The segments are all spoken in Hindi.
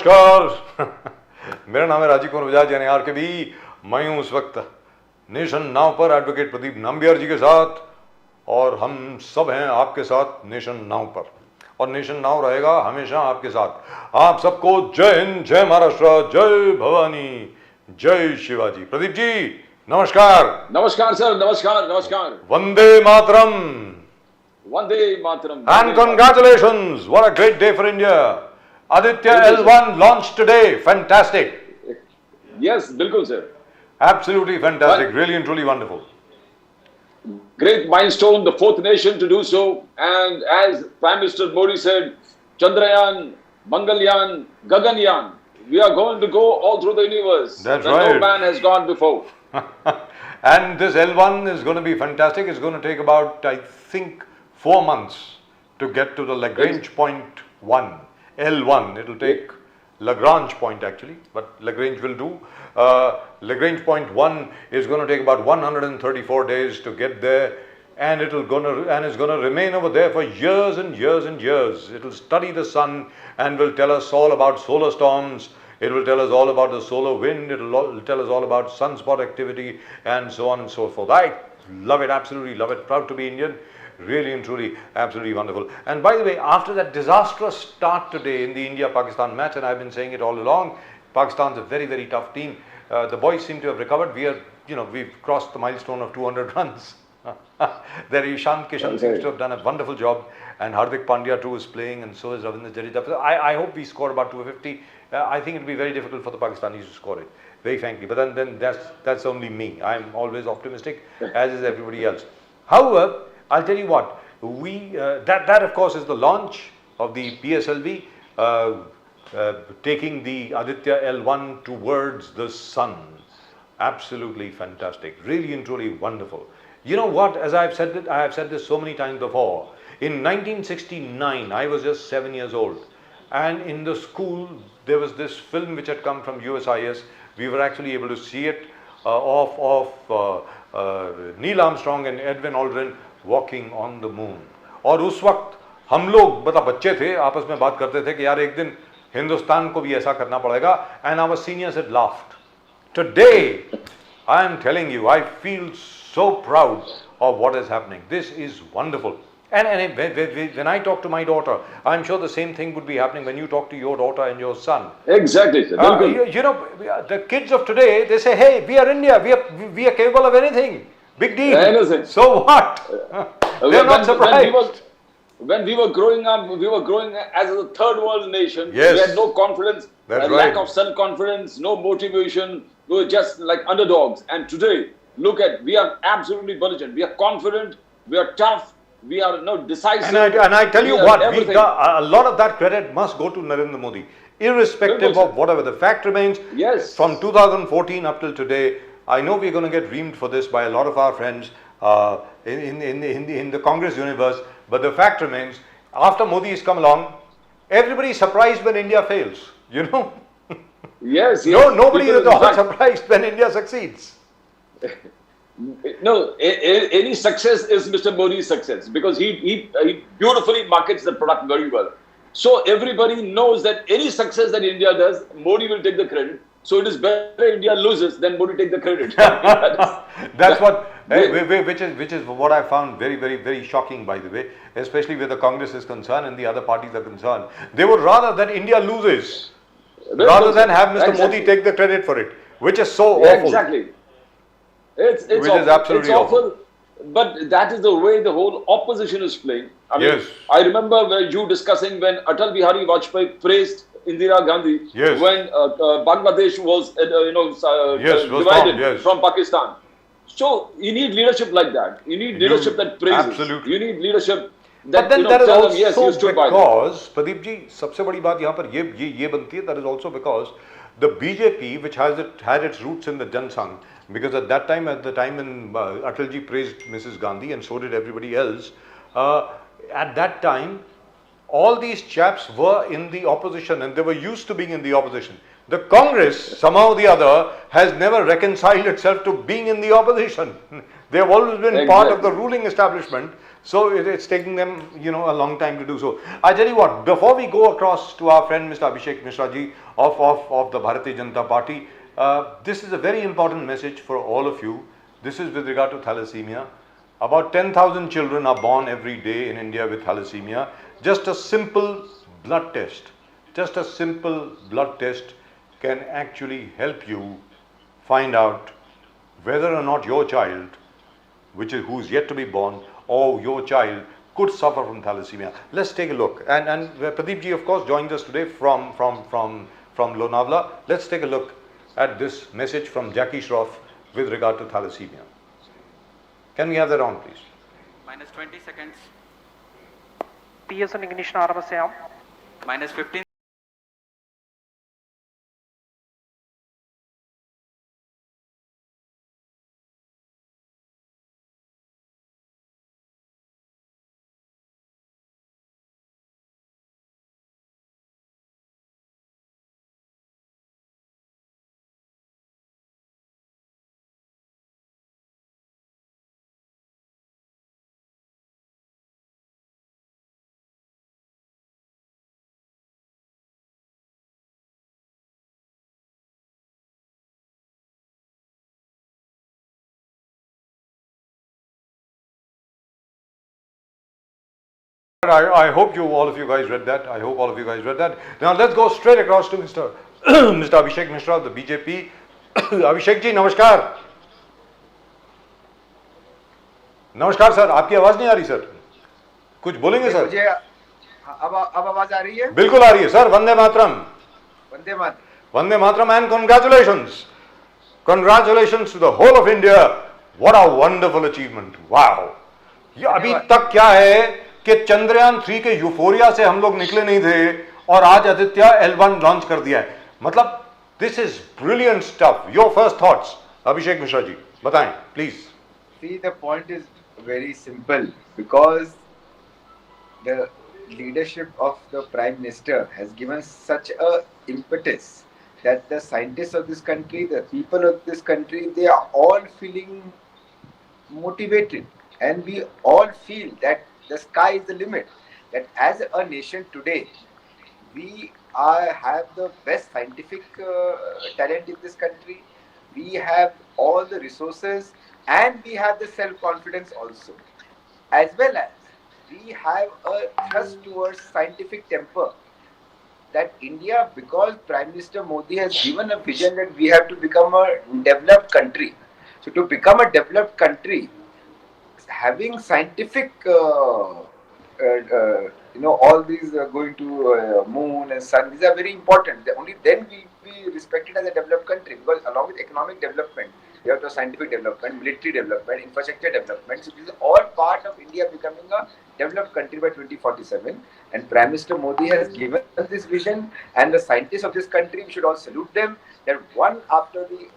नमस्कार मेरा नाम है राजीव कुमार बजाज यानी आर के बी। मैं हूं उस वक्त नेशन नाउ पर एडवोकेट प्रदीप नाम्बियार जी के साथ और हम सब हैं आपके साथ नेशन नाउ पर और नेशन नाउ रहेगा हमेशा आपके साथ। आप सबको जय हिंद, जय महाराष्ट्र, जय भवानी, जय शिवाजी। प्रदीप जी नमस्कार। नमस्कार सर, नमस्कार नमस्कार। Vande Mataram. Vande Mataram. And congratulations, what a great day for India. Aditya L1 launched today, fantastic. Yes, bilkul sir. Absolutely fantastic, really and truly wonderful. Great milestone, the fourth nation to do so. And as Prime Minister Modi said, Chandrayaan, Mangalyaan, Gaganyaan, we are going to go all through the universe. That's right. No man has gone before. And this L1 is going to be fantastic. It's going to take about, I think, 4 months to get to the Lagrange point 1. L1, it will take Lagrange point actually, but Lagrange will do. Lagrange point 1 is going to take about 134 days to get there, and it's going to remain over there for years and years and years. It will study the sun and will tell us all about solar storms. It will tell us all about the solar wind. It will tell us all about sunspot activity and so on and so forth. I love it, absolutely love it. Proud to be Indian. Really and truly, absolutely wonderful. And by the way, after that disastrous start today in the India-Pakistan match, and I've been saying it all along, Pakistan's a very, very tough team. The boys seem to have recovered. We've crossed the milestone of 200 runs. There Ishan Kishan seems to have done a wonderful job, and Hardik Pandya too is playing, and so is Ravindra Jadeja. I hope we score about 250. I think it'll be very difficult for the Pakistanis to score it, very frankly. But then that's only me. I'm always optimistic, as is everybody else. However, I'll tell you what, that of course is the launch of the PSLV, taking the Aditya L1 towards the sun. Absolutely fantastic, really and truly wonderful. You know what, as I have said this so many times before, in 1969, I was just 7 years old, and in the school, there was this film which had come from USIS. We were actually able to see it of Neil Armstrong and Edwin Aldrin walking on the moon. और उस वक्त हम लोग मतलब बच्चे थे, आपस में बात करते थे कि यार एक दिन हिंदुस्तान को भी ऐसा करना पड़ेगा, and our seniors had laughed. Today, I am telling you, I feel so proud of what is happening. This is wonderful. And when I talk to my daughter, I'm sure the same thing would be happening when you talk to your daughter and your son. Exactly, sir. You know, the kids of today, they say, hey, we are India, we are capable of anything. Big deal. So what? They're not surprised. When we were growing up, we were growing as a third world nation. Yes. We had no confidence, lack of self-confidence, no motivation. We were just like underdogs. And today, look at, we are absolutely belligerent. We are confident, we are tough, we are decisive. And I tell you what, a lot of that credit must go to Narendra Modi. Irrespective of whatever. The fact remains, yes, from 2014 up till today, I know we're going to get reamed for this by a lot of our friends in the Congress universe, but the fact remains, after Modi has come along, everybody is surprised when India fails, you know. Yes, Nobody is at all surprised when India succeeds. No, any success is Mr. Modi's success because he beautifully markets the product very well. So everybody knows that any success that India does, Modi will take the credit. So it is better India loses than Modi take the credit. That's what, which is what I found very, very, very shocking, by the way, especially where the Congress is concerned and the other parties are concerned. They would rather that India loses rather than have Mr. Modi take the credit for it, which is so awful. Exactly. It's which is absolutely awful. But that is the way the whole opposition is playing. I mean, yes. I remember you discussing when Atal Bihari Vajpayee praised Indira Gandhi, yes, when Bangladesh was divided from Pakistan. So you need leadership like that. You need leadership that praises. Absolutely. You need leadership that, but then that is tell also them, yes, you stood because, Pradeep ji, सबसे बड़ी बात यहाँ पर ये बनती है, that is also because the BJP, which had its roots in the Jan Sangh, because at the time when Atalji praised Mrs. Gandhi and so did everybody else, at that time, all these chaps were in the opposition and they were used to being in the opposition. The Congress, somehow or the other, has never reconciled itself to being in the opposition. They have always been part of the ruling establishment. So it's taking them, a long time to do so. I tell you what, before we go across to our friend Mr. Abhishek Mishra ji of the Bharatiya Janata Party, this is a very important message for all of you. This is with regard to thalassemia. About 10,000 children are born every day in India with thalassemia. Just a simple blood test, can actually help you find out whether or not your child, who's yet to be born, or your child could suffer from thalassemia. Let's take a look. And Pradeep ji, of course, joins us today from Lonavala. Let's take a look at this message from Jackie Shroff with regard to thalassemia. Can we have that on, please? Minus 20 seconds. PS on ignition ആരംഭിക്കാം. Minus 15. I hope all of you guys read that. Now let's go straight across to Mr. Mr. Abhishek Mishra of the BJP. Abhishek ji, namaskar. नमस्कार सर, आपकी आवाज नहीं आ रही सर, कुछ बोलेंगे सर? मुझे अब आवाज आ रही है? बिल्कुल आ रही है sir. Vande Mataram. Vande Mataram. Vande Mataram and congratulations to the whole of India. What a wonderful achievement. Wow. ये अभी तक क्या है कि चंद्रयान 3 के यूफोरिया से हम लोग निकले नहीं थे और आज आदित्य L1 लॉन्च कर दिया है. मतलब this is brilliant stuff. Your first thoughts, Abhishek Mishra ji, बताएं please. See, the point is very simple, because the leadership of the Prime Minister has given such a impetus that the scientists of this country, the people of this country, they are all feeling motivated, and we all feel that the sky is the limit. That as a nation today, we have the best scientific talent in this country. We have all the resources, and we have the self-confidence also. As well as we have a thrust towards scientific temper. That India, because Prime Minister Modi has given a vision that we have to become a developed country. So to become a developed country, having scientific, all these going to moon and sun, these are very important. Only then we be respected as a developed country, because along with economic development, we have the scientific development, military development, infrastructure development. So this is all part of India becoming a developed country by 2047. And Prime Minister Modi has given us this vision, and the scientists of this country, we should all salute them, that one after the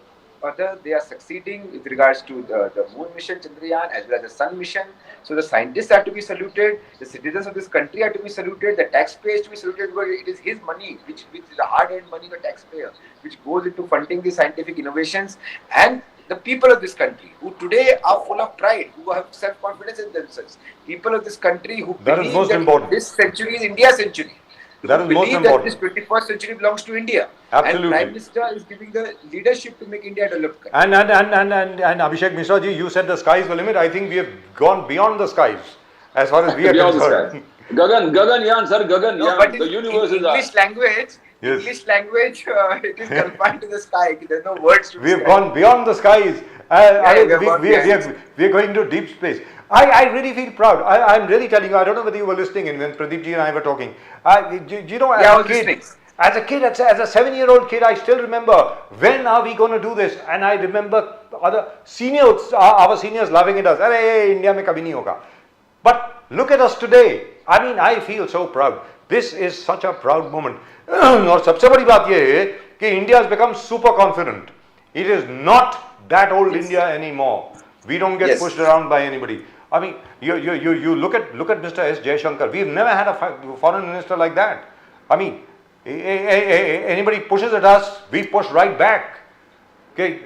other, they are succeeding with regards to the moon mission, Chandrayaan, as well as the sun mission. So the scientists have to be saluted, the citizens of this country have to be saluted, the taxpayers to be saluted, because it is his money, which is the hard-earned money of the taxpayer, which goes into funding the scientific innovations. And the people of this country, who today are full of pride, who have self-confidence in themselves, people of this country who believe that this century is India's century. That is most important. That this 21st century belongs to India. Absolutely. And Prime Minister is giving the leadership to make India a developed country. And Abhishek Mishra ji, you said the sky is the limit. I think we have gone beyond the skies as far as we are concerned. Gagan, sir, Gagan. No, but the universe in English language, yes. English language, it is confined to the sky. There are no words to We have gone beyond the skies. We are going to deep space. I really feel proud. I'm really telling you, I don't know whether you were listening in when Pradeep ji and I were talking. As a kid, as a 7-year-old kid, I still remember, when are we going to do this? And I remember other seniors, our seniors laughing at us. Arey, India mein kabhi nahi hoga. But look at us today. I mean, I feel so proud. This is such a proud moment. और सबसे बड़ी बात ये है कि India has become super confident. It is not that old India anymore. We don't get pushed around by anybody. I mean, you look at Mr. S. Jaishankar. We've never had a foreign minister like that. I mean, anybody pushes at us, we push right back. Okay,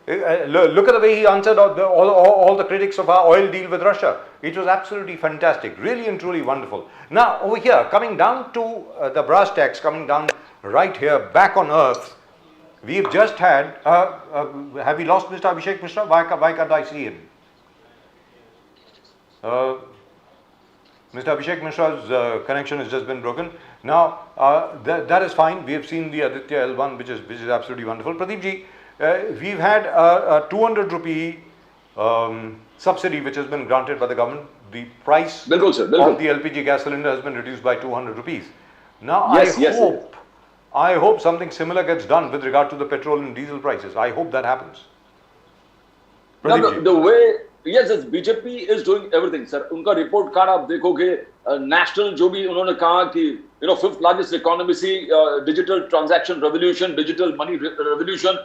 Look at the way he answered all the critics of our oil deal with Russia. It was absolutely fantastic, really and truly wonderful. Now, over here, coming down to the brass tacks, coming down right here, back on earth, we've just had, have we lost Mr. Abhishek Mishra? Why can't I see him? Mr. Abhishek Mishra's connection has just been broken. Now, that is fine. We have seen the Aditya L1, which is absolutely wonderful. Pradeep ji, we've had a 200 rupee subsidy which has been granted by the government. The price Bilkul, sir, of bilkul. the LPG gas cylinder has been reduced by 200 rupees. Now, Yes, yes, I hope something similar gets done with regard to the petrol and diesel prices. I hope that happens. Now, Pradeep ji. the way, yes, BJP is doing everything, sir. उनका report card आप देखोगे, national जो भी उन्होंने कहा कि fifth largest economy see digital transaction revolution, digital money revolution,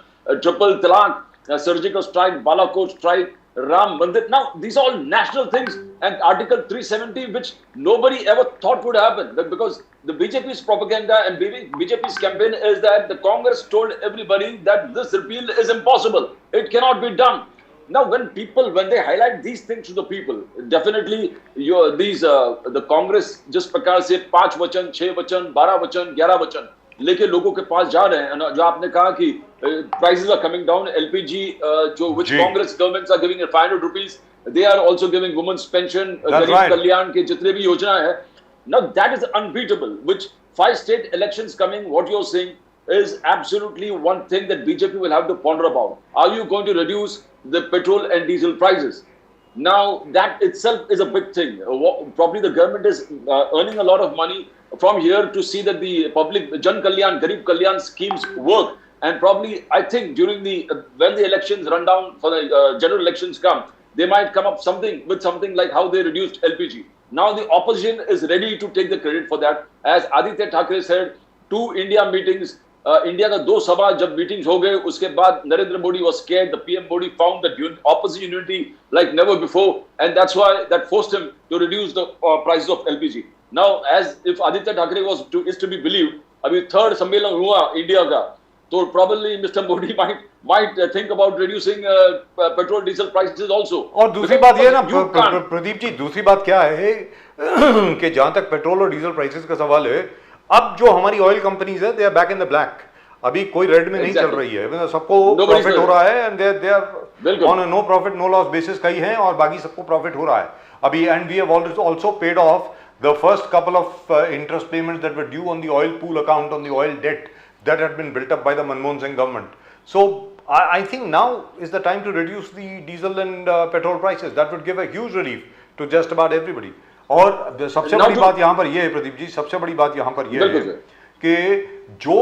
triple talaq, surgical strike, Balakot strike, Ram Mandir. Now, these are all national things, and Article 370, which nobody ever thought would happen, because the BJP's propaganda and BJP's campaign is that the Congress told everybody that this repeal is impossible. It cannot be done. Now, when they highlight these things to the people, definitely the Congress just प्रकार से 5 वचन, 6 वचन, 12 वचन, 11 वचन लेके लोगों के पास जा रहे हैं. जो आपने कहा कि prices are coming down, LPG, which Congress governments are giving 500 rupees, they are also giving women's pension, गरीब कल्याण के जितने भी योजना है. Now that is unbeatable. Which 5 state elections coming, what you're saying is absolutely one thing that BJP will have to ponder about. Are you going to reduce the petrol and diesel prices? Now that itself is a big thing. Probably the government is earning a lot of money from here to see that the public Jan Kalyan, Garib Kalyan schemes work. And probably, I think during when the elections run down for the general elections come, they might come up with something like how they reduced LPG. Now the opposition is ready to take the credit for that. As Aditya Thackeray said, 2 India meetings. India का 2 सभा जब meetings हो गए, उसके बाद Narendra Modi was scared. The PM Modi found that opposition unity like never before, and that's why that forced him to reduce the prices of LPG. Now, as if Aditya Thackeray is to be believed, अभी 3rd सम्मेलन हुआ इंडिया का, तो probably Mr. Modi might think about reducing petrol diesel prices also. और दूसरी बात ये ना प्रदीप जी, दूसरी बात क्या है कि जहां तक पेट्रोल और डीजल प्राइसेस का सवाल है, अब जो हमारी ऑयल कंपनीज है, they are back in the black. अभी कोई रेड में नहीं चल रही है, सबको प्रॉफिट हो रहा है, and they are on no profit no loss basis कई हैं, और बाकी सबको प्रॉफिट हो रहा है अभी. And we have also paid off the first couple of interest payments that were due on the oil pool account, on the oil debt that had been built up by the Manmohan Singh government. So I think now is the time to reduce the diesel and petrol prices. That would give a huge relief to just about everybody. और सबसे बड़ी बात यहाँ पर ये है प्रदीप जी, सबसे बड़ी बात यहाँ पर ये है कि जो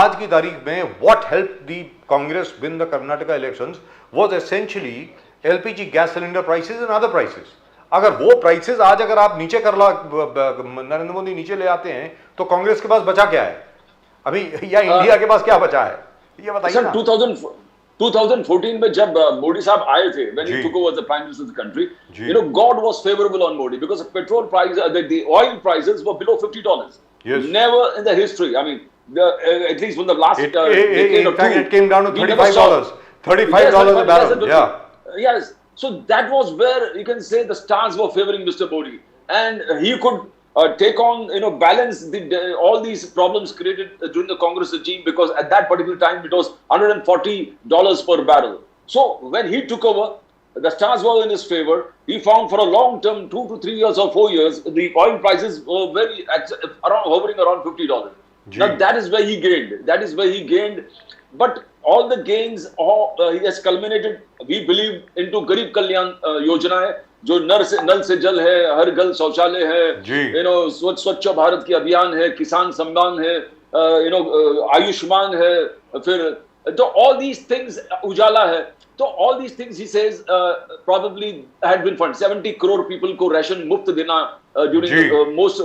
आज की तारीख में what helped the Congress win the Karnataka elections was essentially LPG gas cylinder prices and other prices. अगर वो प्राइसेस आज अगर आप नीचे नरेंद्र मोदी नीचे ले आते हैं, तो कांग्रेस के पास बचा क्या है अभी, या इंडिया के पास क्या बचा है, ये बताइए ना. 2014 में जब मोदी साहब आए थे, when he took over the prime minister of the country, God was favorable on Modi because the petrol prices, the oil prices were below $50. Yes. Never in the history. I mean, at least when the last decade or two, it came down to $35. $35 a barrel. Yeah. Yes. So that was where you can say the stars were favoring Mr. Modi, and he could take on, balance all these problems created during the Congress regime, because at that particular time it was $140 per barrel. So when he took over, the stars were in his favor. He found for a long term, 2 to 3 years or 4 years, the oil prices were hovering around $50. Now that is where he gained. But all the gains he has culminated, we believe, into Garib Kalyan Yojana है, जो नल से जल है, हर घर शौचालय है, स्वच्छ भारत की अभियान है, किसान सम्मान है, आयुष्मान है, फिर तो all these things, उजाला है, तो all these things he says probably had been funded. 70 crore people को ration मुफ्त देना during the most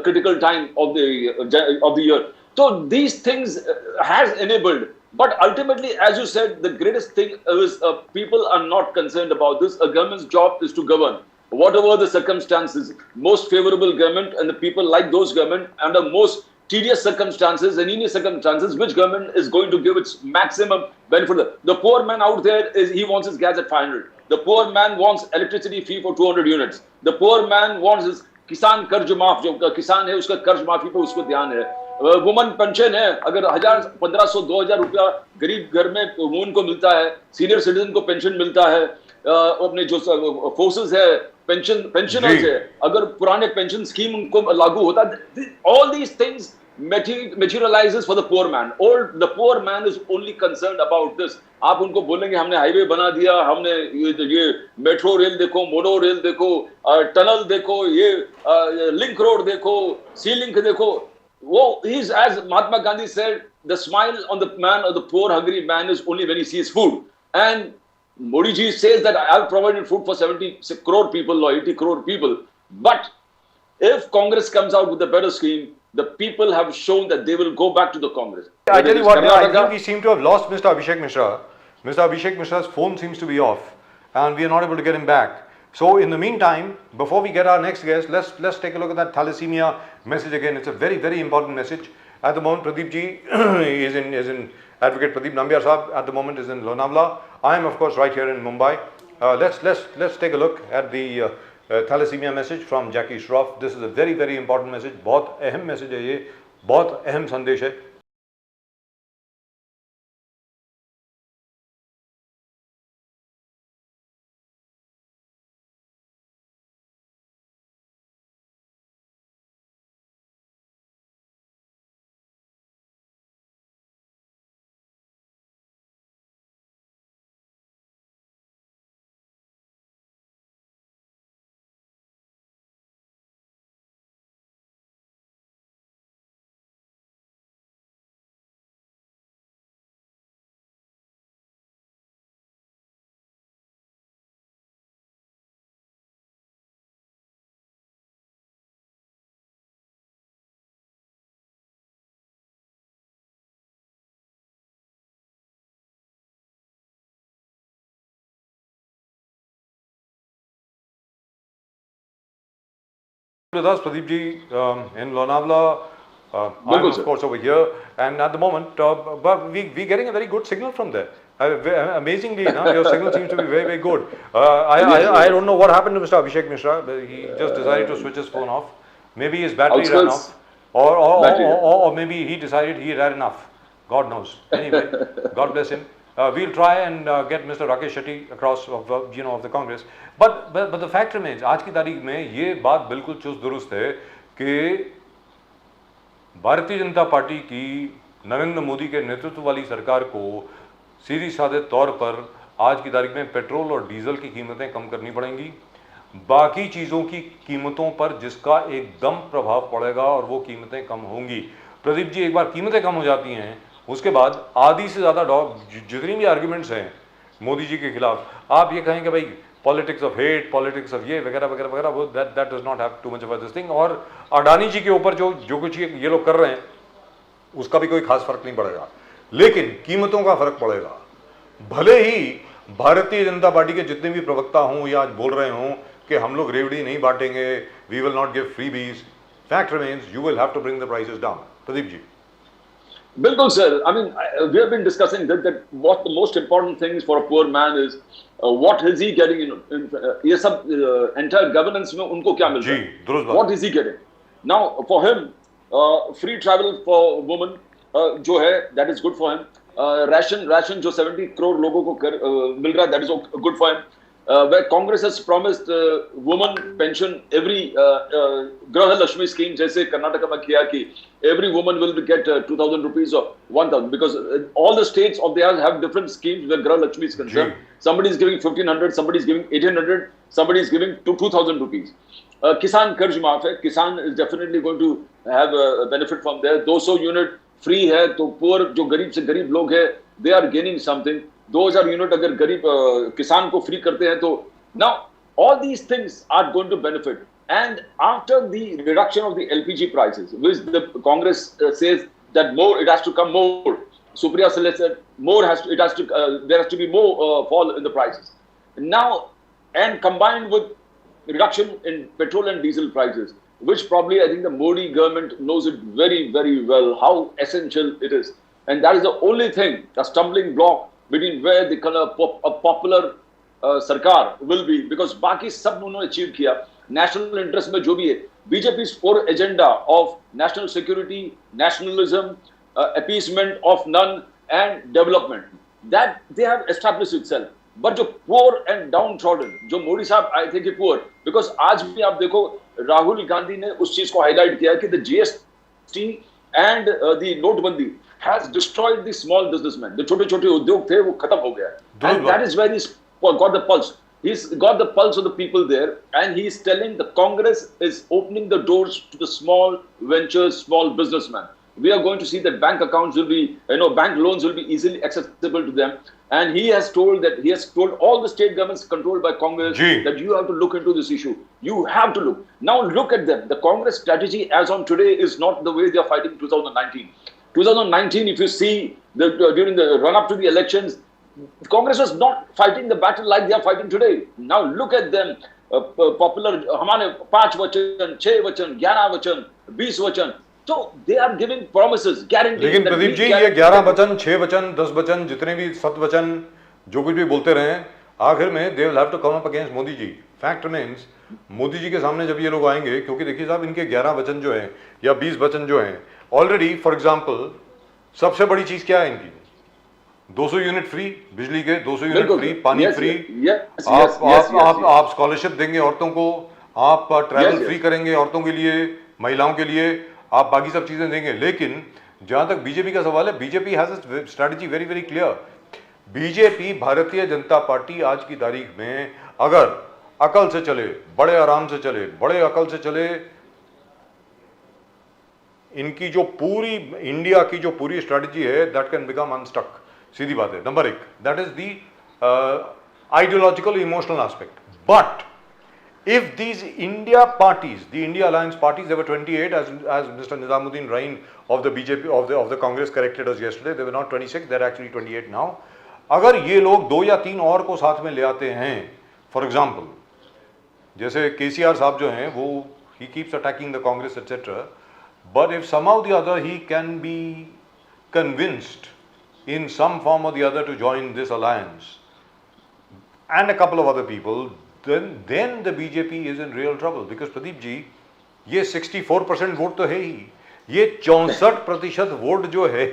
critical time of the year. So these things has enabled. But ultimately, as you said, the greatest thing is people are not concerned about this. A government's job is to govern. Whatever the circumstances, most favorable government and the people like those government under most tedious circumstances and any circumstances, which government is going to give its maximum benefit? The poor man out there, he wants his gas at 500. The poor man wants electricity free for 200 units. The poor man wants his किसान कर्ज माफ, जो किसान है उसका कर्ज माफी पे उसको ध्यान है. वुमन पेंशन है, अगर 1000, 1500, 2000 रुपया गरीब घर में वुमन को मिलता है, सीनियर सिटीजन को पेंशन मिलता है, अपने जो फोर्सेस है, पेंशनर्स है, अगर पुराने पेंशन स्कीम उनको लागू होता, all these things materializes for the poor man. All the poor man is only concerned about this. आप उनको बोलेंगे हमने हाईवे बना दिया, हमने ये मेट्रो रेल देखो, मोनो रेल देखो, टनल देखो, ये लिंक रोड देखो, सी लिंक देखो. वो he's, as Mahatma Gandhi said, the smile on the man or the poor hungry man is only when he sees food. And Modi ji says that I have provided food for 70 crore people or 80 crore people. But if Congress comes out with a better scheme, the people have shown that they will go back to the Congress. I tell you what, I think we seem to have lost Mr. Abhishek Mishra. Mr. Abhishek Mishra's phone seems to be off and we are not able to get him back. So in the meantime, before we get our next guest, let's take a look at that thalassemia message again. It's a very, very important message. At the moment, Pradeep ji is in Advocate Pradeep Nambiar Sahab at the moment is in Lonavala. I am of course right here in Mumbai. Let's take a look at the thalassemia message from Jackie Shroff. This is a very, very important message. बहुत अहम message है ये, बहुत अहम संदेश है. With us, Pradeep ji, in Lonavala. I'm of course over here, and at the moment, but we're getting a very good signal from there. Amazingly, your signal seems to be very, very good. I don't know what happened to Mr. Abhishek Mishra, but he just decided to switch his phone off. Maybe his battery ran off, or maybe he decided he had enough. God knows. Anyway, God bless him. We'll try and get Mr. Rakesh Shetty across of the Congress. But the fact remains, आज की तारीख में ये बात बिल्कुल चुस्त दुरुस्त है कि भारतीय जनता पार्टी की नरेंद्र मोदी के नेतृत्व वाली सरकार को सीधी साधे तौर पर आज की तारीख में पेट्रोल और डीजल की कीमतें कम करनी पड़ेंगी. बाकी चीज़ों की कीमतों पर जिसका एकदम प्रभाव पड़ेगा और वो कीमतें कम होंगी. प्रदीप जी, एक बार कीमतें कम हो जाती हैं, उसके बाद आधी से ज़्यादा जितनी भी आर्ग्यूमेंट्स हैं मोदी जी के खिलाफ, आप ये कहें कि भाई politics of hate, politics of ये वगैरह वगैरह वगैरह, वो that does not have too much of this thing. और अडानी जी के ऊपर जो कुछ ये लोग कर रहे हैं उसका भी कोई खास फर्क नहीं पड़ेगा, लेकिन कीमतों का फर्क पड़ेगा. भले ही भारतीय जनता पार्टी के जितने भी प्रवक्ता हों या आज बोल रहे हों कि हम लोग रेवड़ी नहीं बांटेंगे, we will not give freebies, fact remains you will have to bring the prices down. Pradeep ji. Bilkul, sir. I mean, we have been discussing that what the most important thing is for a poor man is what is he getting in ये सब entire governance में उनको क्या मिल रहा है? What is he getting? Now, for him, free travel for women जो है, that is good for him. Ration जो 70 crore लोगों को मिल रहा है, that is good for him. Where Congress has promised woman pension, every Graha Lakshmi scheme, जैसे कर्नाटका में किया कि every woman will get 2,000 rupees or 1,000, because all the states of theirs have different schemes where Graha Lakshmi is concerned. Somebody is giving 1,500, somebody is giving 1,800, somebody is giving 2,000 rupees. Kisan कर्ज माफ है, किसान is definitely going to have a benefit from there. 200 unit free है, तो poor जो गरीब से गरीब लोग है, they are gaining something. 2,000 unit अगर गरीब किसान को फ्री करते हैं तो now all these things are going to benefit. And after the reduction of the LPG prices, which the Congress says that more, it has to come more. Supriya said more there has to be more fall in the prices. Now, and combined with reduction in petrol and diesel prices, which probably I think the Modi government knows it very, very well, how essential it is. And that is the only thing, a stumbling block between where the kind of a popular sarkar will be, because बाकी सब उन्होंने achieve किया. National interest में जो भी है, BJP's core agenda of national security, nationalism, appeasement of none and development, that they have established itself. But जो poor and downtrodden, जो मोदी साहब I think है poor, because आज भी आप देखो राहुल गांधी ने उस चीज को highlight किया कि the GST and the नोटबंदी has destroyed the small businessmen. The छोटे-छोटे उद्योग थे वो खत्म हो गया. And that is where he's got the pulse. He's got the pulse of the people there, and he's telling the Congress is opening the doors to the small ventures, small businessmen. We are going to see that bank accounts will be, bank loans will be easily accessible to them. And he has told all the state governments controlled by Congress that you have to look into this issue. You have to look. Now look at them. The Congress strategy as on today is not the way they are fighting 2019. 2019, if you see during the run-up to the elections, Congress was not fighting the battle like they are fighting today. Now look at them. Popular, हमारे 5 वचन, 6 वचन, 11 वचन, 20 वचन. So they are giving promises, guarantees. लेकिन प्रदीप जी ये 11 वचन, 6 वचन, 10 वचन, जितने भी 7 वचन, जो कुछ भी बोलते रहे, आखिर में they will have to come up against Modi ji. Fact remains, Modi ji के सामने जब ये लोग आएंगे, क्योंकि देखिए साहब इनके 11 वचन जो हैं या 20 वचन जो हैं, ऑलरेडी फॉर एग्जांपल सबसे बड़ी चीज क्या है इनकी? 200 यूनिट फ्री बिजली के, 200 यूनिट फ्री पानी फ्री, आप स्कॉलरशिप देंगे औरतों को, आप ट्रैवल फ्री करेंगे औरतों के लिए, महिलाओं के लिए, आप बाकी सब चीजें देंगे. लेकिन जहां तक बीजेपी का सवाल है, BJP has a strategy very very clear. BJP Bharatiya Janata party आज की तारीख में अगर अकल से चले, बड़े आराम से चले, बड़े अकल से चले, इनकी जो पूरी इंडिया की जो पूरी स्ट्रेटजी है दैट कैन बिकम अनस्टक. सीधी बात है. Number 1, that is the ideological emotional aspect. But if these India parties, the India alliance parties, there were 28 as Mr. Nizamuddin Rain of the BJP of the Congress corrected us yesterday, they were not 26, they're actually 28 now. अगर ये लोग 2 या 3 और को साथ में ले आते हैं, फॉर एग्जाम्पल जैसे केसीआर साहब जो हैं वो he keeps attacking the Congress etc. But if somehow the other he can be convinced in some form or the other to join this alliance and a couple of other people, then the BJP is in real trouble. Because Pradeep जी, ये 64% वोट तो है ही, ये 64% वोट जो है,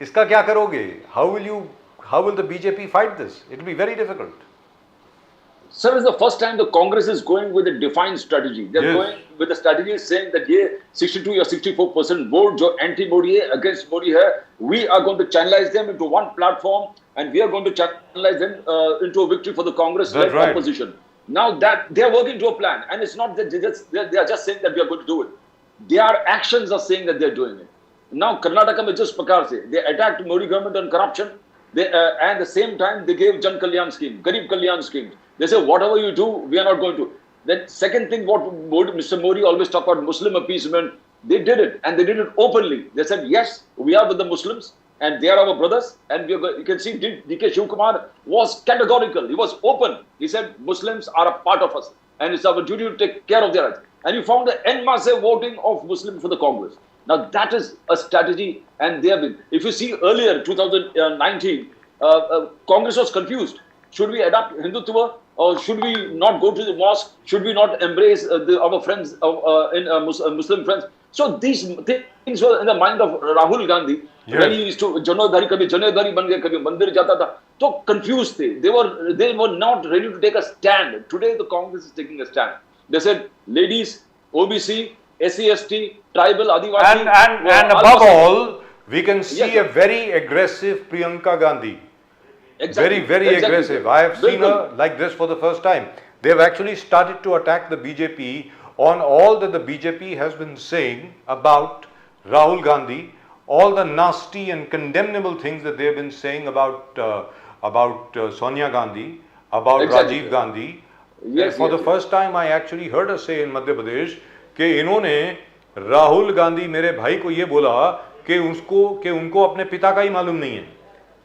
इसका क्या करोगे? How will the BJP fight this? It will be very difficult. Sir, it's the first time the Congress is going with a defined strategy. They're going with a strategy saying that ये 62 or 64% vote जो anti-Modi है, against Modi है, we are going to channelize them into one platform and we are going to channelize them into a victory for the Congress-led opposition. Now that they are working to a plan, and it's not that they are just saying that we are going to do it. Their actions are saying that they are doing it. Now Karnataka में जिस प्रकार से they attacked Modi government on corruption, they at the same time they gave Jan Kalyan scheme, Garib Kalyan scheme. They say whatever you do, we are not going to. Then second thing, what Mr. Modi always talk about Muslim appeasement, they did it, and they did it openly. They said yes, we are with the Muslims and they are our brothers, and we are going, you can see DK Shivkumar was categorical. He was open. He said Muslims are a part of us and it's our duty to take care of their rights. And you found the en masse voting of Muslims for the Congress. Now that is a strategy, and they have been. If you see earlier 2019, Congress was confused. Should we adopt Hindutva or should we not go to the mosque? Should we not embrace our friends, Muslim friends? So these things were in the mind of Rahul Gandhi. Yes. When he used to Janodhari, kabhi Janodhari ban gaya, kabhi mandir jata tha. So confused they were not ready to take a stand. Today the Congress is taking a stand. They said ladies, OBC, SC, ST, tribal, Adivasi, and above all, we can see a very aggressive Priyanka Gandhi. Exactly. Very aggressive. I have seen her like this for the first time. They have actually started to attack the BJP on all that the BJP has been saying about Rahul Gandhi, all the nasty and condemnable things that they have been saying about Sonia Gandhi, about Rajiv Gandhi. Yes, for the first time I actually heard her say in Madhya Pradesh कि इन्होंने राहुल गांधी मेरे भाई को ये बोला कि उनको अपने पिता का ही मालूम नहीं है.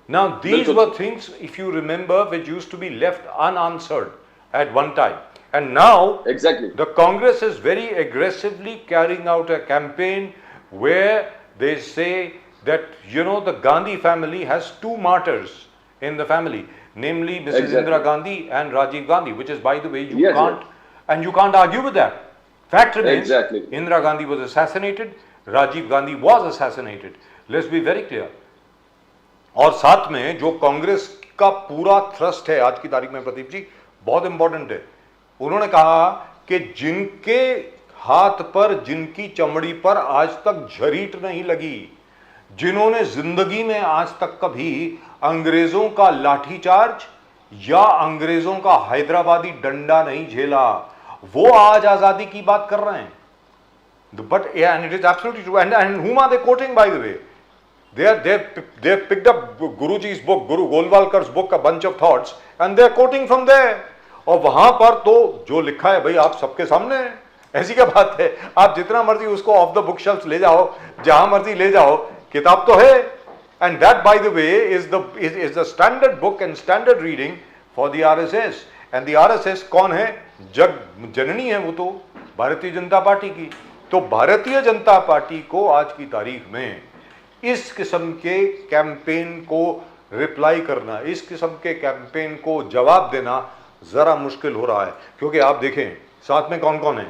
Now these were things, if you remember, which used to be left unanswered at one time. And now Exactly. the Congress is very aggressively carrying out a campaign where they say that, you know, the Gandhi family has two martyrs in the family, namely Mrs. Exactly. Indira Gandhi and Rajiv Gandhi, which is, by the way, you Yes, can't, yes. and you can't argue with that. Fact remains, Exactly. Indira Gandhi was assassinated, Rajiv Gandhi was assassinated. Let's be very clear. और साथ में जो कांग्रेस का पूरा थ्रस्ट है आज की तारीख में, प्रदीप जी, बहुत इंपॉर्टेंट है. उन्होंने कहा कि जिनके हाथ पर, जिनकी चमड़ी पर आज तक झरीट नहीं लगी, जिन्होंने जिंदगी में आज तक कभी अंग्रेजों का लाठीचार्ज या अंग्रेजों का हैदराबादी डंडा नहीं झेला, वो आज आजादी की बात कर रहे हैं. But yeah, and it is absolutely true. And whom are they quoting, by the way? They've picked up Guruji's book, Guru Golwalkar's book, a bunch of thoughts, and they're quoting from there. और वहां पर तो जो लिखा है भाई आप सबके सामने है. ऐसी क्या बात है, आप जितना मर्जी उसको ऑफ द बुक शेल्फ ले जाओ, जहां मर्जी ले जाओ, किताब तो है. And that, by the way, is the standard book and standard reading for the RSS. And the RSS कौन है? जग जननी है वो तो, भारतीय जनता पार्टी की. तो भारतीय जनता पार्टी को आज की तारीख में इस किस्म के कैंपेन को रिप्लाई करना, इस किस्म के कैंपेन को जवाब देना जरा मुश्किल हो रहा है. क्योंकि आप देखें साथ में कौन कौन है,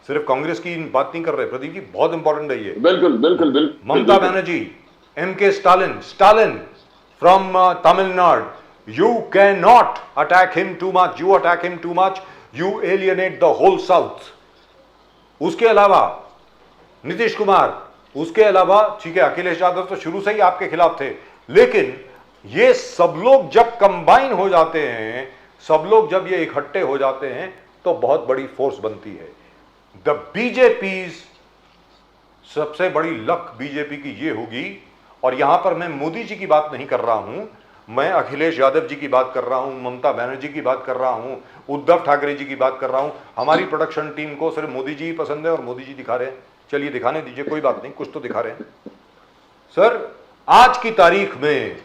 सिर्फ कांग्रेस की बात नहीं कर रहे प्रदीप जी, बहुत इंपॉर्टेंट है ये. बिल्कुल बिल्कुल बिल्कुल. Mamata Banerjee, M.K. Stalin from Tamil Nadu, you cannot attack him too much, you attack him too much, you alienate the whole South. उसके अलावा नीतीश कुमार, उसके अलावा ठीक है अखिलेश यादव तो शुरू से ही आपके खिलाफ थे, लेकिन ये सब लोग जब कंबाइन हो जाते हैं, सब लोग जब ये इकट्ठे हो जाते हैं तो बहुत बड़ी फोर्स बनती है. द बीजेपी, सबसे बड़ी लक बीजेपी की ये होगी, और यहां पर मैं मोदी जी की बात नहीं कर रहा हूं, मैं अखिलेश यादव जी की बात कर रहा हूं, ममता बनर्जी की बात कर रहा हूं, उद्धव ठाकरे जी की बात कर रहा हूं. हमारी प्रोडक्शन टीम को सिर्फ मोदी जी ही पसंद है और मोदी जी दिखा रहे हैं. चलिए दिखाने दीजिए, कोई बात नहीं, कुछ तो दिखा रहे हैं. सर आज की तारीख में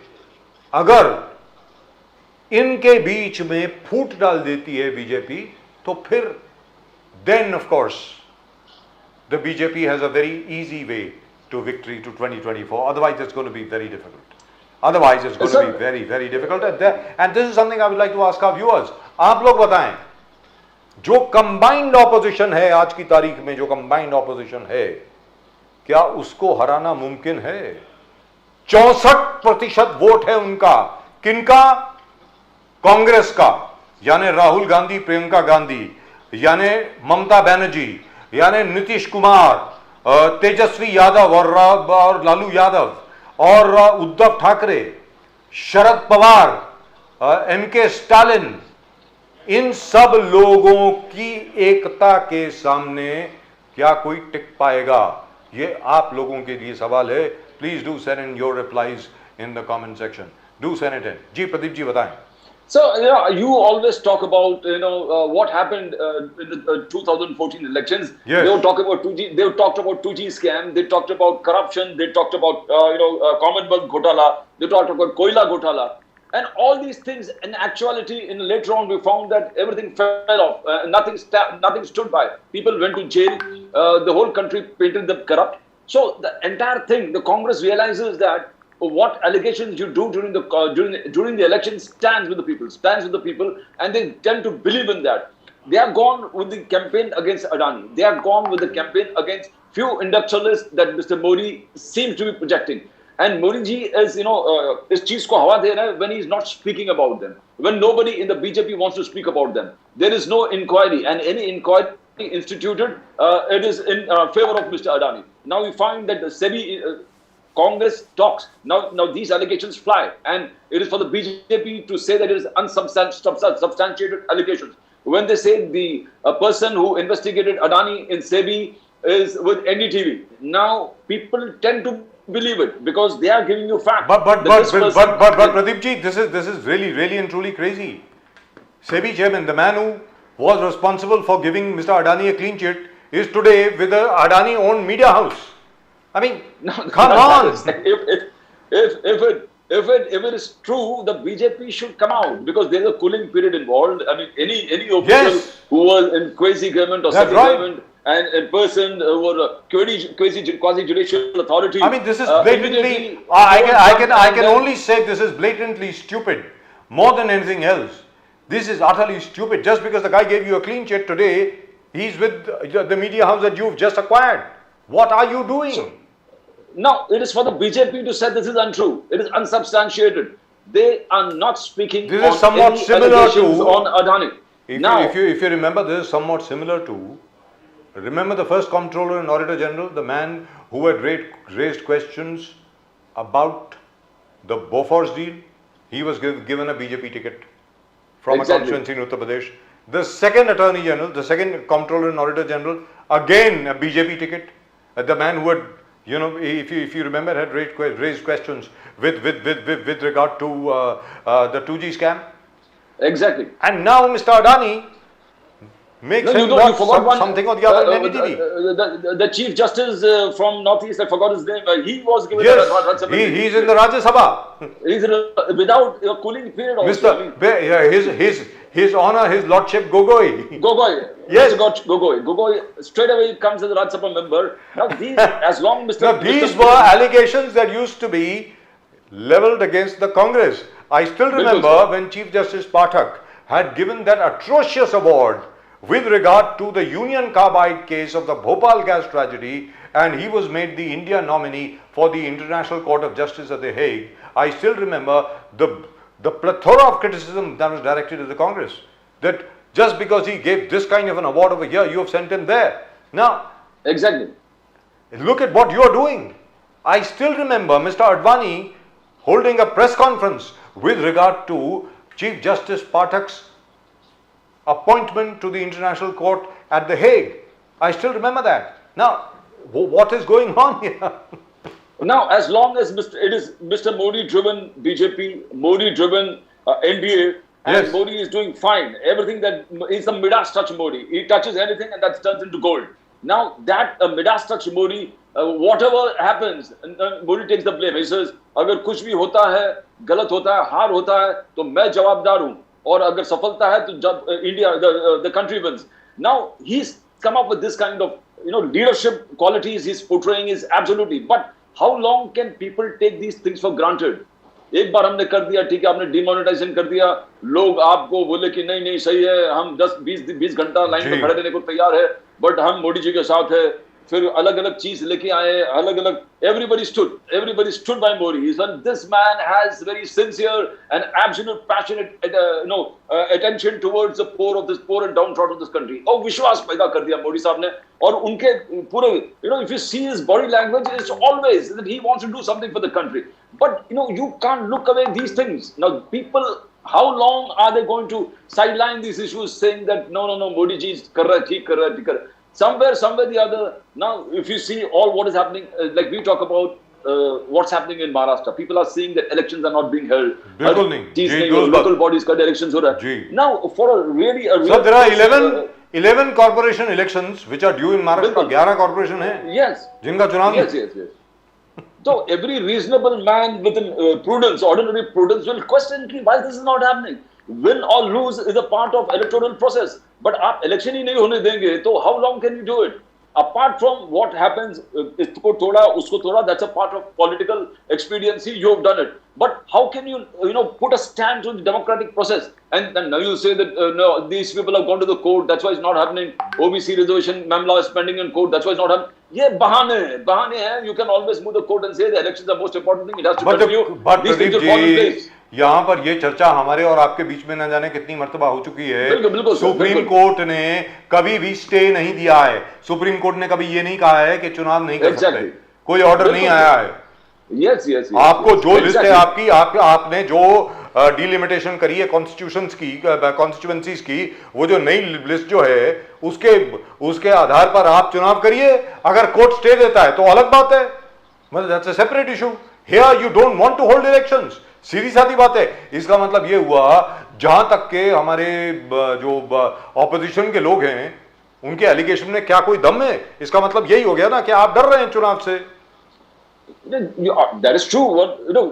अगर इनके बीच में फूट डाल देती है बीजेपी, तो फिर then of course the BJP has a very easy way to victory to 2024. Otherwise it's going to be very difficult. Otherwise it's going to be very very difficult. And this is something I would like to ask our viewers. आप लोग बताएं, जो कंबाइंड ऑपोजिशन है आज की तारीख में, जो कंबाइंड ऑपोजिशन है, क्या उसको हराना मुमकिन है? 64% वोट है उनका. किनका? कांग्रेस का, यानी राहुल गांधी, प्रियंका गांधी, यानी ममता बनर्जी, यानी नीतीश कुमार, तेजस्वी यादव और लालू यादव, और उद्धव ठाकरे, शरद पवार, M.K. स्टालिन, इन सब लोगों की एकता के सामने क्या कोई टिक पाएगा? ये आप लोगों के लिए सवाल है. Please do send in your replies in the comment section. Do send it in. जी प्रदीप जी बताएं. So, you always talk about, what happened in the 2014 elections. Yes. They were talking about 2G. They talked about 2G scam. They talked about corruption. They talked about, Commonwealth Ghotala. They talked about Koila Ghotala. And all these things, in actuality, later on, we found that everything fell off. Nothing stood by. People went to jail. The whole country painted them corrupt. So the entire thing, the Congress realizes that what allegations you do during the election stands with the people, and they tend to believe in that. They have gone with the campaign against Adani. They have gone with the campaign against few industrialists that Mr. Modi seems to be projecting. And Modi ji is, इस चीज को हवा दे रहा है when he is not speaking about them. When nobody in the BJP wants to speak about them, there is no inquiry, and any inquiry instituted, it is in favor of Mr. Adani. Now we find that the SEBI. Congress talks. Now these allegations fly, and it is for the BJP to say that it is unsubstantiated allegations. When they say the person who investigated Adani in SEBI is with NDTV, now people tend to believe it because they are giving you facts. But Pradeep ji, this is really and truly crazy. SEBI chairman, the man who was responsible for giving Mr. Adani a clean chit, is today with the Adani-owned media house. I mean, come on. if it is true, the BJP should come out because there is a cooling period involved. I mean, any official who was in quasi government or semi government and a person who was quasi judicial authority. I mean, this is blatantly. I can only say this is blatantly stupid. More than anything else, this is utterly stupid. Just because the guy gave you a clean chit today, he's with the media house that you've just acquired. What are you doing? Now, it is for the BJP to say this is untrue. It is unsubstantiated. They are not speaking. This is somewhat similar to on Adani. If you remember, this is somewhat similar to. Remember the first Comptroller and Auditor General, the man who had raised questions about the Bofors deal. He was given a BJP ticket from a constituency in Uttar Pradesh. The second Attorney General, the second Comptroller and Auditor General, again a BJP ticket. The man who had, if you remember, had raised questions with regard to the 2G scam. Exactly. And now Mr. Adani makes him watch something or the other in NDTV. The Chief Justice from Northeast, I forgot his name. He was given he's in the Rajya Sabha. He's without a cooling period also. His Honor, His Lordship Gogoi. Yes, Gogoi straight away comes as a Rajya Sabha member. Now these, as long Mr. Now these were allegations that used to be levelled against the Congress. I still remember when Chief Justice Pathak had given that atrocious award with regard to the Union Carbide case of the Bhopal gas tragedy, and he was made the India nominee for the International Court of Justice at The Hague. I still remember the plethora of criticism that was directed at the Congress, that just because he gave this kind of an award over here, you have sent him there. Now, exactly. Look at what you are doing. I still remember Mr. Advani holding a press conference with regard to Chief Justice Pathak's appointment to the International Court at The Hague. I still remember that. Now, what is going on here? Now, as long as it is Mr. Modi-driven BJP, Modi-driven NDA, and Modi is doing fine. Everything that is the Midas touch Modi. He touches anything and that turns into gold. Now, that Midas touch Modi, whatever happens, Modi takes the blame. He says, अगर कुछ भी होता है, गलत होता है, हार होता है, तो मैं जवाबदार हूँ. और अगर सफलता है, तो जब India, the country wins. Now, he's come up with this kind of, leadership qualities he's portraying is absolutely. But how long can people take these things for granted? एक बार हमने कर दिया, ठीक है, आपने डिमोनेटाइजेशन कर दिया, लोग आपको बोले कि नहीं सही है, हम 10-20 घंटा लाइन में खड़े रहने को तैयार है, बट हम मोदी जी के साथ है. फिर अलग अलग चीज लेके आए, अलग अलग, everybody stood by Modi. He said this man has very sincere and absolute passionate attention towards the poor and downtrodden of this country. और विश्वास पैदा कर दिया मोदी साहब ने. और उनके पूरे, if you see his body language, it's always that he wants to do something for the country. But you can't look away these things. Now people, how long are they going to sideline these issues, saying that no, Modi ji is kar raha hai, theek kar raha hai. Somewhere the other. Now, if you see all what is happening, like we talk about what's happening in Maharashtra, people are seeing that elections are not being held. Local bodies ka elections ho raha. Now, for a really. So there are 11 corporation elections which are due in Maharashtra. 11 corporation hai. Yes. Jinka chunav. Yes. So every reasonable man with ordinary prudence will question why this is not happening. Win or lose is a part of electoral process. But आप election ही नहीं होने देंगे, तो how long can you do it? Apart from what happens, इसको तोड़ा, उसको तोड़ा, that's a part of political expediency. You have done it. But how can you, put a stand to the democratic process? And now you say that no, these people have gone to the court. That's why it's not happening. OBC reservation Mamla is pending in court. That's why it's not happening. ये बहाने हैं. You can always move the court and say the elections are the most important thing. It has to continue. But these things will fall in place. यहाँ पर ये चर्चा हमारे और आपके बीच में न जाने कितनी मर्तबा हो चुकी है. सुप्रीम कोर्ट ने कभी भी स्टे नहीं दिया है. सुप्रीम कोर्ट ने कभी ये नहीं कहा है कि चुनाव नहीं कर सकते. कोई ऑर्डर नहीं आया है. Yes. आपको जो लिस्ट है आपकी, आपने जो डिलिमिटेशन करी है कॉन्स्टिट्यूएंसीज की, वो जो नई लिस्ट जो है उसके आधार पर आप चुनाव करिए. अगर कोर्ट स्टे देता है तो अलग बात है. मतलब that's a separate issue. Here you don't want to hold elections. सीधी सादी बात है. इसका मतलब ये हुआ, जहां तक के हमारे जो ऑपोजिशन के लोग हैं उनके एलिगेशन में क्या कोई दम है? इसका मतलब यही हो गया ना कि आप डर रहे हैं चुनाव से. That is true.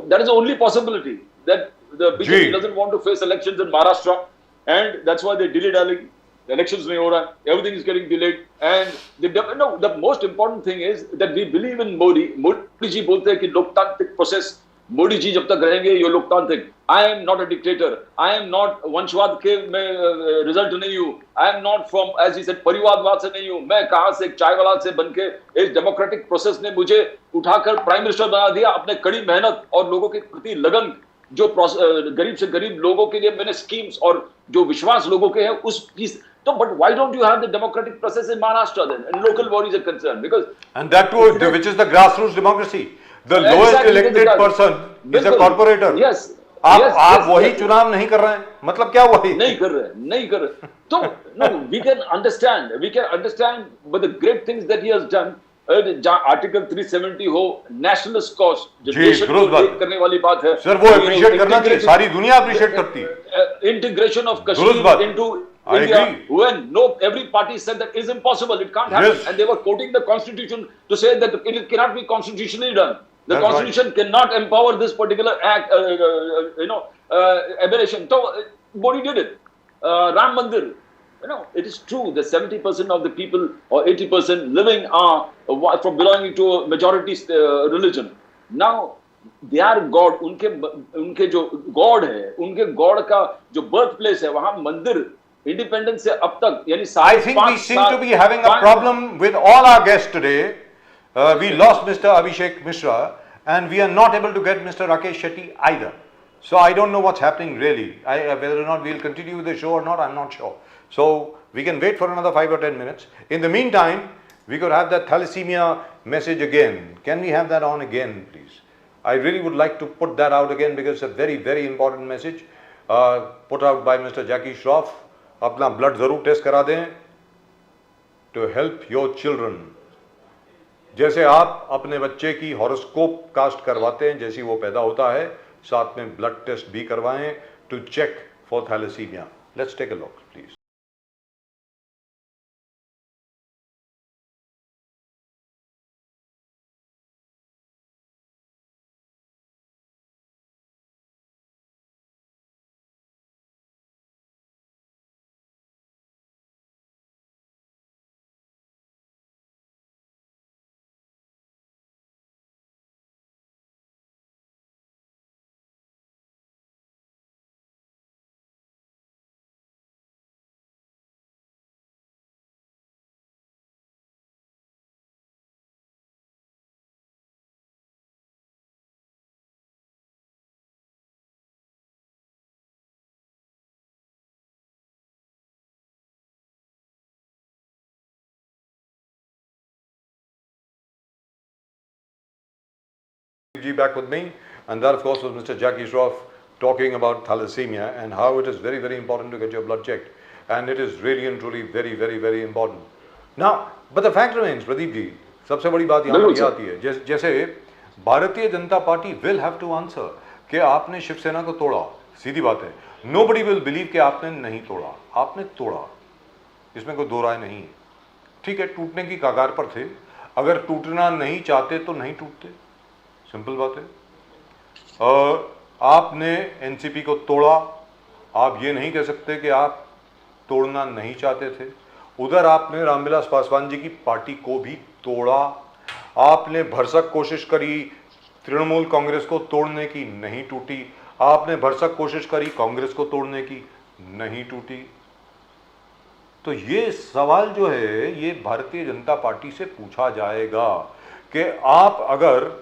That is the only possibility, that the BJP doesn't want to face elections in Maharashtra, and that's why they dilly-dallying. The elections nahi ho raha, everything is getting delayed, and the most important thing is that we believe in Modi. Modi ji bolte hain ki loktantrik process. Modi ji jab tak rahenge, ये लोकतांत्रिक. I am not a dictator. I am not वंशवाद के मैं रिजल्ट नहीं हूँ. I am not from, as he said, परिवारवाद से नहीं हूँ. मैं कहाँ से एक चाय वाला से बनके इस डेमोक्रेटिक प्रोसेस ने मुझे उठाकर प्राइम मिनिस्टर बना दिया. अपने कड़ी मेहनत और लोगों के प्रति लगन, जो गरीब से गरीब लोगों के लिए मैंने स्कीम्स और जो विश्वास लोगों के हैं उस चीज. So, but why don't you have the democratic process in Maharashtra then, and local bodies are concerned? Because and that too, which is the grassroots democracy. The lowest elected person is a corporator. Yes. आप वही चुनाव नहीं कर रहे हैं, मतलब क्या वही नहीं कर रहे. तो no, we can understand, but the great things that he has done, article 370 हो, नेशनलिस्ट कॉज, जो देश को लीड करने वाली बात है सर, वो अप्रिशिएट करना चाहिए, सारी दुनिया अप्रिशिएट करती है. Integration of Kashmir into India, when every party said that is impossible, it can't happen, and they were quoting the constitution to say that it cannot be constitutionally done. The constitution cannot empower this particular act, aberration. So Modi did it. Ram Mandir, it is true that 70% of the people or 80% living are from belonging to a majority religion. Now they are God. उनके जो God है, उनके God का जो birth place है, वहाँ मंदिर इंडिपेंडेंस से अब तक, यानी I think we seem to be having a problem with all our guests today. We lost Mr. Abhishek Mishra and we are not able to get Mr. Rakesh Shetty either. So I don't know what's happening really. Whether or not we'll continue with the show or not, I'm not sure. So we can wait for another 5 or 10 minutes. In the meantime, we could have that thalassemia message again. Can we have that on again, please? I really would like to put that out again because it's a very, very important message put out by Mr. Jackie Shroff. अपना ब्लड जरूर टेस्ट करा दें टू हेल्प योर चिल्ड्रन. जैसे आप अपने बच्चे की हॉरोस्कोप कास्ट करवाते हैं जैसे वो पैदा होता है, साथ में ब्लड टेस्ट भी करवाएं to check for thalassemia. Let's take a look please. Back with me, and that of course was Mr. Jackie Shroff talking about thalassemia and how it is very, very important to get your blood checked, and it is really and truly very, very, very important. Now, but the fact remains, Pradeep ji, सबसे बड़ी बात यहाँ पर आती है, जैसे Bharatiya Janata party will have to answer कि आपने शिवसेना को तोड़ा, सीधी बात है. Nobody will believe कि आपने नहीं तोड़ा, आपने तोड़ा, इसमें कोई दो राय नहीं है. ठीक है, टूटने की कगार पर थे, अगर टूटना नहीं चाहते तो नहीं टूटते, सिंपल बात है. आपने एनसीपी को तोड़ा, आप ये नहीं कह सकते कि आप तोड़ना नहीं चाहते थे. उधर आपने रामविलास पासवान जी की पार्टी को भी तोड़ा. आपने भरसक कोशिश करी तृणमूल कांग्रेस को तोड़ने की, नहीं टूटी. आपने भरसक कोशिश करी कांग्रेस को तोड़ने की, नहीं टूटी. तो ये सवाल जो है ये भारतीय जनता पार्टी से पूछा जाएगा कि आप अगर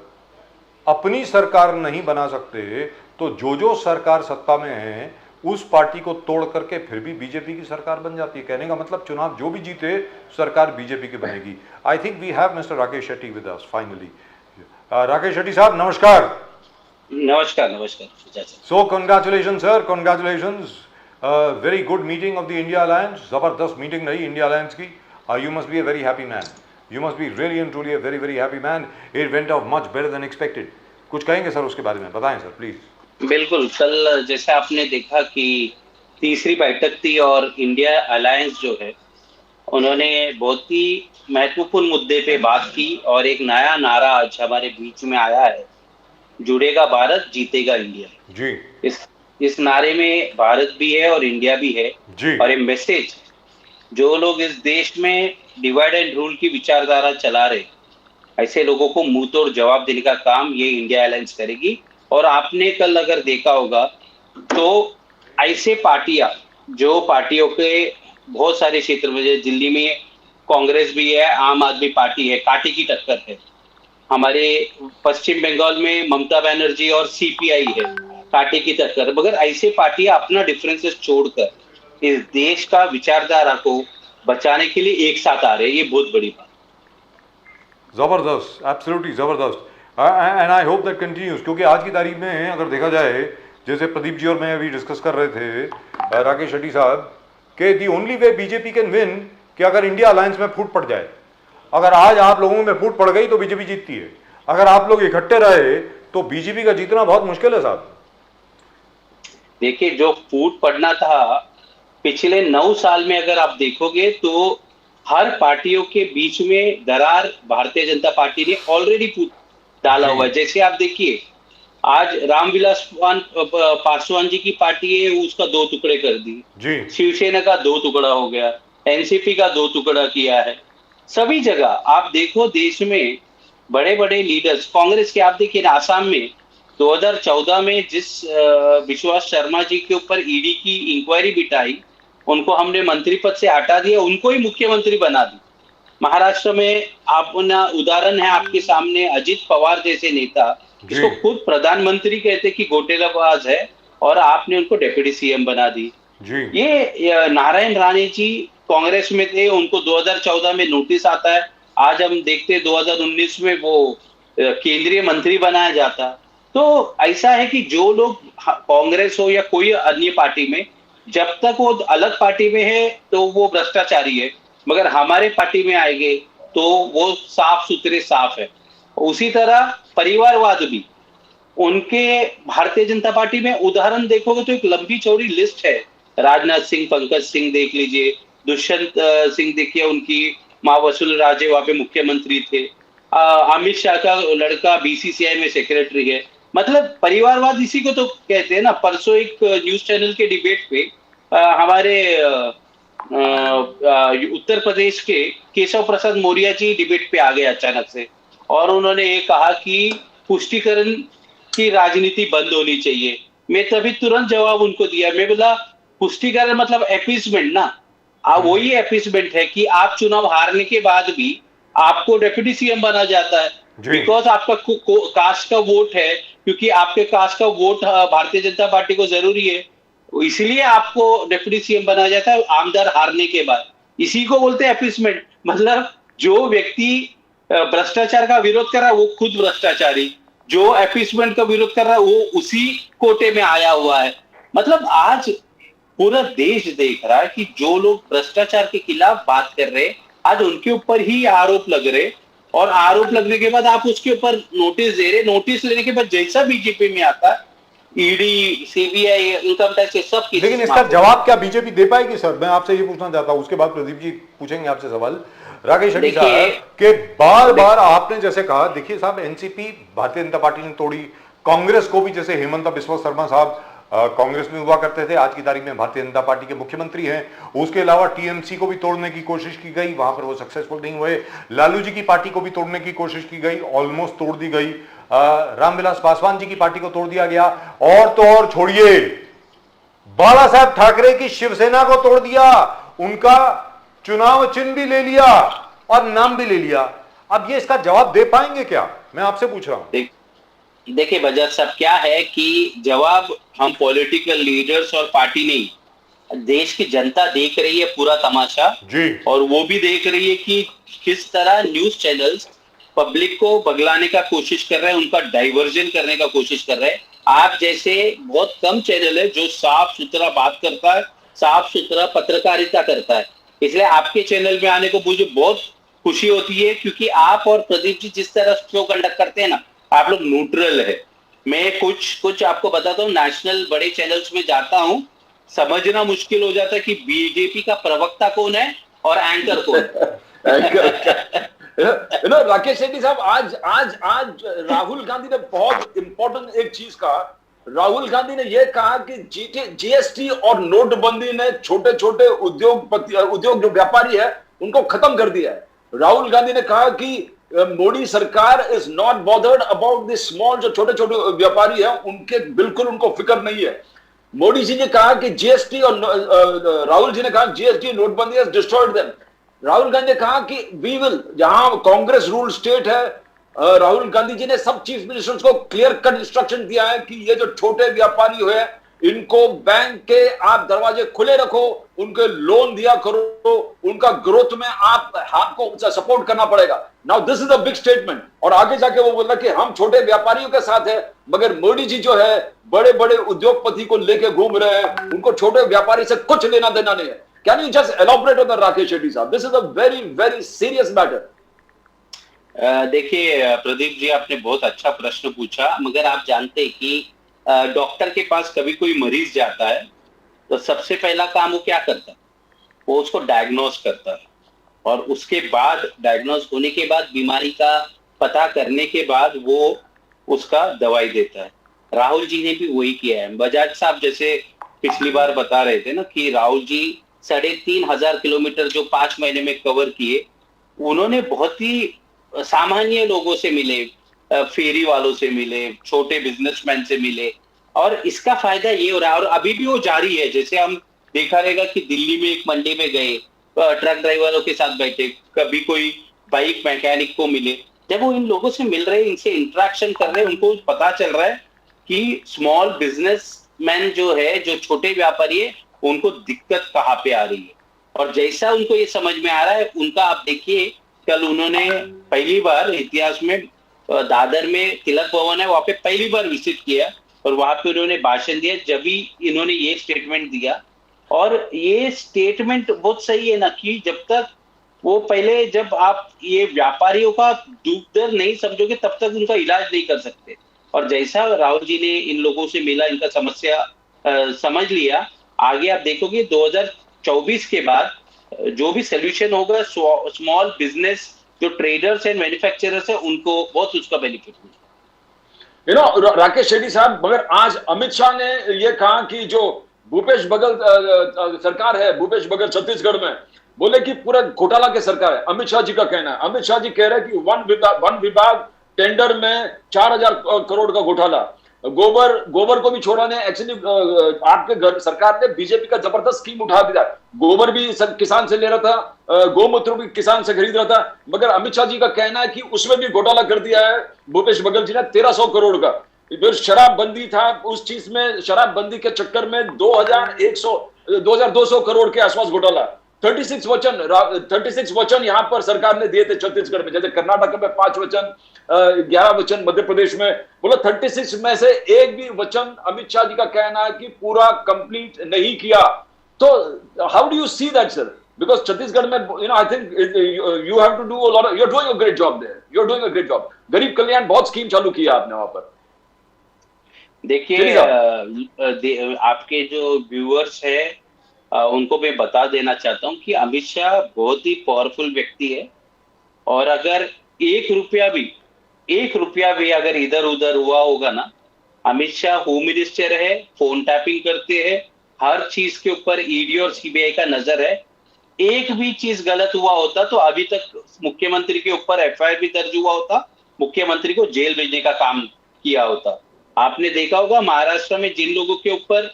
अपनी सरकार नहीं बना सकते तो जो सरकार सत्ता में है उस पार्टी को तोड़ करके फिर भी बीजेपी की सरकार बन जाती है. कहने का मतलब चुनाव जो भी जीते सरकार बीजेपी की बनेगी. I think we have mister Rakesh Shetty with us finally. Rakesh Shetty साहब नमस्कार. नमस्कार. So congratulation sir, congratulation. Very good meeting of the India alliance. जबरदस्त मीटिंग रही इंडिया अलायंस की. You must be a very happy man. You must be really and truly a very, very happy man. It went off much better than expected. कुछ कहेंगे सर उसके बारे में, बताएं सर प्लीज. बिल्कुल, कल जैसे आपने देखा कि तीसरी बैठक थी और इंडिया अलायंस जो है उन्होंने बहुत ही महत्वपूर्ण मुद्दे पे बात की और एक नया नारा आज हमारे बीच में आया है, जुड़ेगा भारत जीतेगा इंडिया। जी इस नारे में भारत भी है और इंडिया भी है। जी। और ये मैसेज जो लोग इस देश में डिवाइड एंड रूल की विचारधारा चला रहे, ऐसे लोगों को मुंह तोड़ जवाब देने का काम ये इंडिया अलायंस करेगी। और आपने कल अगर देखा होगा तो ऐसे पार्टियां, जो पार्टियों के बहुत सारे क्षेत्र में, जैसे दिल्ली में कांग्रेस भी है, आम आदमी पार्टी है, कांटे की टक्कर है। हमारे पश्चिम बंगाल में ममता बनर्जी और सीपीआई है, कांटे की टक्कर। मगर ऐसे पार्टियां अपना डिफरेंसेस छोड़कर इस देश का विचारधारा को बचाने के लिए एक साथ आ रहे हैं, ये बहुत बड़ी बात। जबरदस्त, एब्सोल्युटली जबरदस्त। And I hope that continues, क्योंकि आज की तारीख में अगर देखा जाए, जैसे प्रदीप जी और मैं अभी डिस्कस कर रहे थे, राकेश शेट्टी साहब, कि the only way BJP can win कि अगर इंडिया अलायंस में फूट पड़ जाए। अगर आज आप लोगों में फूट पड़ गई तो बीजेपी जीतती है, अगर आप लोग इकट्ठे रहे तो बीजेपी का जीतना बहुत मुश्किल है साहब। देखिए, जो फूट पड़ना था पिछले 9 साल में अगर आप देखोगे तो हर पार्टियों के बीच में दरार भारतीय जनता पार्टी ने ऑलरेडी डाला हुआ है। जैसे आप देखिए, आज रामविलास पासवान जी की पार्टी है, उसका 2 टुकड़े कर दिए, शिवसेना का 2 टुकड़ा हो गया, एनसीपी का 2 टुकड़ा किया है। सभी जगह आप देखो देश में बड़े बड़े लीडर्स, कांग्रेस के आप देखिए आसाम में 2014 में जिस विश्वास शर्मा जी के ऊपर ईडी की इंक्वायरी बिठाई, उनको हमने मंत्री पद से हटा दिया, उनको ही मुख्यमंत्री बना दी। महाराष्ट्र में अपना उदाहरण है आपके सामने, अजित पवार जैसे नेता, जिसको खुद प्रधानमंत्री कहते कि घोटालाबाज है, और आपने उनको डिप्टी सीएम बना दी। ये नारायण राणे जी कांग्रेस में थे, उनको 2014 में नोटिस आता है, आज हम देखते हैं 2019 में वो केंद्रीय मंत्री बनाया जाता। तो ऐसा है कि जो लोग कांग्रेस हो या कोई अन्य पार्टी में, जब तक वो अलग पार्टी में है तो वो भ्रष्टाचारी है, मगर हमारे पार्टी में आएंगे तो वो साफ सुथरे साफ है। उसी तरह परिवारवाद भी, उनके भारतीय जनता पार्टी में उदाहरण देखोगे तो एक लंबी चौड़ी लिस्ट है। राजनाथ सिंह, पंकज सिंह देख लीजिए, दुष्यंत सिंह देखिए, उनकी माँ वसुल राजे वहां पे मुख्यमंत्री थे, अमित शाह का लड़का बीसीसीआई में सेक्रेटरी है। मतलब परिवारवाद इसी को तो कहते हैं ना। परसों एक न्यूज चैनल के डिबेट पे हमारे उत्तर प्रदेश के केशव प्रसाद मौर्य जी डिबेट पे आ गए अचानक से, और उन्होंने ये कहा कि पुष्टिकरण की राजनीति बंद होनी चाहिए। मैं तभी तुरंत जवाब उनको दिया, मैं बोला पुष्टिकरण मतलब एपीसमेंट ना, वही एपीसमेंट है कि आप चुनाव हारने के बाद भी आपको डिप्टी सीएम बना जाता है, बिकॉज आपका कास्ट का वोट है, क्योंकि आपके कास्ट का वोट भारतीय जनता पार्टी को जरूरी है, इसलिए आपको डिप्टी सीएम बना जाता है आमदार हारने के बाद। इसी को बोलते हैं एपीसमेंट। मतलब जो व्यक्ति भ्रष्टाचार का विरोध कर रहा है वो खुद भ्रष्टाचारी, जो एपीसमेंट का विरोध कर रहा है वो उसी कोटे में आया हुआ है। मतलब आज पूरा देश देख रहा है कि जो लोग भ्रष्टाचार के खिलाफ बात कर रहे हैं, आज उनके ऊपर ही आरोप लग रहे, और आरोप लगने के बाद आप उसके ऊपर नोटिस दे रहे। नोटिस लेने के बाद जैसा बीजेपी में आता है, ईडी, सीबीआई, इनकम टैक्स, सब। लेकिन इसका जवाब क्या बीजेपी दे पाएगी सर? मैं आपसे ये पूछना चाहता हूं, उसके बाद प्रदीप जी पूछेंगे आपसे सवाल। राकेश शेट्टी साहब के बार बार आपने जैसे कहा, देखिए साहब, एनसीपी भारतीय जनता पार्टी ने तोड़ी, कांग्रेस को भी, जैसे हेमंत बिस्वा शर्मा साहब कांग्रेस में हुआ करते थे, आज की तारीख में भारतीय जनता पार्टी के मुख्यमंत्री हैं। उसके अलावा टीएमसी को भी तोड़ने की कोशिश की गई, वहां पर वो सक्सेसफुल नहीं हुए। लालू जी की पार्टी को भी तोड़ने की कोशिश की गई, ऑलमोस्ट तोड़ दी गई। रामविलास पासवान जी की पार्टी को तोड़ दिया गया, और तो और छोड़िए, बाला साहब ठाकरे की शिवसेना को तोड़ दिया, उनका चुनाव चिन्ह भी ले लिया और नाम भी ले लिया। अब ये इसका जवाब दे पाएंगे क्या? मैं आपसे पूछ रहा हूं। देखिए बजट साहब, क्या है कि जवाब हम पॉलिटिकल लीडर्स और पार्टी नहीं, देश की जनता देख रही है पूरा तमाशा जी, और वो भी देख रही है कि किस तरह न्यूज चैनल्स पब्लिक को बगलाने का कोशिश कर रहे हैं, उनका डाइवर्जन करने का कोशिश कर रहे हैं। आप जैसे बहुत कम चैनल है जो साफ सुथरा बात करता है, साफ सुथरा पत्रकारिता करता है, इसलिए आपके चैनल में आने को मुझे बहुत खुशी होती है, क्योंकि आप और प्रदीप जी जिस तरह शो कंडक्ट करते हैं ना, आप लोग न्यूट्रल है। मैं कुछ आपको बताता हूँ, नेशनल बड़े चैनल्स में जाता हूँ, समझना मुश्किल हो जाता है कि बीजेपी का प्रवक्ता कौन है और एंकर कौन है। राकेश शेट्टी साहब, आज राहुल गांधी ने बहुत इंपॉर्टेंट एक चीज कहा। राहुल गांधी ने यह कहा कि जीएसटी और नोटबंदी ने छोटे छोटे उद्योग जो व्यापारी है उनको खत्म कर दिया है। राहुल गांधी ने कहा कि मोदी सरकार is not bothered about the small, जो छोटे छोटे व्यापारी है उनके बिल्कुल उनको फिक्र नहीं है। मोदी जी ने कहा कि जीएसटी और राहुल जी ने कहा जीएसटी नोटबंदी has destroyed them. Rahul Gandhi ने कहा कि वी विल, जहां कांग्रेस रूल स्टेट है, राहुल गांधी जी ने सब चीफ मिनिस्टर्स को क्लियर कट इंस्ट्रक्शन दिया है कि ये जो छोटे व्यापारी हुए इनको बैंक के आप दरवाजे खुले रखो, उनके लोन दिया करो, उनका ग्रोथ में आपको सपोर्ट करना पड़ेगा। Now this is a big statement. और आगे जाके वो बोला कि हम छोटे व्यापारियों के साथ है, मगर मोदी जी जो है बड़े बड़े उद्योगपति को लेके घूम रहे हैं, उनको छोटे व्यापारी से कुछ लेना देना नहीं है। Can you just elaborate on that Rakesh Shetty sahab? This is a very very serious matter. देखिए प्रदीप जी, आपने बहुत अच्छा प्रश्न पूछा, मगर आप जानते हैं कि डॉक्टर के पास कभी कोई मरीज जाता है तो सबसे पहला काम वो क्या करता है? वो उसको डायग्नोज करता है, और उसके बाद डायग्नोज होने के बाद बीमारी का पता करने के बाद वो उसका दवाई देता है। राहुल जी ने भी वही किया है। बजाज साहब जैसे पिछली बार बता रहे थे ना कि राहुल जी 3,500 किलोमीटर जो 5 महीने में कवर किए, उन्होंने बहुत ही सामान्य लोगों से मिले, फेरी वालों से मिले, छोटे बिजनेसमैन से मिले, और इसका फायदा ये हो रहा है और अभी भी वो जारी है। जैसे हम देखा रहेगा कि दिल्ली में एक मंडी में गए, ट्रक ड्राइवरों के साथ बैठे, कभी कोई बाइक मैकेनिक को मिले, जब वो इन लोगों से मिल रहे हैं, इनसे इंटरेक्शन कर रहे हैं, उनको पता चल रहा है कि स्मॉल बिजनेसमैन जो है, जो छोटे व्यापारी है, उनको दिक्कत कहाँ पे आ रही है। और जैसा उनको ये समझ में आ रहा है, उनका आप देखिए, कल उन्होंने पहली बार इतिहास में दादर में तिलक भवन है, वहां पे पहली बार विजिट किया और वहां पे उन्होंने भाषण दिया, जब भी इन्होंने ये स्टेटमेंट दिया। और ये स्टेटमेंट बहुत सही है ना, कि जब तक वो पहले, जब आप ये व्यापारियों का दुख दर्द नहीं समझोगे तब तक उनका इलाज नहीं कर सकते। और जैसा राहुल जी ने इन लोगों से मिला, इनका समस्या समझ लिया, आगे आप देखोगे 2024 के बाद जो भी सोल्यूशन होगा, स्मॉल बिजनेस जो ट्रेडर्स एंड मैन्युफैक्चरर्स है, उनको बहुत उसका बेनिफिट होगा। राकेश शेट्टी साहब, मगर आज अमित शाह ने यह कहा कि जो भूपेश बघेल सरकार है, भूपेश बघेल छत्तीसगढ़ में, बोले कि पूरा घोटाला की सरकार है। अमित शाह जी का कहना है, अमित शाह जी कह रहे हैं कि वन विभाग टेंडर में 4,000 करोड़ का घोटाला। गोबर को भी छोड़ा ने। एक्चुअली आपके घर सरकार ने बीजेपी का जबरदस्त स्कीम उठा दिया, गोबर भी किसान से ले रहा था, गोमूत्र भी किसान से खरीद रहा था, मगर अमित शाह जी का कहना है कि उसमें भी घोटाला कर दिया है भूपेश बघेल जी ने 1,300 करोड़ का। फिर शराबबंदी था, उस चीज में शराबबंदी के चक्कर में 2,200 करोड़ के आसपास घोटाला। 36 वचन यहां पर सरकार ने दिए थे छत्तीसगढ़ में, जैसे कर्नाटक में 5 वचन, 11 वचन मध्य प्रदेश में। बोला 36 में से एक भी वचन अमित शाह जी का कहना है कि पूरा कंप्लीट नहीं किया। तो how do you see that sir? Because Chhattisgarh में I think you have to do a lot, you are doing a great job there, you are doing a great job. गरीब कल्याण बहुत स्कीम चालू किया आपने वहां पर। देखिए आपके जो व्यूअर्स है उनको मैं बता देना चाहता हूं कि अमित शाह बहुत ही पावरफुल व्यक्ति है, और अगर 1 रुपया भी अगर इधर उधर हुआ होगा ना, अमित शाह होम मिनिस्टर है, फोन टैपिंग करते हैं, हर चीज के ऊपर ईडी और सीबीआई का नजर है। एक भी चीज गलत हुआ होता तो अभी तक मुख्यमंत्री के ऊपर एफआईआर भी दर्ज हुआ होता, मुख्यमंत्री को जेल भेजने का काम किया होता। आपने देखा होगा महाराष्ट्र में जिन लोगों के ऊपर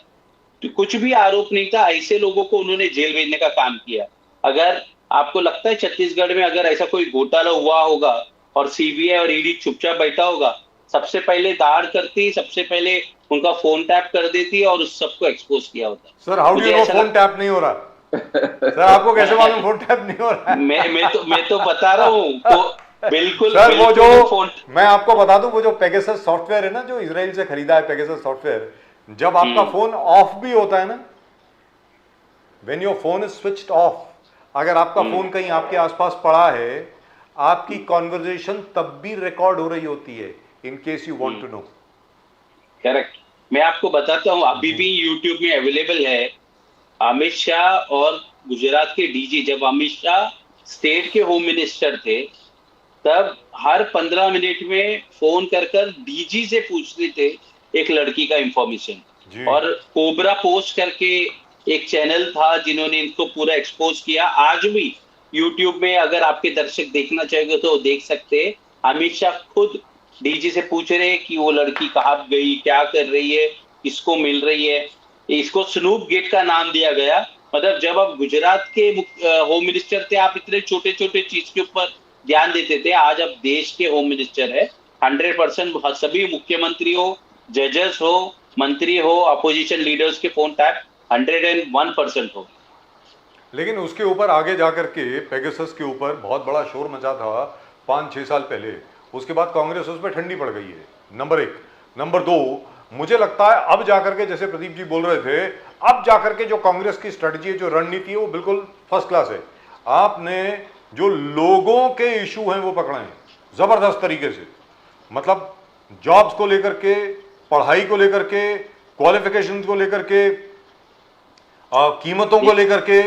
कुछ भी आरोप नहीं था, ऐसे लोगों को उन्होंने जेल भेजने का काम किया। अगर आपको लगता है छत्तीसगढ़ में अगर ऐसा कोई घोटाला हुआ होगा और सीबीआई और ईडी चुपचाप बैठा होगा, सबसे पहले दाड़ करती, सबसे पहले उनका फोन टैप कर देती और उस सबको एक्सपोज किया होता। Sir how do you know phone tap नहीं हो रहा? सर आपको कैसे मालूम फोन टैप नहीं हो रहा है? मैं तो बता रहा हूँ बिल्कुल सर। वो जो मैं आपको बता दूं, वो जो पेगासस सॉफ्टवेयर है ना, जो इजराइल से खरीदा है पेगासस सॉफ्टवेयर, जब आपका फोन ऑफ भी होता है ना, when your phone is switched off, अगर आपका फोन कहीं आपके आसपास पड़ा है, आपकी कॉन्वर्जेशन तब भी रिकॉर्ड हो रही होती है, in case you want to know. Correct. मैं आपको बताता हूं, अभी भी यूट्यूब में अवेलेबल है। अमित शाह और गुजरात के डीजी, जब अमित शाह स्टेट के होम मिनिस्टर थे, तब हर 15 मिनट में फोन कर कर डीजी से पूछते थे एक लड़की का इंफॉर्मेशन। और कोबरा पोस्ट करके एक चैनल था जिन्होंने इनको पूरा एक्सपोज किया। आज भी यूट्यूब में अगर आपके दर्शक देखना चाहेंगे तो देख सकते हैं, अमित शाह खुद डीजी से पूछ रहे हैं कि वो लड़की कहाँ गई, क्या कर रही है, किसको मिल रही है। इसको स्नूप गेट का नाम दिया गया। मतलब जब आप गुजरात के होम मिनिस्टर थे, आप इतने छोटे छोटे चीज के ऊपर ध्यान देते थे। आज आप देश के होम मिनिस्टर है। 100% सभी मुख्यमंत्री हो, जजेस हो, मंत्री हो, अपोजिशन लीडर्स के फोन टैप 101% हो। लेकिन उसके ऊपर आगे जाकर के पेगासस के ऊपर बहुत बड़ा शोर मचा था 5-6 साल पहले। उसके बाद कांग्रेस उस पर ठंडी पड़ गई है, नंबर 1। नंबर 2, मुझे लगता है अब जाकर के, जैसे प्रदीप जी बोल रहे थे, अब जाकर के जो कांग्रेस की स्ट्रेटजी है, जो रणनीति है, वो बिल्कुल फर्स्ट क्लास है। आपने जो लोगों के इशू हैं वो पकड़े हैं जबरदस्त तरीके से। मतलब जॉब्स को लेकर के, पढ़ाई को लेकर के, क्वालिफिकेशंस को लेकर के, कीमतों को लेकर के।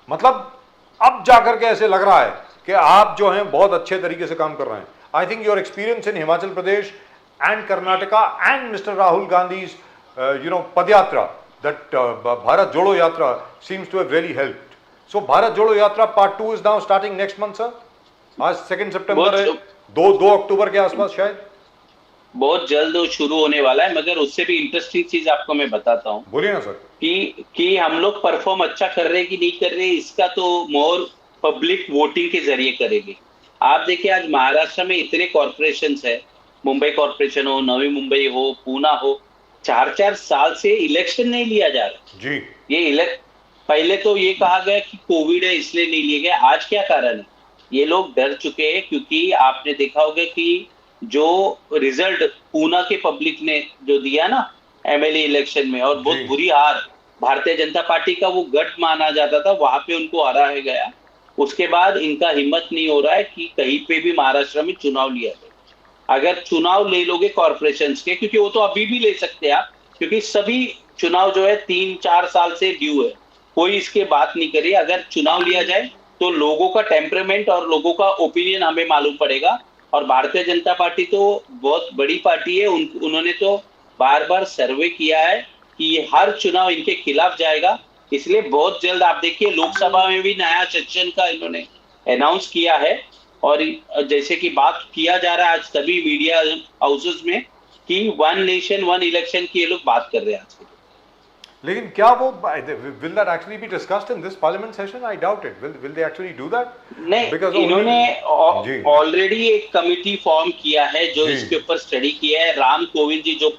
मतलब अब जाकर के ऐसे लग रहा है कि आप जो हैं बहुत अच्छे तरीके से काम कर रहे हैं। I think your experience in Himachal Pradesh and Karnataka and Mr. Rahul Gandhi's Padyatra, that Bharat Jodo Yatra seems to have really helped. So Bharat Jodo Yatra part 2 is now starting next month, sir. आज 2 सितंबर है, 2 अक्टूबर के आसपास शायद बहुत जल्द वो शुरू होने वाला है। मगर उससे भी इंटरेस्टिंग चीज आपको मैं बताता हूँ। बोलिए ना सर। कि हम लोग परफॉर्म अच्छा कर रहे हैं कि नहीं कर रहे, इसका तो मोर पब्लिक वोटिंग के जरिए करेंगे। आप देखिए आज महाराष्ट्र में इतने कॉर्पोरेशंस है, मुंबई कॉर्पोरेशन हो, नवी मुंबई हो, पूना हो, 4-4 साल से इलेक्शन नहीं लिया जा रहा जी। ये पहले तो ये कहा गया कि कोविड है इसलिए नहीं लिए गए। आज क्या कारण है? ये लोग डर चुके हैं, क्योंकि आपने देखा होगा कि जो रिजल्ट पूना के पब्लिक ने जो दिया ना एमएलए इलेक्शन में, और बहुत बुरी हार, भारतीय जनता पार्टी का वो गढ़ माना जाता था, वहां पे उनको हराया गया। उसके बाद इनका हिम्मत नहीं हो रहा है कि कहीं पे भी महाराष्ट्र में चुनाव लिया जाए। अगर चुनाव ले लोगे कॉर्पोरेशंस के, क्योंकि वो तो अभी भी ले सकते हैं आप, क्योंकि सभी चुनाव जो है 3-4 साल से ड्यू है, कोई इसके बात नहीं करे। अगर चुनाव लिया जाए तो लोगों का टेम्परामेंट और लोगों का ओपिनियन हमें मालूम पड़ेगा। और भारतीय जनता पार्टी तो बहुत बड़ी पार्टी है, उन्होंने तो बार बार सर्वे किया है कि ये हर चुनाव इनके खिलाफ जाएगा। इसलिए बहुत जल्द आप देखिए लोकसभा में भी नया सेशन का इन्होंने अनाउंस किया है। और जैसे कि बात किया जा रहा है आज सभी मीडिया हाउसेस में कि 1 नेशन 1 इलेक्शन की ये लोग बात कर रहे हैं आज। लेकिन क्या वो will that actually be discussed in this parliament session? I doubt it. Will they actually do that? नहीं, इन्होंने ऑलरेडी एक कमिटी फॉर्म किया है जो इसके ऊपर स्टडी किया है। राम कोविंद जी जो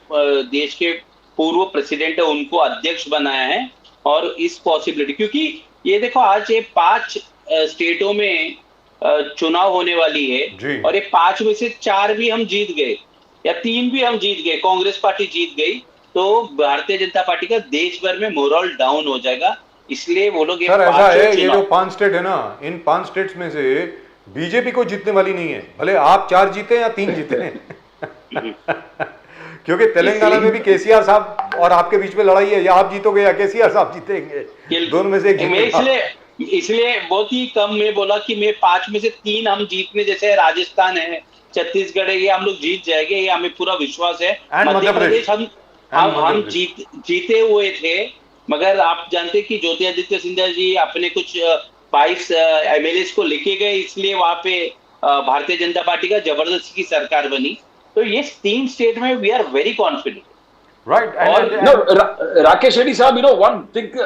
देश के पूर्व प्रेसिडेंट है उनको अध्यक्ष बनाया है। और इस पॉसिबिलिटी, क्योंकि ये देखो आज ये 5 स्टेटों में चुनाव होने वाली है, और ये 5 में से 4 भी हम जीत गए या 3 भी हम जीत गए, कांग्रेस पार्टी जीत गई, तो भारतीय जनता पार्टी का देश भर में मोरल डाउन हो जाएगा। इसलिए वो लोग सर ऐसा है, ये जो 5 स्टेट है ना, इन 5 स्टेट्स में से बीजेपी को जीतने वाली नहीं है, भले आप 4 जीते या 3 जीते क्योंकि तेलंगाना में भी केसीआर साहब और आपके बीच में लड़ाई है, या आप जीतोगे या केसीआर साहब जीतेंगे, दोनों में से एक। इसलिए बहुत ही कम में बोला कि मैं 5 में से 3 हम जीतने, जैसे राजस्थान है, छत्तीसगढ़ है, ये हम लोग जीत जाएंगे, ये हमें पूरा विश्वास है। मध्य प्रदेश हम जीते हुए थे, मगर आप जानते कि ज्योतिरादित्य सिंधिया जी अपने कुछ 22 एमएलए को लेके गए, इसलिए वहां पे भारतीय जनता पार्टी का जबरदस्ती की सरकार बनी। तो ये 3 स्टेट में we are very confident. Right. Rakesh Reddy साहब, वन थिंग,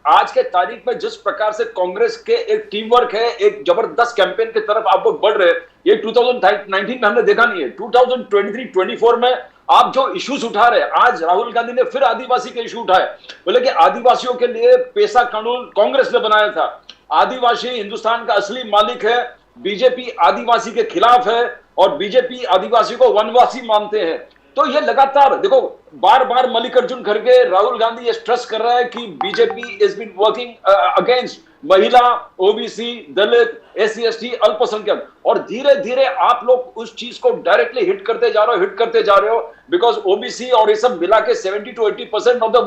आज के तारीख में जिस प्रकार से कांग्रेस के एक टीम वर्क है, एक जबरदस्त कैंपेन की तरफ आप लोग बढ़ रहे हैं, ये 2019 में हमने देखा नहीं है। 2023-24 में आप जो इश्यूज उठा रहे हैं, आज राहुल गांधी ने फिर आदिवासी के इशू उठाए, बोले कि आदिवासियों के लिए पैसा कानून कांग्रेस ने बनाया था, आदिवासी हिंदुस्तान का असली मालिक है, बीजेपी आदिवासी के खिलाफ है और बीजेपी आदिवासी को वनवासी मानते हैं। तो ये लगातार देखो, बार बार मल्लिकार्जुन खड़गे, राहुल गांधी ये स्ट्रेस कर रहा है कि BJP is been working against महिला, ओबीसी, दलित, SC/ST, अल्पसंख्यक, और धीरे धीरे आप लोग उस चीज को डायरेक्टली हिट करते जा रहे हो, बिकॉज ओबीसी और ये सब मिला के 70 to 80% of the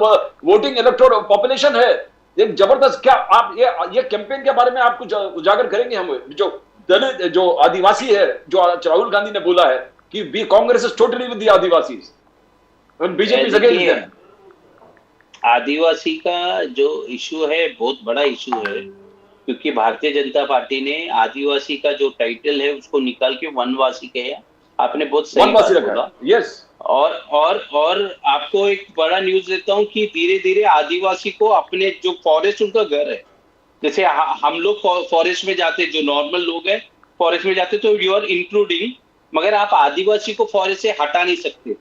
voting electoral population है। एक जबरदस्त, क्या आप ये कैंपेन के बारे में आपको उजागर करेंगे हम? जो दलित, जो आदिवासी है, जो राहुल गांधी ने बोला है कि बी Congress is totally with the adivasis, BJP against them. आदिवासी का जो इशू है बहुत बड़ा इशू है, क्योंकि भारतीय जनता पार्टी ने आदिवासी का जो टाइटल है उसको निकाल के वनवासी किया। आपने बहुत सही बात बोला। यस। और आपको एक बड़ा न्यूज देता हूँ कि धीरे धीरे आदिवासी को अपने जो फॉरेस्ट उनका घर है, जैसे हम लोग फॉरेस्ट में जाते, जो नॉर्मल लोग हैं फॉरेस्ट में जाते तो यू आर इंक्लूडिंग, मगर आप आदिवासी को फॉरेस्ट से हटा नहीं सकते।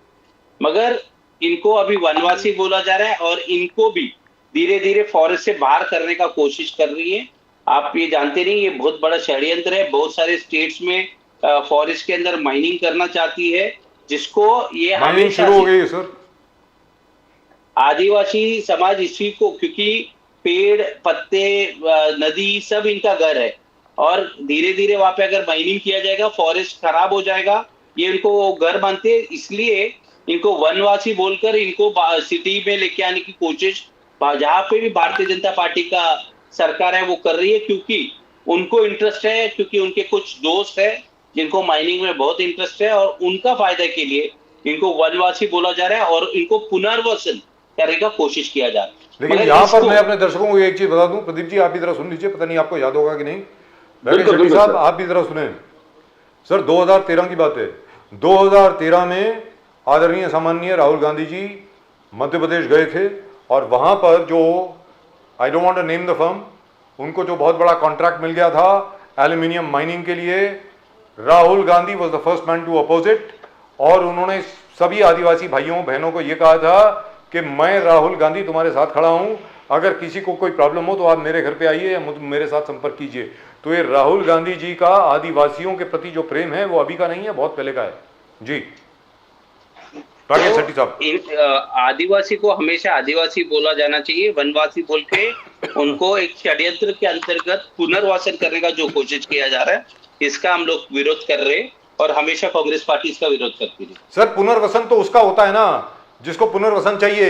मगर इनको अभी वनवासी बोला जा रहा है और इनको भी धीरे धीरे फॉरेस्ट से बाहर करने का कोशिश कर रही है। आप ये जानते नहीं, ये बहुत बड़ा षड्यंत्र है। बहुत सारे स्टेट्स में फॉरेस्ट के अंदर माइनिंग करना चाहती है, जिसको ये हमेशा शुरू हो गई है सर। आदिवासी समाज इसी को, क्योंकि पेड़ पत्ते नदी सब इनका घर है, और धीरे धीरे वहां पे अगर माइनिंग किया जाएगा फॉरेस्ट खराब हो जाएगा, ये इनको घर मानते हैं। इसलिए इनको वनवासी बोलकर इनको सिटी में लेके आने की कोशिश जहां पे भी भारतीय जनता पार्टी का सरकार है वो कर रही है, क्योंकि उनको इंटरेस्ट है, क्योंकि उनके कुछ दोस्त है जिनको माइनिंग में बहुत इंटरेस्ट है, और उनका फायदा के लिए इनको वनवासी बोला जा रहा है और इनको पुनर्वसन करने का कोशिश किया जा रहा है। लेकिन यहाँ पर मैं अपने दर्शकों को एक चीज बता दूं, प्रदीप जी आप भी जरा सुन लीजिए, पता नहीं आपको याद होगा कि नहीं। शेट्टी साहब आप भी जरा सुने सर। 2013 की बात है। 2013 में आदरणीय सामान्य राहुल गांधी जी मध्य प्रदेश गए थे, और वहां पर जो I don't want to name the firm, उनको जो बहुत बड़ा कॉन्ट्रैक्ट मिल गया था एल्यूमिनियम माइनिंग के लिए, Rahul Gandhi was the first man to oppose it. और उन्होंने सभी आदिवासी भाइयों बहनों को यह कहा था कि मैं राहुल गांधी तुम्हारे साथ खड़ा हूं, अगर किसी को कोई प्रॉब्लम हो तो आप मेरे घर पे आइए या मेरे साथ संपर्क कीजिए। तो ये राहुल गांधी जी का आदिवासियों के प्रति जो प्रेम है वो अभी का नहीं है, बहुत पहले का है जी। शेट्टी साहब, आदिवासी को हमेशा आदिवासी बोला जाना चाहिए, वनवासी बोल के उनको एक षड्यंत्र के अंतर्गत पुनर्वासन करने का जो कोशिश किया जा रहा है, इसका हम लोग विरोध कर रहे हैं और हमेशा कांग्रेस पार्टी इसका विरोध करती है। सर पुनर्वसन तो उसका होता है ना जिसको पुनर्वसन चाहिए।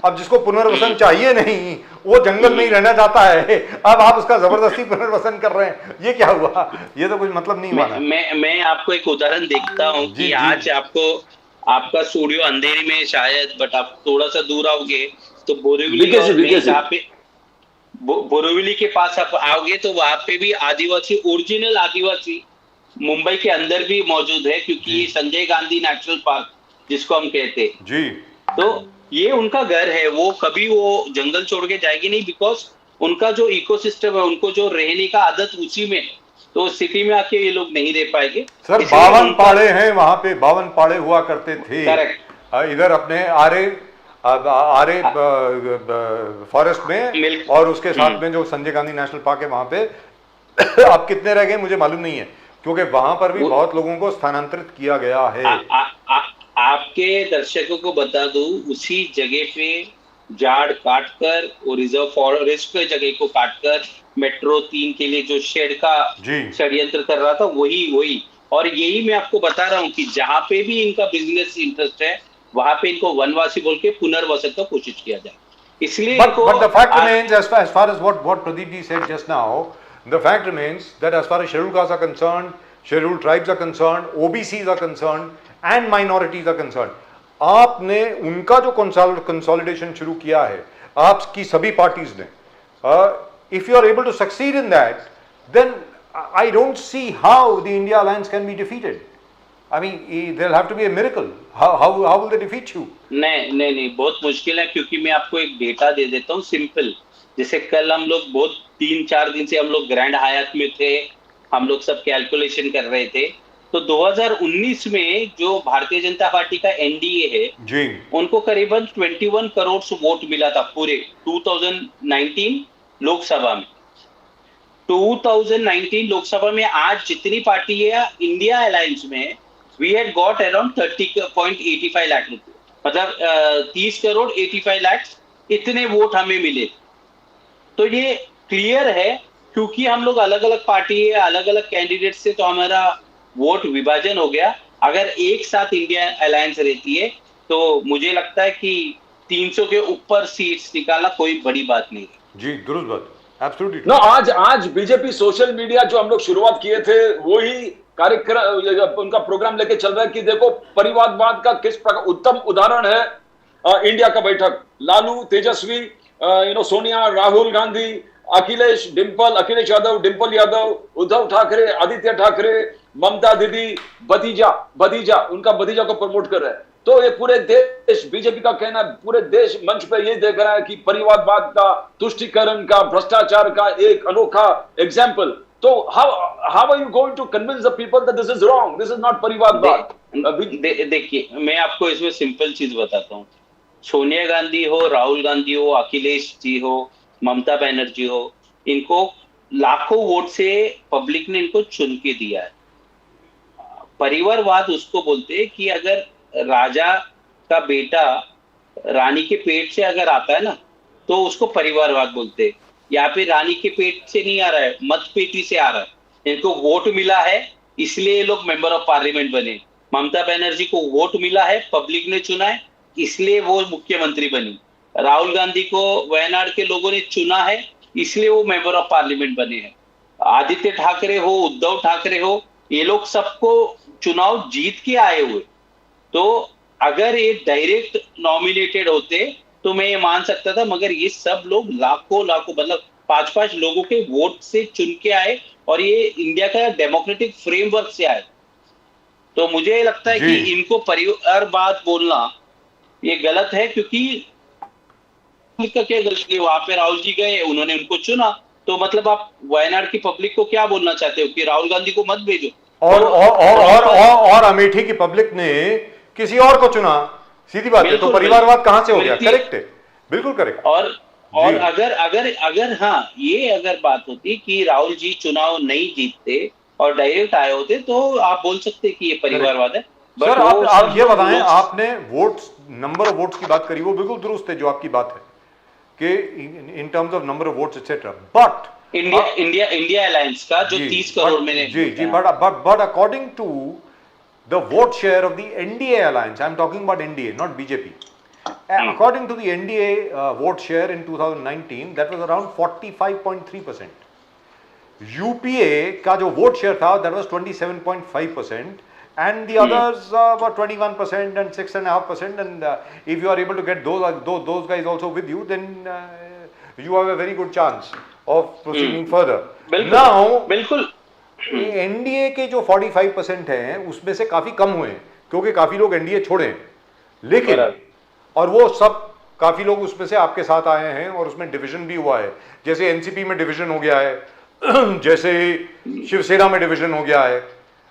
अब जिसको पुनर्वसन चाहिए नहीं वो जंगल में ही रहना चाहता है, अब आप उसका जबरदस्ती पुनर्वसन कर रहे हैं, ये क्या हुआ? ये तो कुछ मतलब नहीं माना। मैं आपको एक उदाहरण देखता हूँ कि आज आपका स्टूडियो अंधेरी में शायद, बट आप थोड़ा सा दूर आओगे तो बोरीवली के पास आप आओगे तो वहां पे भी आदिवासी, ओरिजिनल आदिवासी मुंबई के अंदर भी मौजूद है, क्योंकि संजय गांधी नेशनल पार्क जिसको हम कहते हैं जी, तो ये उनका घर है। वो कभी वो जंगल छोड़ के जाएगी नहीं, बिकॉज उनका जो इकोसिस्टम है, उनको जो रहने का आदत उसी में, तो सिटी में आके ये लोग नहीं रह पाएंगे। सर 52 पाड़े हैं वहां पे, 52 पाड़े हुआ करते थे। करेक्ट। इधर अपने आरे फॉरेस्ट में, और उसके साथ में जो संजय गांधी नेशनल पार्क है वहां पे अब कितने रह गए मुझे मालूम नहीं है, क्योंकि वहां पर भी बहुत लोगों को स्थानांतरित किया गया है। आपके दर्शकों को बता दूं, उसी जगह पे झाड़ काटकर और रिजर्व फॉरेस्ट के जगह को काटकर मेट्रो 3 के लिए जो शेड का षड्यंत्र कर रहा था वही। और यही मैं आपको बता रहा हूँ कि जहां पे भी इनका बिजनेस इंटरेस्ट है वहां पे इनको वनवासी बोल के पुनर्वसन का कोशिश किया जाए। इसलिए but the fact remains, as far as what Pradeep ji said just now, the fact remains that as far as scheduled castes are concerned, scheduled tribes are concerned, OBCs are concerned and minorities are concerned, आपने उनका जो कंसोलिडेशन शुरू किया है आपकी सभी पार्टीज ने, if you are able to succeed in that, then I don't see how the India alliance can be defeated. I mean, there'll have to be a miracle. How will they defeat you? नहीं, बहुत मुश्किल है, क्योंकि मैं आपको एक डेटा दे देता हूँ सिंपल। जैसे कल हम लोग बहुत 3-4 दिन से हम लोग ग्रैंड हयात में थे, हम लोग सब कैलकुलेशन कर रहे थे। तो 2019 में जो भारतीय जनता पार्टी का एनडीए है जी, उनको करीबन 21 करोड़ वोट मिला था पूरे 2019 लोकसभा में। 2019 लोकसभा में आज जितनी पार्टी है इंडिया अलायंस में, we had got around 30.85 lakh रुपए, मतलब 30 करोड़ 85 लाख इतने वोट हमें मिले। तो ये क्लियर है, क्योंकि हम लोग अलग अलग पार्टी है, अलग अलग कैंडिडेट से, तो हमारा वोट विभाजन हो गया। अगर एक साथ इंडिया अलायंस रहती है तो मुझे लगता है कि 300 के ऊपर सीट्स निकालना कोई बड़ी बात नहीं है। जी, दुरुस्त बात, एब्सोल्युटली। नो, आज बीजेपी सोशल मीडिया जो हम लोग शुरुआत किए थे वही कार्यक्रम उनका प्रोग्राम लेके चल रहा है कि देखो परिवारवाद का किस प्रकार उत्तम उदाहरण है इंडिया का बैठक। लालू, तेजस्वी, सोनिया, राहुल गांधी, अखिलेश यादव, डिंपल यादव, उद्धव ठाकरे, आदित्य ठाकरे, ममता दीदी, भतीजा उनका भतीजा को प्रमोट कर रहे हैं। तो ये पूरे देश, बीजेपी का कहना है, पूरे देश मंच पे ये देख रहा है कि परिवारवाद का, तुष्टीकरण का, भ्रष्टाचार का एक अनोखा एग्जाम्पल। तो how are you going to convince the people that this is wrong, this is not परिवारवाद? देखिए, मैं आपको इसमें सिंपल चीज बताता हूँ। सोनिया गांधी हो, राहुल गांधी हो, अखिलेश जी हो, ममता बनर्जी हो, इनको लाखों वोट से पब्लिक ने इनको चुन के दिया है। परिवारवाद उसको बोलते हैं कि अगर राजा का बेटा रानी के पेट से अगर आता है ना, तो उसको परिवारवाद बोलते हैं। यहाँ पे रानी के पेट से नहीं आ रहा है, मत पेटी से आ रहा है। इनको वोट मिला है इसलिए ये लोग मेंबर ऑफ पार्लियामेंट बने। ममता बनर्जी को वोट मिला है, पब्लिक ने चुना है, इसलिए वो मुख्यमंत्री बनी। राहुल गांधी को वायनाड के लोगों ने चुना है, इसलिए वो मेंबर ऑफ पार्लियामेंट बने हैं। आदित्य ठाकरे हो, उद्धव ठाकरे हो, ये लोग सबको चुनाव जीत के आए हुए। तो अगर ये डायरेक्ट नॉमिनेटेड होते तो मैं ये मान सकता था, मगर ये सब लोग लाखों मतलब 5-5 लोगों के वोट से चुन के आए और ये इंडिया का डेमोक्रेटिक फ्रेमवर्क से आए। तो मुझे लगता है कि इनको परिवारवाद बोलना ये गलत है, क्योंकि क्या गलती है? वहां पे राहुल जी गए, उन्होंने उनको चुना, तो मतलब आप वायनाड की पब्लिक को क्या बोलना चाहते हो कि राहुल गांधी को मत भेजो? और अमेठी की पब्लिक ने किसी और को चुना, सीधी बात है। तो परिवारवाद कहां से हो गया? करेक्ट है, बिल्कुल करेक्ट। और अगर हाँ, ये अगर बात होती कि राहुल जी चुनाव नहीं जीतते और डायरेक्ट आए होते, तो आप बोल सकते कि ये परिवारवाद है। सर, आप ये बताएं, आपने वोट्स, नंबर ऑफ वोट्स की बात करी, वो बिल्कुल दुरुस्त है जो आपकी बात है कि in terms of number of votes etcetera, but India alliance का जो 30 करोड़ में जी, but according to the vote share of the NDA alliance, I am talking about NDA, not BJP. According to the NDA vote share in 2019, that was around 45.3%. UPA का जो vote share था, that was 27.5%, and the others were 21% and 6.5%. And if you are able to get those guys also with you, then you have a very good chance of proceeding further. बिल्कुल। एनडीए के जो 45% हैं उसमें से काफी कम हुए हैं, क्योंकि काफी लोग एनडीए छोड़े हैं, लेकिन और वो सब काफी लोग उसमें से आपके साथ आए हैं और उसमें डिवीजन भी हुआ है। जैसे एनसीपी में डिवीजन हो गया है, जैसे शिवसेना में डिवीजन हो गया है,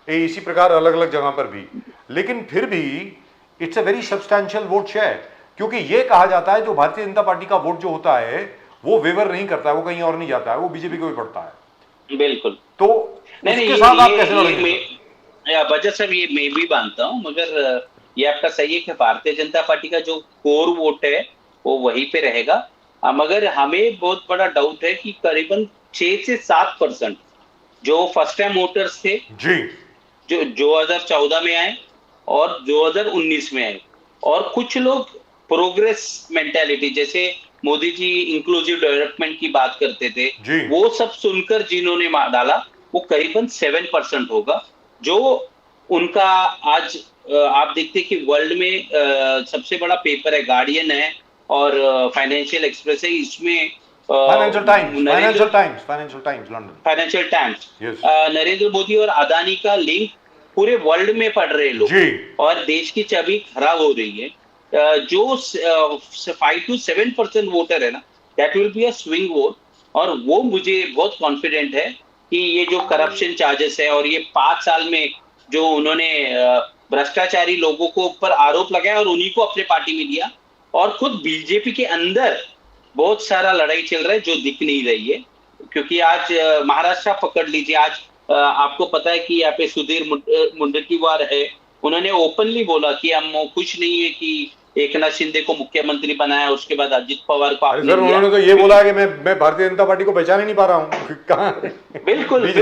इसी प्रकार अलग अलग जगह पर भी। लेकिन फिर भी it's a very substantial vote share, क्योंकि ये कहा जाता है जो भारतीय जनता पार्टी का वोट जो होता है वो वेवर नहीं करता है, वो कहीं और नहीं जाता है, वो बीजेपी को भी पड़ता है। बिल्कुल। तो उसके साथ आप कैसे लड़ेंगे? बजट साहब, ये मैं भी मानता हूँ, मगर ये आपका सही है कि भारतीय जनता पार्टी का जो कोर वोट है वो वहीं पे रहेगा। मगर हमें बहुत बड़ा डाउट है कि करीबन 6 से 7% जो फर्स्ट टाइम वोटर्स थे जी, जो 2014 में आए और 2019 में आए, और कुछ लोग प्रोग्रेस मेंटालिटी, जैसे मोदी जी इंक्लूसिव डेवलपमेंट की बात करते थे, वो सब सुनकर जिन्होंने डाला, वो करीबन 7% होगा। जो उनका आज आप देखते हैं कि वर्ल्ड में सबसे बड़ा पेपर है गार्डियन है और फाइनेंशियल एक्सप्रेस है, इसमें फाइनेंशियल टाइम्स नरेंद्र मोदी और अदानी का लिंक पूरे वर्ल्ड में पढ़ रहे लोग, और देश की छवि खराब हो रही है। जो 5 to 7% वोटर है ना, that will be a swing vote, और वो मुझे बहुत कॉन्फिडेंट है कि ये जो करप्शन चार्जेस है और ये 5 साल में जो उन्होंने भ्रष्टाचारी लोगों को ऊपर आरोप लगाया और उन्हीं को अपने पार्टी में लिया, और खुद बीजेपी के अंदर बहुत सारा लड़ाई चल रहा है जो दिख नहीं रही है। क्योंकि आज महाराष्ट्र पकड़ लीजिए, आज आपको पता है कि यहाँ पे सुधीर मुनगंटीवार है, उन्होंने ओपनली बोला कि हम खुश नहीं है कि एकनाथ शिंदे को मुख्यमंत्री बनाया, उसके बाद अजित पवार को आपने लिया। उन्होंने तो ये बोला कि मैं भारतीय जनता पार्टी को पहचान ही नहीं पा रहा हूँ, कहाँ बिल्कुल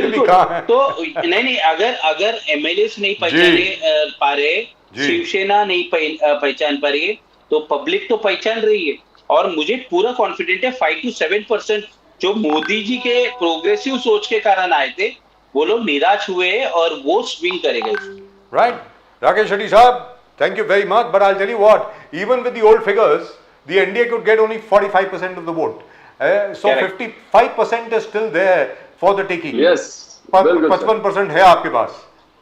तो नहीं, अगर एमएलए नहीं पहचाने पा रहे, शिवसेना नहीं पहचान पा रही है, तो पब्लिक तो पहचान रही है। और मुझे पूरा कॉन्फिडेंट है 5 to 7% जो मोदी जी के प्रोग्रेसिव सोच के कारण आए थे वो लोग निराश हुए और वो स्विंग करेंगे. Right, Rakesh Shetty Sahab, thank you very much. But I'll tell you what, even with the old figures, the NDA could get only 45% of the vote. So Correct. 55% is still there for the taking. Yes. 55% है आपके पास.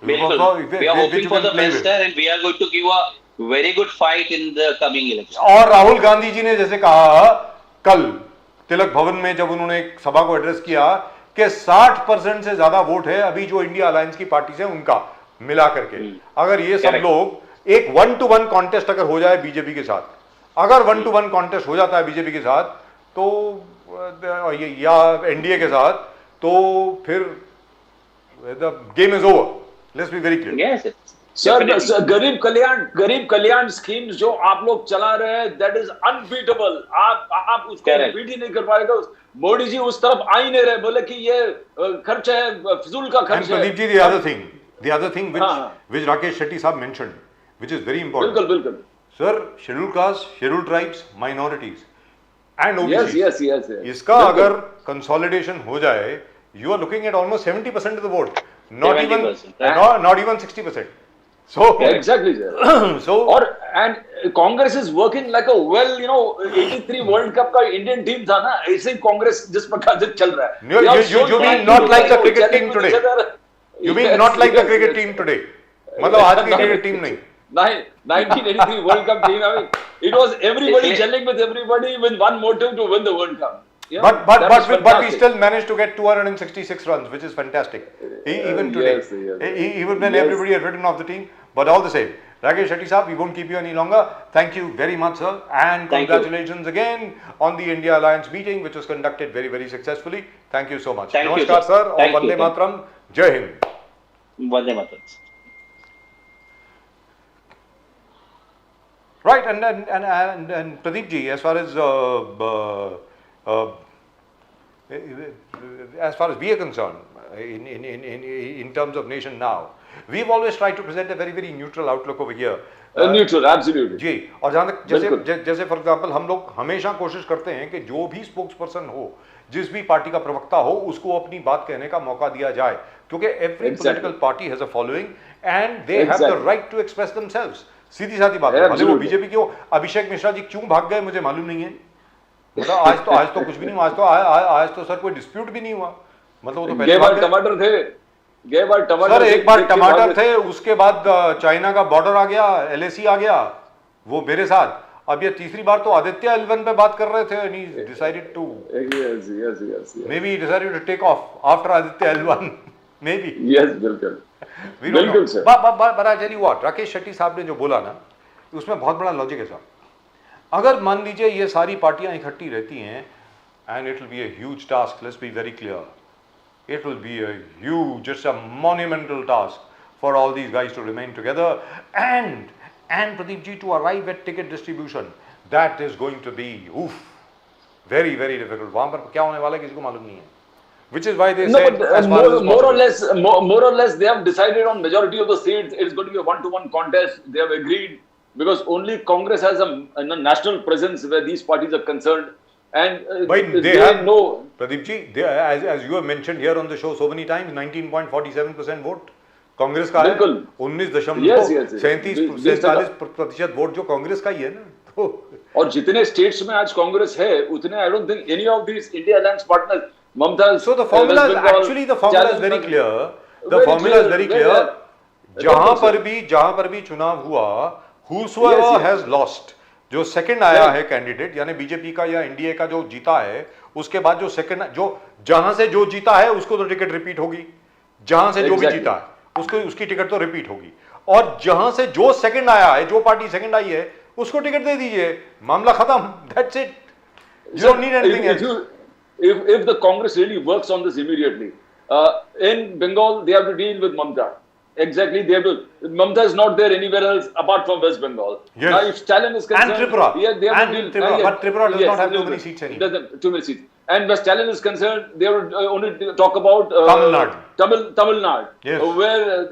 बिल्कुल. We are which hoping you for can the play best with. there and we are going to give a very good fight in the coming election. और राहुल गांधी जी ने जैसे कहा कल तिलक भवन में जब उन्होंने एक सभा को एड्रेस किया कि 60% से ज्यादा वोट है अभी जो इंडिया अलायंस की पार्टी है उनका मिला करके. अगर ये सब Correct. लोग एक 1-to-1 कॉन्टेस्ट अगर हो जाए बीजेपी के साथ, अगर 1-to-1 कॉन्टेस्ट हो जाता है बीजेपी के साथ तो या एनडीए के साथ तो फिर the game is over. Let's be very clear. Yes. Sir गरीब कल्याण स्कीम्स जो आप लोग चला रहे हैं दैट इज अनबीटेबल. आप उसको Correct. बीट ही नहीं कर पाएगा. मोदी जी उस तरफ आ ही नहीं रहे, बोले कि ये खर्च है, फिजूल का And खर्च है. Pradeep ji, the other thing which Rakesh Shetty Sahab mentioned, which is very important. बिल्कुल. Sir, scheduled castes, scheduled tribes, minorities and OBCs. Yes. इसका अगर consolidation हो जाए, you are looking at almost 70% of the vote, not 70%, even not even 60%. So Exactly, sir. so and Congress is working like a 83 World Cup का इंडियन टीम था ना, ऐसे ही कांग्रेस जिस प्रकार से चल रहा है. you mean not like the cricket team today? You mean not like the cricket team today? मतलब आज की cricket team नहीं. 1983 World Cup team. I mean, it was everybody gelling with everybody with one motive to win the World Cup. Yeah, But that was we fantastic. still managed to get 266 runs, which is fantastic. Even today, Yes. even when everybody had written off the team, but all the same. Rakesh Shetty Sahab, we won't keep you any longer. Thank you very much, sir, and Thank you. congratulations again on the India Alliance meeting, which was conducted very, very successfully. Thank you so much. Thank you, Namaskar, sir. sir. Thank और you, वंदे thank मातरम. जय Hind. Vande Mataram. Right, and Pradeep ji, as far as we are concerned, in terms of nation now, we've always tried to present a very, very neutral outlook over here. Neutral, absolutely. जी, और जहाँ तक जैसे फॉर एग्जाम्पल हम लोग हमेशा कोशिश करते हैं कि जो भी स्पोक्स पर्सन हो, जिस भी पार्टी का प्रवक्ता हो, उसको अपनी बात कहने का मौका दिया जाए, क्योंकि every political party has a following and they have the right to express themselves. सीधी सादी बात है. भले वो बीजेपी के हो. अभिषेक मिश्रा जी क्यों भाग गए मुझे मालूम नहीं है. मतलब आज तो कुछ भी नहीं हुआ. आज तो सर कोई डिस्प्यूट भी नहीं हुआ. मतलब वो तो पहले बार टमाटर थे. सर एक बार टमाटर थे, उसके बाद चाइना का बॉर्डर आ गया, एलएसी आ गया, वो मेरे साथ. अब ये तीसरी बार तो आदित्य L1 पे बात कर रहे थे and he decided to maybe he decided to take off after Aditya L1 maybe. Yes, बिल्कुल. बिल्कुल sir. But I tell you what, Rakesh Shetty साहब ने जो बोला ना, उसमें बहुत बड़ा लॉजिक है साहब. अगर मान लीजिए ये सारी पार्टियां इकट्ठी रहती हैं and it will be a huge task, let's be very clear. It will be a huge, just a monumental task for all these guys to remain together and Pradeep ji to arrive at ticket distribution. That is going to be very, very difficult. वहाँ पर क्या होने वाला है किसी को मालूम नहीं है. Which is why they said as far as more or less they have decided on majority of the seats. It's going to be a 1-to-1 contest. They have agreed because only Congress has a national presence where these parties are concerned. And they have no Pradeep ji, as you have mentioned here on the show so many times, 19.47% vote Congress का है. 19.37% वोट जो कांग्रेस का ही है ना. तो और जितने स्टेट्स में आज कांग्रेस है उतने I don't think any of these India alliance partners Mamata. So the formula is actually the formula is very clear. The formula is very clear. जहां पर भी चुनाव हुआ, whosoever has lost, जो सेकंड आया है कैंडिडेट यानी बीजेपी का या एनडीए का जो जीता है, उसके बाद जो सेकंड जहां से जो जीता है उसको तो टिकट रिपीट होगी. जहां से जो भी जीता है उसको उसकी टिकट तो रिपीट होगी. और जहां से जो सेकंड आया है, जो पार्टी सेकंड आई है, उसको टिकट दे दीजिए. मामला खत्म. That's it. You don't need anything else. If the Congress really works on this immediately, in Bengal they have to deal with Mamta. Exactly, they have to. Mamta is not there anywhere else apart from West Bengal. Yes. Now, if Stalin is concerned, and Tripura, they have to deal. But Tripura does not have too many seats anymore. Doesn't too many seats. And where Stalin is concerned, they have to only talk about Tamil Nadu. Tamil Nadu, yes. where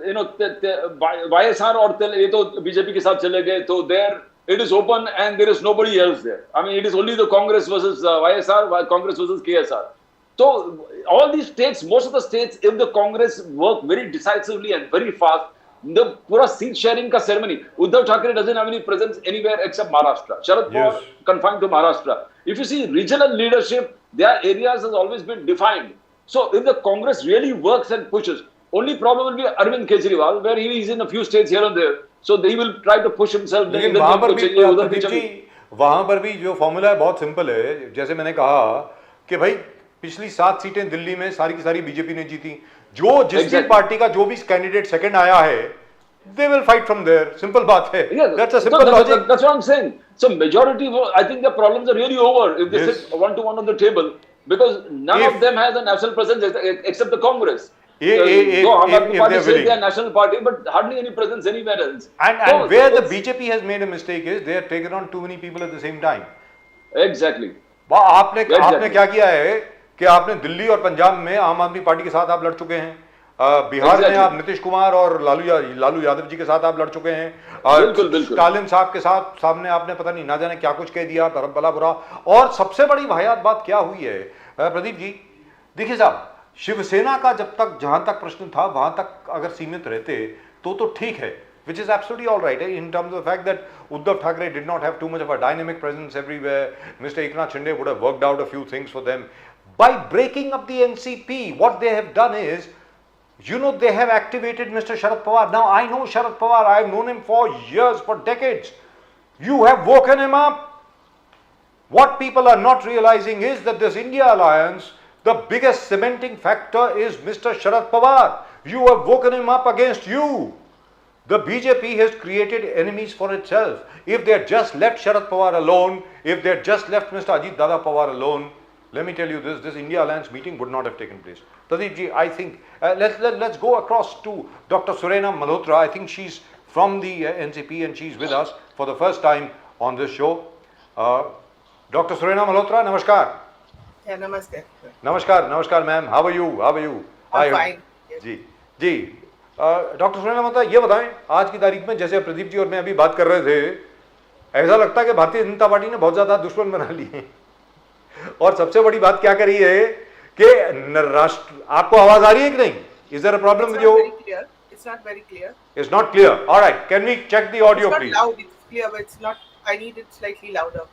YSR और ये तो बीजेपी के साथ चले गए, तो there it is open and there is nobody else there. I mean, it is only the Congress versus YSR, Congress versus KSR. So all these states, most of the states, if the Congress work very decisively and very fast, the pura seat sharing ka ceremony, Uddhav Thackeray doesn't have any presence anywhere except Maharashtra. Sharad Pawar confined to Maharashtra. If you see regional leadership, their areas has always been defined. So if the Congress really works and pushes, only problem will be Arvind Kejriwal, where he is in a few states here and there. So he will try to push himself. लेकिन वहां पर भी प्रदीप जी, वहां पर भी जो फॉर्मूला है बहुत सिंपल है. जैसे मैंने कहा कि भाई पिछली 7 सीटें दिल्ली में सारी की सारी बीजेपी ने जीती. जो जिस भी पार्टी का जो भी कैंडिडेट सेकंड आया है, they will fight from there. Simple बात है. That's a simple logic. That's what I'm saying. So majority, I think the problems are really over if they sit one to one on the table, because none of them has a national presence except the Congress. If they are national party, but hardly any presence anywhere else. And where the BJP has made a mistake is they have taken on too many people at the same time. Exactly. आपने क्या किया है कि आपने दिल्ली और पंजाब में आम आदमी पार्टी के साथ आप लड़ चुके हैं. बिहार में आप नीतीश कुमार और लालू यादव जी के साथ आप लड़ चुके हैं. स्टालिन साहब के साथ सामने आपने पता नहीं ना जाने क्या कुछ कह दिया, भला बुरा. और सबसे बड़ी वाहियात बात क्या हुई है प्रदीप जी, देखिए साहब, शिवसेना का जब तक जहां तक प्रश्न था वहां तक अगर सीमित रहते तो ठीक है, which is absolutely all right in terms of the fact that Uddhav Thackeray did not have too much of a dynamic presence everywhere. Mr. Eknath Shinde would have worked out a few things for them. By breaking up the NCP, what they have done is, they have activated Mr. Sharad Pawar. Now, I know Sharad Pawar. I have known him for years, for decades. You have woken him up. What people are not realizing is that this India alliance, the biggest cementing factor is Mr. Sharad Pawar. You have woken him up against you. The BJP has created enemies for itself. If they had just left Sharad Pawar alone, if they had just left Mr. Ajit Dada Pawar alone, let me tell you this India Alliance meeting would not have taken place. Pradeep ji, I think, let's go across to Dr. Surena Malhotra. I think she's from the NCP and she's with us for the first time on this show. Dr. Surena Malhotra, namaskar. Yeah, namaskar. Namaskar ma'am. How are you? I'm fine. Yes. जी. डॉक्टर सुरेना मल्होत्रा, ये बताएं, आज की तारीख में जैसे प्रदीप जी और मैं अभी बात कर रहे थे, ऐसा लगता है कि भारतीय जनता पार्टी ने बहुत ज्यादा दुश्मन बना लिए. और सबसे बड़ी बात क्या करी है कि राष्ट्र, आपको आवाज आ रही है कि नहीं? Is there a problem with you? It's not very clear. It's not clear. All right. Can we check the audio, please? It's not loud. It's clear, but it's not. I need it slightly louder.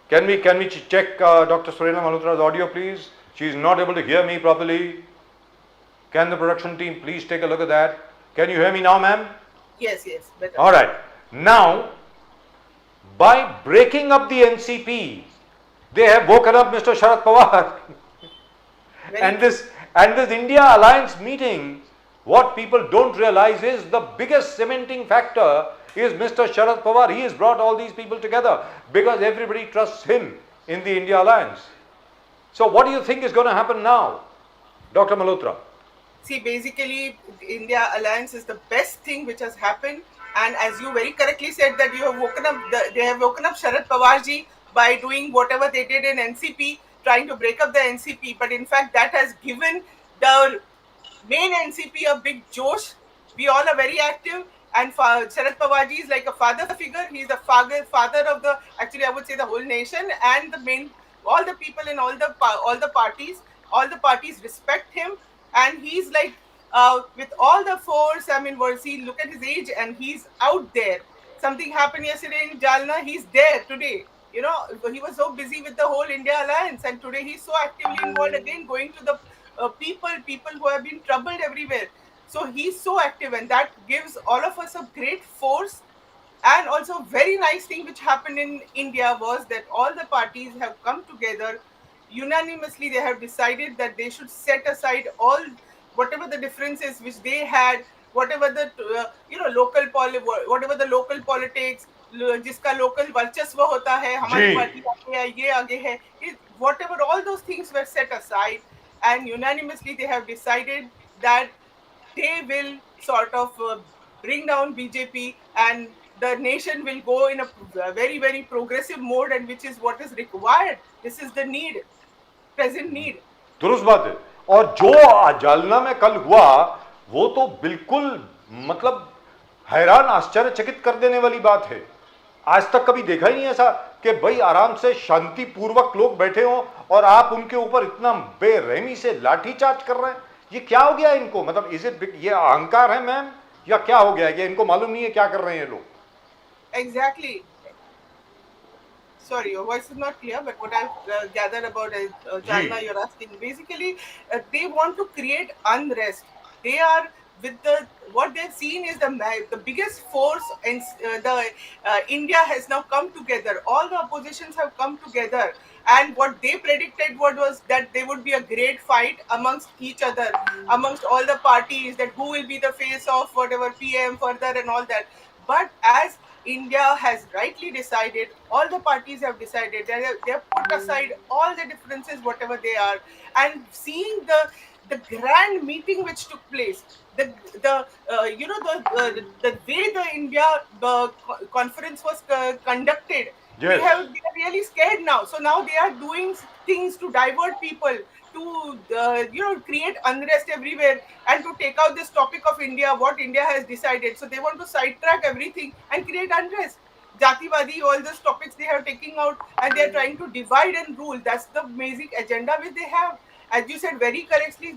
Can we check Dr. Surena Malhotra's audio, please? She is not able to hear me properly. Can the production team please take a look at that? Can you hear me now, ma'am? Yes, better. All right. Now, by breaking up the NCP, they have woken up Mr. Sharad Pawar. And this India Alliance meeting, what people don't realize is the biggest cementing factor is Mr. Sharad Pawar. He has brought all these people together because everybody trusts him in the India Alliance. So what do you think is going to happen now, Dr. Malhotra? See, basically, India Alliance is the best thing which has happened. And as you very correctly said, that they have woken up Sharad Pawar ji by doing whatever they did in NCP, trying to break up the NCP. But in fact, that has given the main NCP a big josh. We all are very active. And Sharad Pawar ji is like a father figure. He is the father of the, actually I would say the whole nation, and all the people in all the parties respect him. And he's like, with all the force, I mean, look at his age and he's out there. Something happened yesterday in Jalna, he's there today. He was so busy with the whole India Alliance, and today he's so actively involved again, going to the people who have been troubled everywhere. So he's so active, and that gives all of us a great force. And also very nice thing which happened in India was that all the parties have come together. Unanimously, they have decided that they should set aside all whatever the differences which they had, whatever the whatever the local politics, जिसका local वर्चस्व होता है, हमारी पार्टी आगे है, ये आगे है, whatever all those things were set aside, and unanimously they have decided that they will sort of bring down BJP, and the nation will go in a very, very progressive mode, and which is what is required. This is the need. Present need. दुरुस्त बात है. और जो जालना में कल हुआ वो तो बिल्कुल मतलब हैरान आश्चर्यचकित कर देने वाली बात है. आज तक कभी देखा ही नहीं ऐसा कि भाई आराम से शांतिपूर्वक लोग बैठे हों और आप उनके ऊपर इतना बेरहमी से लाठीचार्ज कर रहे हैं। ये क्या हो गया इनको? मतलब इज इट ये अहंकार है मैम या क्या हो गया? ये इनको मालूम नहीं है क्या कर रहे हैं लोग? Exactly. Sorry, your voice is not clear, but what I've gathered about Jalna, you're asking, basically, they want to create unrest. They are with what they've seen is the biggest force, and India has now come together. All the oppositions have come together, and what they predicted was that there would be a great fight amongst each other, amongst all the parties, that who will be the face of whatever PM further and all that. But as India has rightly decided, all the parties have decided, they have put aside all the differences, whatever they are, and seeing the grand meeting which took place, the way the India conference was conducted, Yes. they are really scared now. So now they are doing things to divert people, to create unrest everywhere, and to take out this topic of India, what India has decided. So they want to sidetrack everything and create unrest. Jativadi, all those topics they are taking out, and they are trying to divide and rule. That's the basic agenda which they have. As you said very correctly,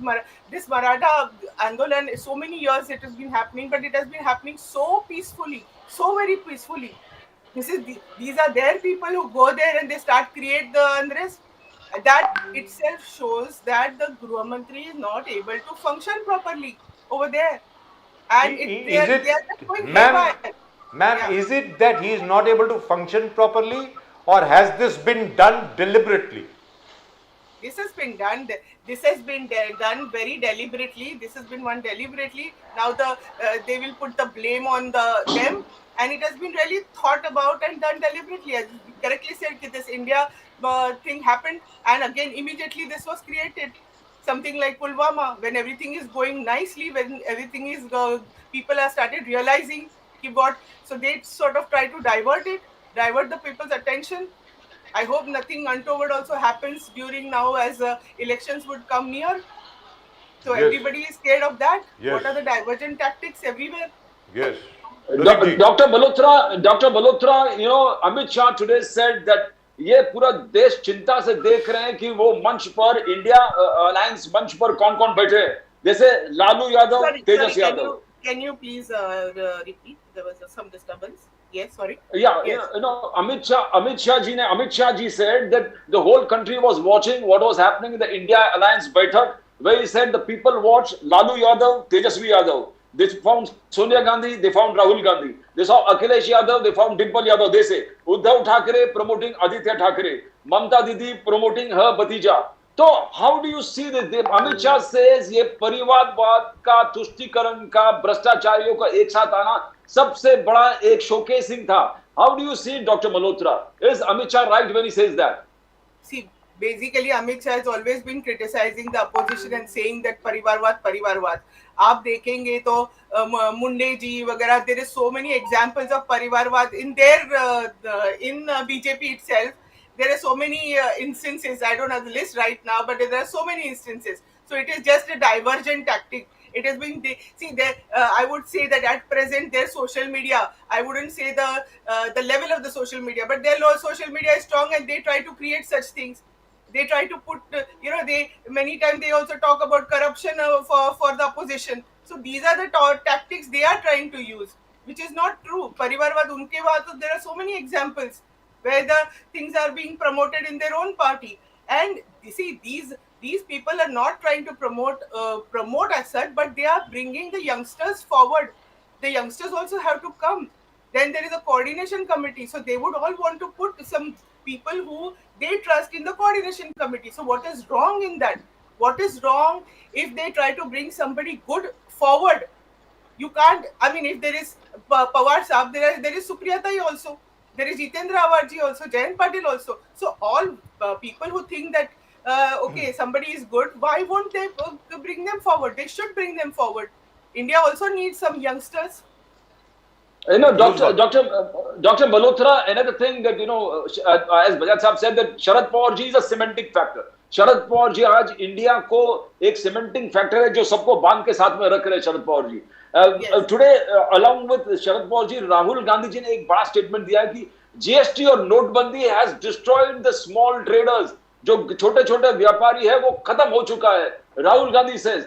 this Maratha Andolan, so many years it has been happening, but it has been happening so peacefully, so very peacefully. These are their people who go there and they start create the unrest. That itself shows that the Gruh Mantri is not able to function properly over there, and they are just going ma'am, Yeah. is it that he is not able to function properly, or has this been done deliberately? This has been done. This has been done very deliberately. This has been done deliberately. Now they will put the blame on them, and it has been really thought about and done deliberately. As you correctly said, this India thing happened, and again immediately this was created. Something like Pulwama, when everything is going nicely, when everything is people have started realizing what, so they sort of try to divert the people's attention. I hope nothing untoward also happens during now, as elections would come near. So Yes. everybody is scared of that. Yes. What are the divergent tactics everywhere? Yes. Dr. Malhotra, Amit Shah today said that ये पूरा देश चिंता से देख रहे हैं कि वो मंच पर इंडिया अलायंस मंच पर कौन कौन बैठे हैं, जैसे लालू यादव, तेजस Yadav. Can you please repeat? There was some disturbance. Yes, sorry. Yeah, Yes. Amit Shah ji said that the whole country was watching what was happening in the India Alliance Baitak, where he said the people watched Lalu Yadav, Tejasvi Yadav. They found Sonia Gandhi, they found Rahul Gandhi. They saw Akhilesh Yadav, they found Dimple Yadav. They say Uddhav Thackeray promoting Aditya Thackeray, Mamta Didi promoting her Bhatija. So how do you see this? Amit Shah says ये परिवारवाद का, तुष्टीकरण का, भ्रष्टाचारियों का एक साथ आना सबसे बड़ा एक showcasing था. How do you see, Dr. Malhotra? Is Amit Shah right when he says that? See, basically Amit Shah has always been criticizing the opposition and saying that परिवारवाद. आप देखेंगे तो मुंडे जी वगैरह, there is so many examples of परिवारवाद in their in BJP itself. There are so many instances. I don't have the list right now, but there are so many instances. So it is just a divergent tactic. It has been I would say that at present their social media, I wouldn't say the level of the social media, but their social media is strong, and they try to create such things. They try to put, they many times they also talk about corruption for the opposition. So these are the tactics they are trying to use, which is not true. Parivarvad unke baad, there are so many examples where the things are being promoted in their own party. And you see, these people are not trying to promote as such, but they are bringing the youngsters forward. The youngsters also have to come. Then there is a coordination committee, so they would all want to put some people who they trust in the coordination committee. So what is wrong in that? What is wrong if they try to bring somebody good forward? You can't, I mean, if there is Pawar Saheb, there is Supriya also. There is Jitendraawhad also, Jayantpatil also. So all people who think that okay, somebody is good, why won't they bring them forward? They should bring them forward. India also needs some youngsters. Dr. Malhotra, another thing that, as Bajaj Sahab said, that Sharad Pawar ji is a cementing factor. Sharad Pawar ji आज इंडिया को एक cementing factor है जो सबको बांध के साथ में रख रहे हैं Sharad Pawar ji. Today, along with Sharad Pawar ji, Rahul Gandhi ji ने एक बड़ा statement दिया है कि GST और नोटबंदी has destroyed the small traders. जो छोटे छोटे व्यापारी है वो खत्म हो चुका है. राहुल गांधी says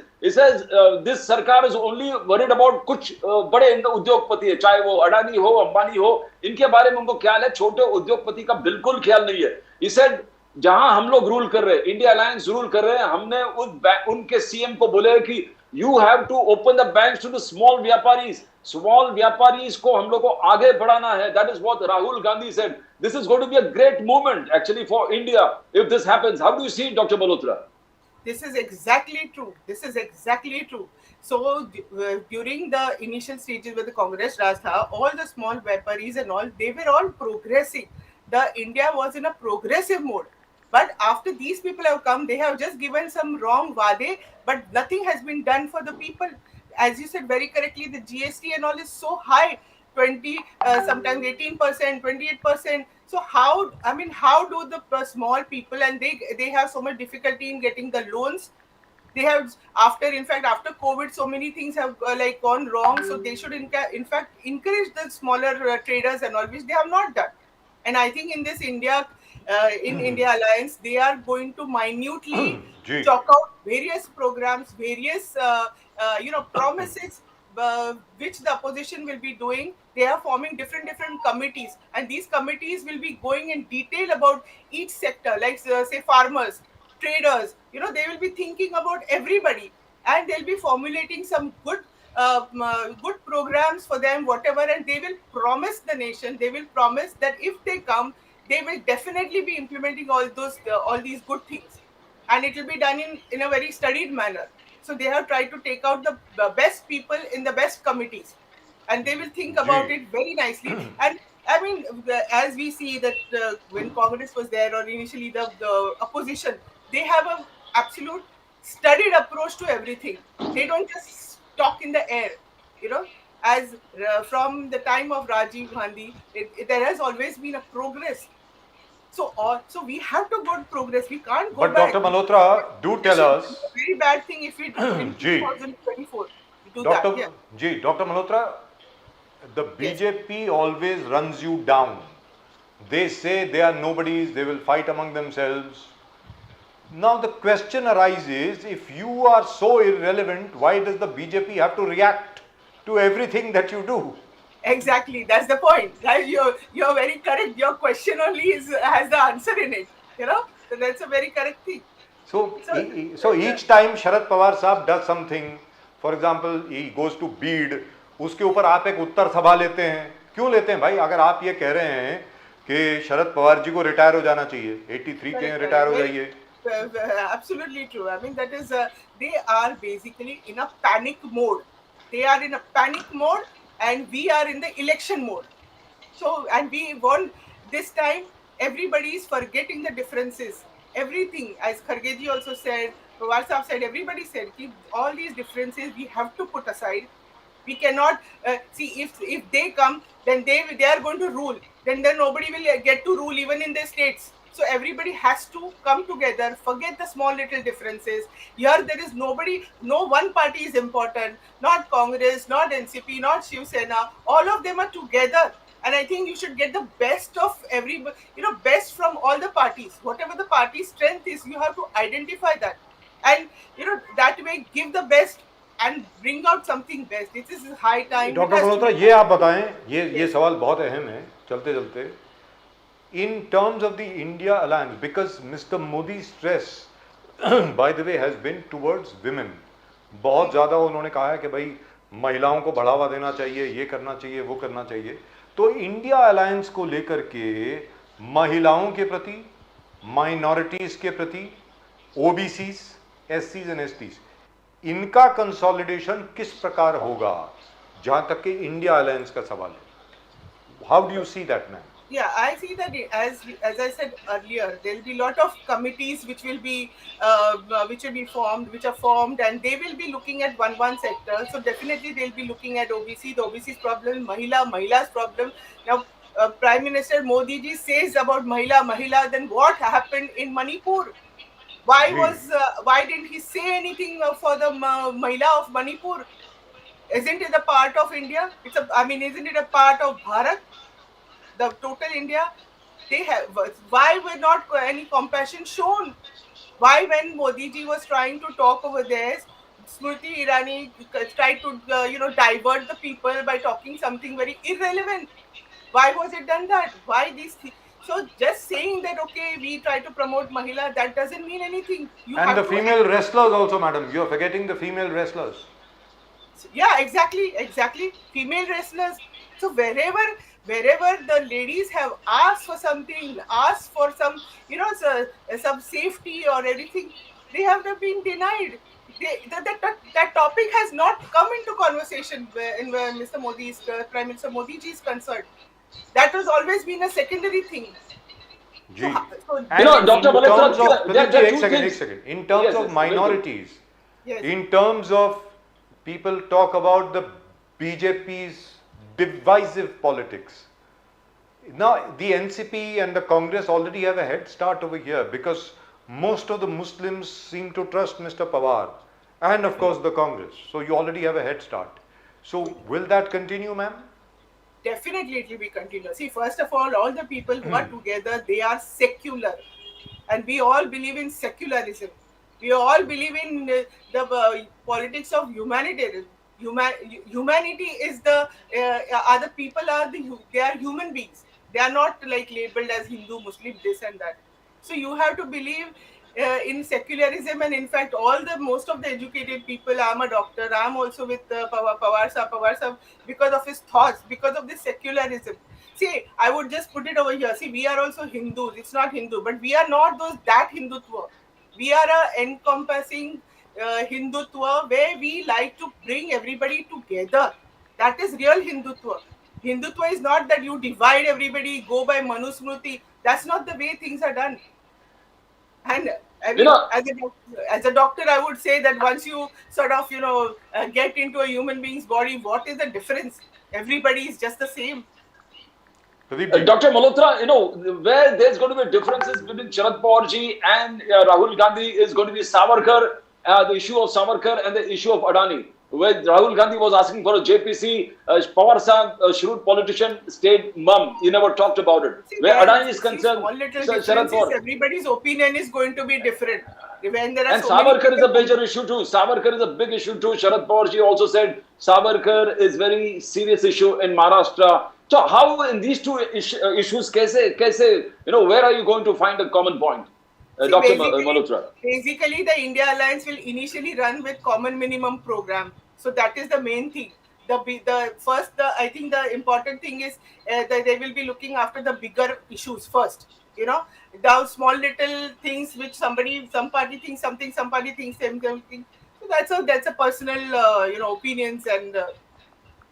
this सरकार is only worried about कुछ बड़े उद्योगपति है, चाहे वो अडानी हो, अंबानी हो, इनके बारे में उनको ख्याल है, छोटे उद्योगपति का बिल्कुल ख्याल नहीं है. He said जहां हम लोग रूल कर रहे हैं, इंडिया अलायंस रूल कर रहे हैं, हमने उनके सीएम को बोले कि you have to open the banks to the small vyaparis को हम लोग को आगे बढ़ाना है. That is what Rahul Gandhi said. This is going to be a great movement actually for India if this happens. How do you see doctor Malhotra? This is exactly true. This is exactly true. So during the initial stages where the Congress Raj tha, all the small vyaparis and all, they were all progressing. The India was in a progressive mode. But after these people have come, they have just given some wrong wade, but nothing has been done for the people. As you said very correctly, the GST and all is so high, 20, sometimes 18%, 28%. So how do the small people, and they have so much difficulty in getting the loans. They have after COVID, so many things have like gone wrong. So they should in fact encourage the smaller traders and all, which they have not done. And I think in this India Alliance, they are going to minutely chalk out various programs, various promises which the opposition will be doing. They are forming different committees, and these committees will be going in detail about each sector, like say farmers, traders. They will be thinking about everybody, and they'll be formulating some good programs for them, whatever, and they will promise the nation. They will promise that if they come, they will definitely be implementing all these good things, and it will be done in a very studied manner. So they have tried to take out the best people in the best committees, and they will think about it very nicely. And I mean, as we see that when Congress was there, or initially the opposition, they have an absolute studied approach to everything. They don't just talk in the air, as from the time of Rajiv Gandhi, there has always been a progress. So we have to go to progress. We can't go But back. Dr. Malhotra, do tell us. It's a very bad thing if we do in 2024. Do that. Yeah. Dr. Malhotra, the BJP always runs you down. They say they are nobodies, they will fight among themselves. Now the question arises, if you are so irrelevant, why does the BJP have to react to everything that you do? Exactly, that's the point. Right? You're very correct. Your question only has the answer in it. So that's a very correct thing. So each time Sharad Pawar Sahab does something, for example, he goes to Bid, उसके ऊपर आप एक उत्तर सभा लेते हैं. क्यों लेते हैं भाई? अगर आप ये कह रहे हैं कि शरद पवार जी को रिटायर हो जाना चाहिए, 83 के रिटायर हो जाइए. Absolutely true. I mean, that is they are basically in a panic mode. They are in a panic mode, and we are in the election mode. So, and we want this time, everybody is forgetting the differences. Everything, as Khargeji also said, Pawar Sahab said, everybody said, all these differences we have to put aside. We cannot see if they come, then they are going to rule. Then nobody will get to rule even in their states. So everybody has to come together, forget the small little differences. Here there is nobody, no one party is important, not Congress, not NCP, not Shiv Sena. All of them are together. And I think you should get the best of everybody, best from all the parties. Whatever the party's strength is, you have to identify that. And, that way give the best and bring out something best. This is high time. Doctor Malhotra, ये आप बताएं, ये सवाल बहुत अहम है, चलते चलते. In terms of the India alliance, because Mr. Modi's stress, by the way, has been towards women. बहुत ज़्यादा उन्होंने कहा है कि भाई महिलाओं को बढ़ावा देना चाहिए, ये करना चाहिए, वो करना चाहिए. तो इंडिया अलायंस को लेकर के महिलाओं के प्रति, माइनॉरिटीज़ के प्रति, ओबीसीज, एससीज एंड एसटीज, इनका कंसोलिडेशन किस प्रकार होगा, जहां तक कि इंडिया अलायंस का सवाल है. How do you see that man? Yeah, I see that as I said earlier, there will be a lot of committees which will be formed, and they will be looking at one sector. So definitely they will be looking at OBC, the OBC's problem, Mahila's problem. Now, Prime Minister Modi ji says about Mahila, then what happened in Manipur? Why didn't he say anything for the Mahila of Manipur? Isn't it a part of India? Isn't it a part of Bharat? the total India, they have. Why were not any compassion shown? Why, when Modi ji was trying to talk over there, Smriti Irani tried to divert the people by talking something very irrelevant? Why was it done that? Why these things? So just saying that okay, we try to promote Mahila, that doesn't mean anything. You And have the to female wrestlers also, madam. You are forgetting the female wrestlers. yeah, exactly, female wrestlers. So wherever the ladies have asked for something, asked for some some safety or anything, they have not been denied. That topic has not come into conversation where Mr. Modi's Prime Minister Modi ji is concerned. That has always been a secondary thing. Gee. So And Dr. in terms Malhotra, of, there are Pradeep ji, two एक second, things. एक second. In terms Yes, of yes, minorities, yes. in terms of people talk about the BJP's divisive politics. Now, the NCP and the Congress already have a head start over here because most of the Muslims seem to trust Mr. Pawar and of course the Congress. So you already have a head start. So will that continue, ma'am? Definitely it will be continuous. See, first of all the people who are together, they are secular. And we all believe in secularism. We all believe in the politics of humanitarian. Humanity is other people they are human beings. They are not like labeled as Hindu, Muslim, this and that. So you have to believe in secularism, and in fact, most of the educated people. I'm a doctor. I'm also with Pawar Saheb, because of his thoughts, because of this secularism. See, I would just put it over here. See, we are also Hindus. It's not Hindu, but we are not that Hindutva. We are a encompassing Hindutva where we like to bring everybody together. That is real Hindutva. Hindutva is not that you divide everybody, go by Manusmriti. That's not the way things are done. And I mean, as a doctor, I would say that once you sort of, get into a human being's body, what is the difference? Everybody is just the same. Dr. Malhotra, where there's going to be differences between Sharad Pawar ji and Rahul Gandhi is going to be Savarkar, the issue of Savarkar and the issue of Adani. Where Rahul Gandhi was asking for a JPC, Pawar Saheb, a shrewd politician, stayed mum. He never talked about it. See, where Adani is concerned, Sharad Pawar. Everybody's opinion is going to be different. When there are and Savarkar is a major issue too. Savarkar is a big issue too. Sharad Pawar ji also said Savarkar is very serious issue in Maharashtra. So how in these two issues, where are you going to find a common point? Dr. Malhotra. Basically, the India Alliance will initially run with common minimum program. So that is the main thing. I think the important thing is that they will be looking after the bigger issues first. The small little things which some party thinks something, some party thinks something. So that's a personal, opinions, and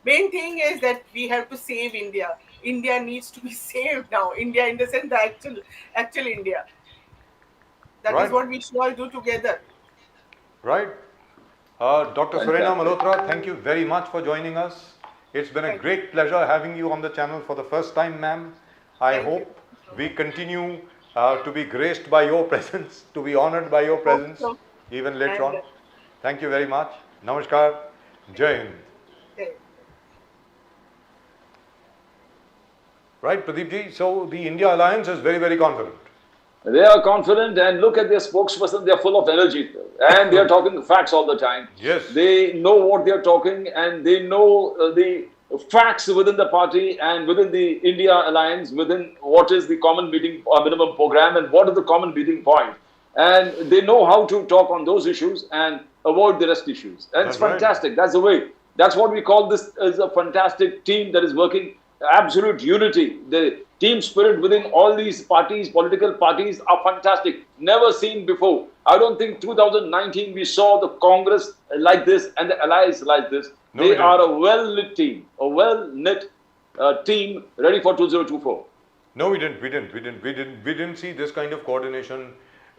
main thing is that we have to save India. India needs to be saved now. India, in the sense, the actual India. That is what we should all do together. Right. Dr. Surena Malhotra, thank you very much for joining us. It's been a great pleasure having you on the channel for the first time, ma'am. I hope we continue to be graced by your presence, to be honored by your presence, even later on. Thank you very much. Namaskar. Jai Hind. Right, Pradeep ji. So the India Alliance is very, very confident. They are confident, and look at their spokesperson, they are full of energy and they are talking facts all the time. Yes. They know what they are talking, and they know the facts within the party and within the India Alliance, within what is the common meeting minimum program and what is the common meeting point. And they know how to talk on those issues and avoid the rest issues. And it's fantastic. That's the way. That's what we call this as a fantastic team that is working. Absolute unity. The team spirit within all these parties, political parties, are fantastic. Never seen before. I don't think 2019 we saw the Congress like this and the allies like this. No, they are a well-lit team, a well-knit team ready for 2024. No, we didn't. We didn't see this kind of coordination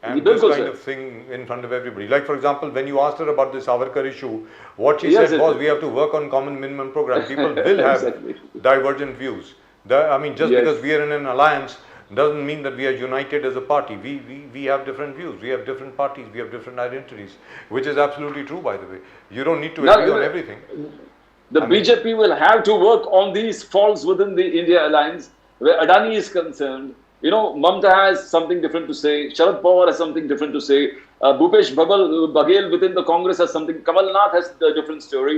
and this kind of thing in front of everybody. Like, for example, when you asked her about this Savarkar issue, what she said was, we have to work on common minimum program. People will have divergent views. Because we are in an alliance doesn't mean that we are united as a party. We have different views. We have different parties. We have different identities, which is absolutely true, by the way. You don't need to agree on everything. The BJP will have to work on these faults within the India Alliance. where Adani is concerned, Mamta has something different to say, Sharad Pawar has something different to say, Bhupesh Baghel within the Congress has something, Kamal Nath has a different story,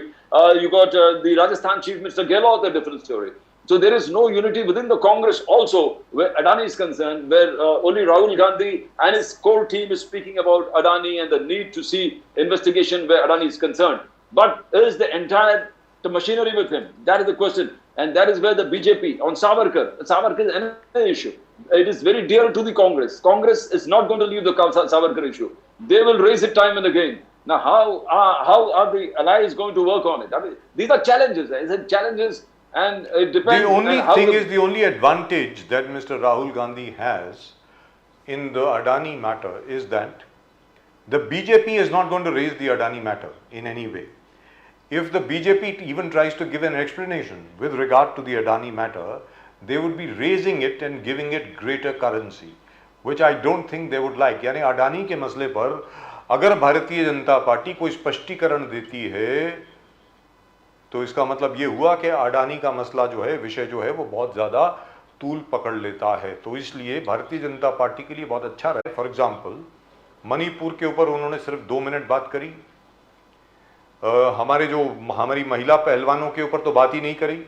you got the Rajasthan Chief Minister Gehlot, a different story. So there is no unity within the Congress also where Adani is concerned, where only Rahul Gandhi and his core team is speaking about Adani and the need to see investigation where Adani is concerned. But is the entire machinery with him? That is the question. And that is where the BJP on Savarkar is another issue. It is very dear to the Congress. Congress is not going to leave the Savarkar issue. They will raise it time and again. Now, how are the allies going to work on it? I mean, these are challenges. Challenges. And it depends. The only thing is, the only advantage that Mr. Rahul Gandhi has in the Adani matter is that the BJP is not going to raise the Adani matter in any way. If the BJP even tries to give an explanation with regard to the Adani matter, they would be raising it and giving it greater currency, which I don't think they would like. यानी अडानी के मसले पर अगर भारतीय जनता पार्टी कोई स्पष्टीकरण देती है तो इसका मतलब ये हुआ कि अडानी का मसला जो है, विषय जो है, वो बहुत ज़्यादा तूल पकड़ लेता है. तो इसलिए भारतीय जनता पार्टी के लिए बहुत अच्छा रहे. फॉर एग्जांपल, मणिपुर के ऊपर उन्होंने सिर्फ 2 मिनट बात करी. हमारी महिला पहलवानों के ऊपर तो बात ही नहीं करी.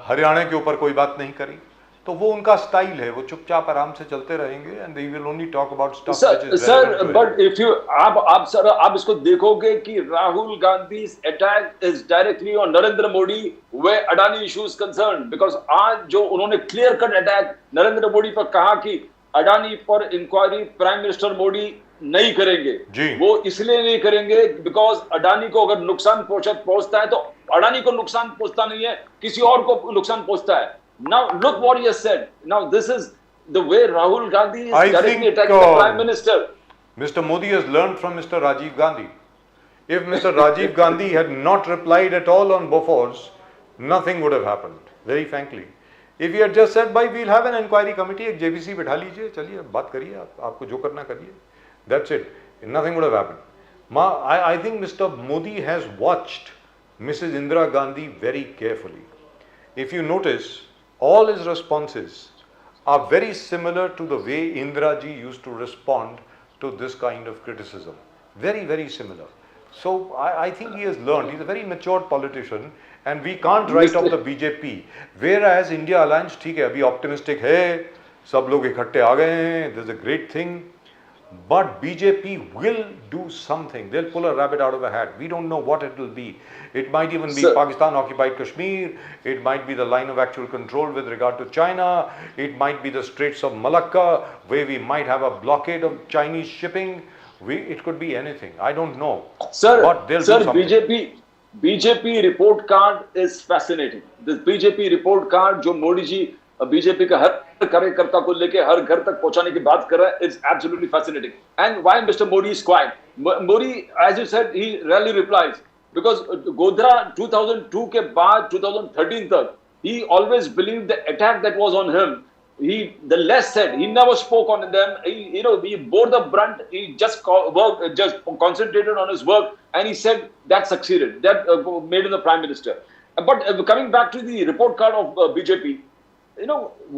हरियाणा के ऊपर कोई बात नहीं करी. तो वो उनका स्टाइल है, वो चुपचाप आराम से चलते रहेंगे and they will only talk about stuff which is sir. But if you आप इसको देखोगे कि Rahul Gandhi's attack is directly on Narendra Modi वे Adani issue is concern, because आज जो उन्होंने clear cut attack Narendra Modi पर कहा कि अडानी पर इंक्वायरी प्राइम मिनिस्टर मोदी नहीं करेंगे. वो इसलिए नहीं करेंगे बिकॉज अडानी को अगर नुकसान पहुंचता है तो अडानी को नुकसान पहुंचता नहीं है, किसी और को नुकसान पहुंचता है. Now look what he has said. Now this is the way Rahul Gandhi is directly attacking the Prime Minister. Mr. Modi has learned from Mr. Rajiv Gandhi. If Mr. Rajiv Gandhi had not replied at all on Bofors, nothing would have happened, very frankly. If he had just said, "Bhai, we'll have an inquiry committee, एक JVC बिठा लीजिए, चलिए बात करिए, आपको जो करना करिए." That's it. Nothing would have happened. I think Mr. Modi has watched Mrs. Indira Gandhi very carefully. If you notice, all his responses are very similar to the way Indira ji used to respond to this kind of criticism. Very, very similar. So I think he has learned. He's a very mature politician and we can't write off the BJP. Whereas India Alliance, ठीक है, अभी optimistic है, सब लोग इकट्ठे आ गए हैं, there's a great thing. But BJP will do something. They'll pull a rabbit out of a hat. We don't know what it will be. It might even be Pakistan occupied Kashmir. It might be the line of actual control with regard to China. It might be the Straits of Malacca, where we might have a blockade of Chinese shipping. It could be anything. I don't know. Sir, but they'll do something. BJP report card is fascinating. This BJP report card, जो मोदी जी बीजेपी का हर कार्यकर्ता को लेके हर घर तक पहुंचाने की बात कर रहा है, it's absolutely fascinating. And why mister Modi is quiet? Modi, as you said, he rarely replies because Godhra 2002 के बाद 2013 तक he always believed the attack that was on him, the less said, he never spoke on them. He bore the brunt. He just concentrated on his work, and he said that succeeded, that made him the prime minister. But coming back to the report card of BJP,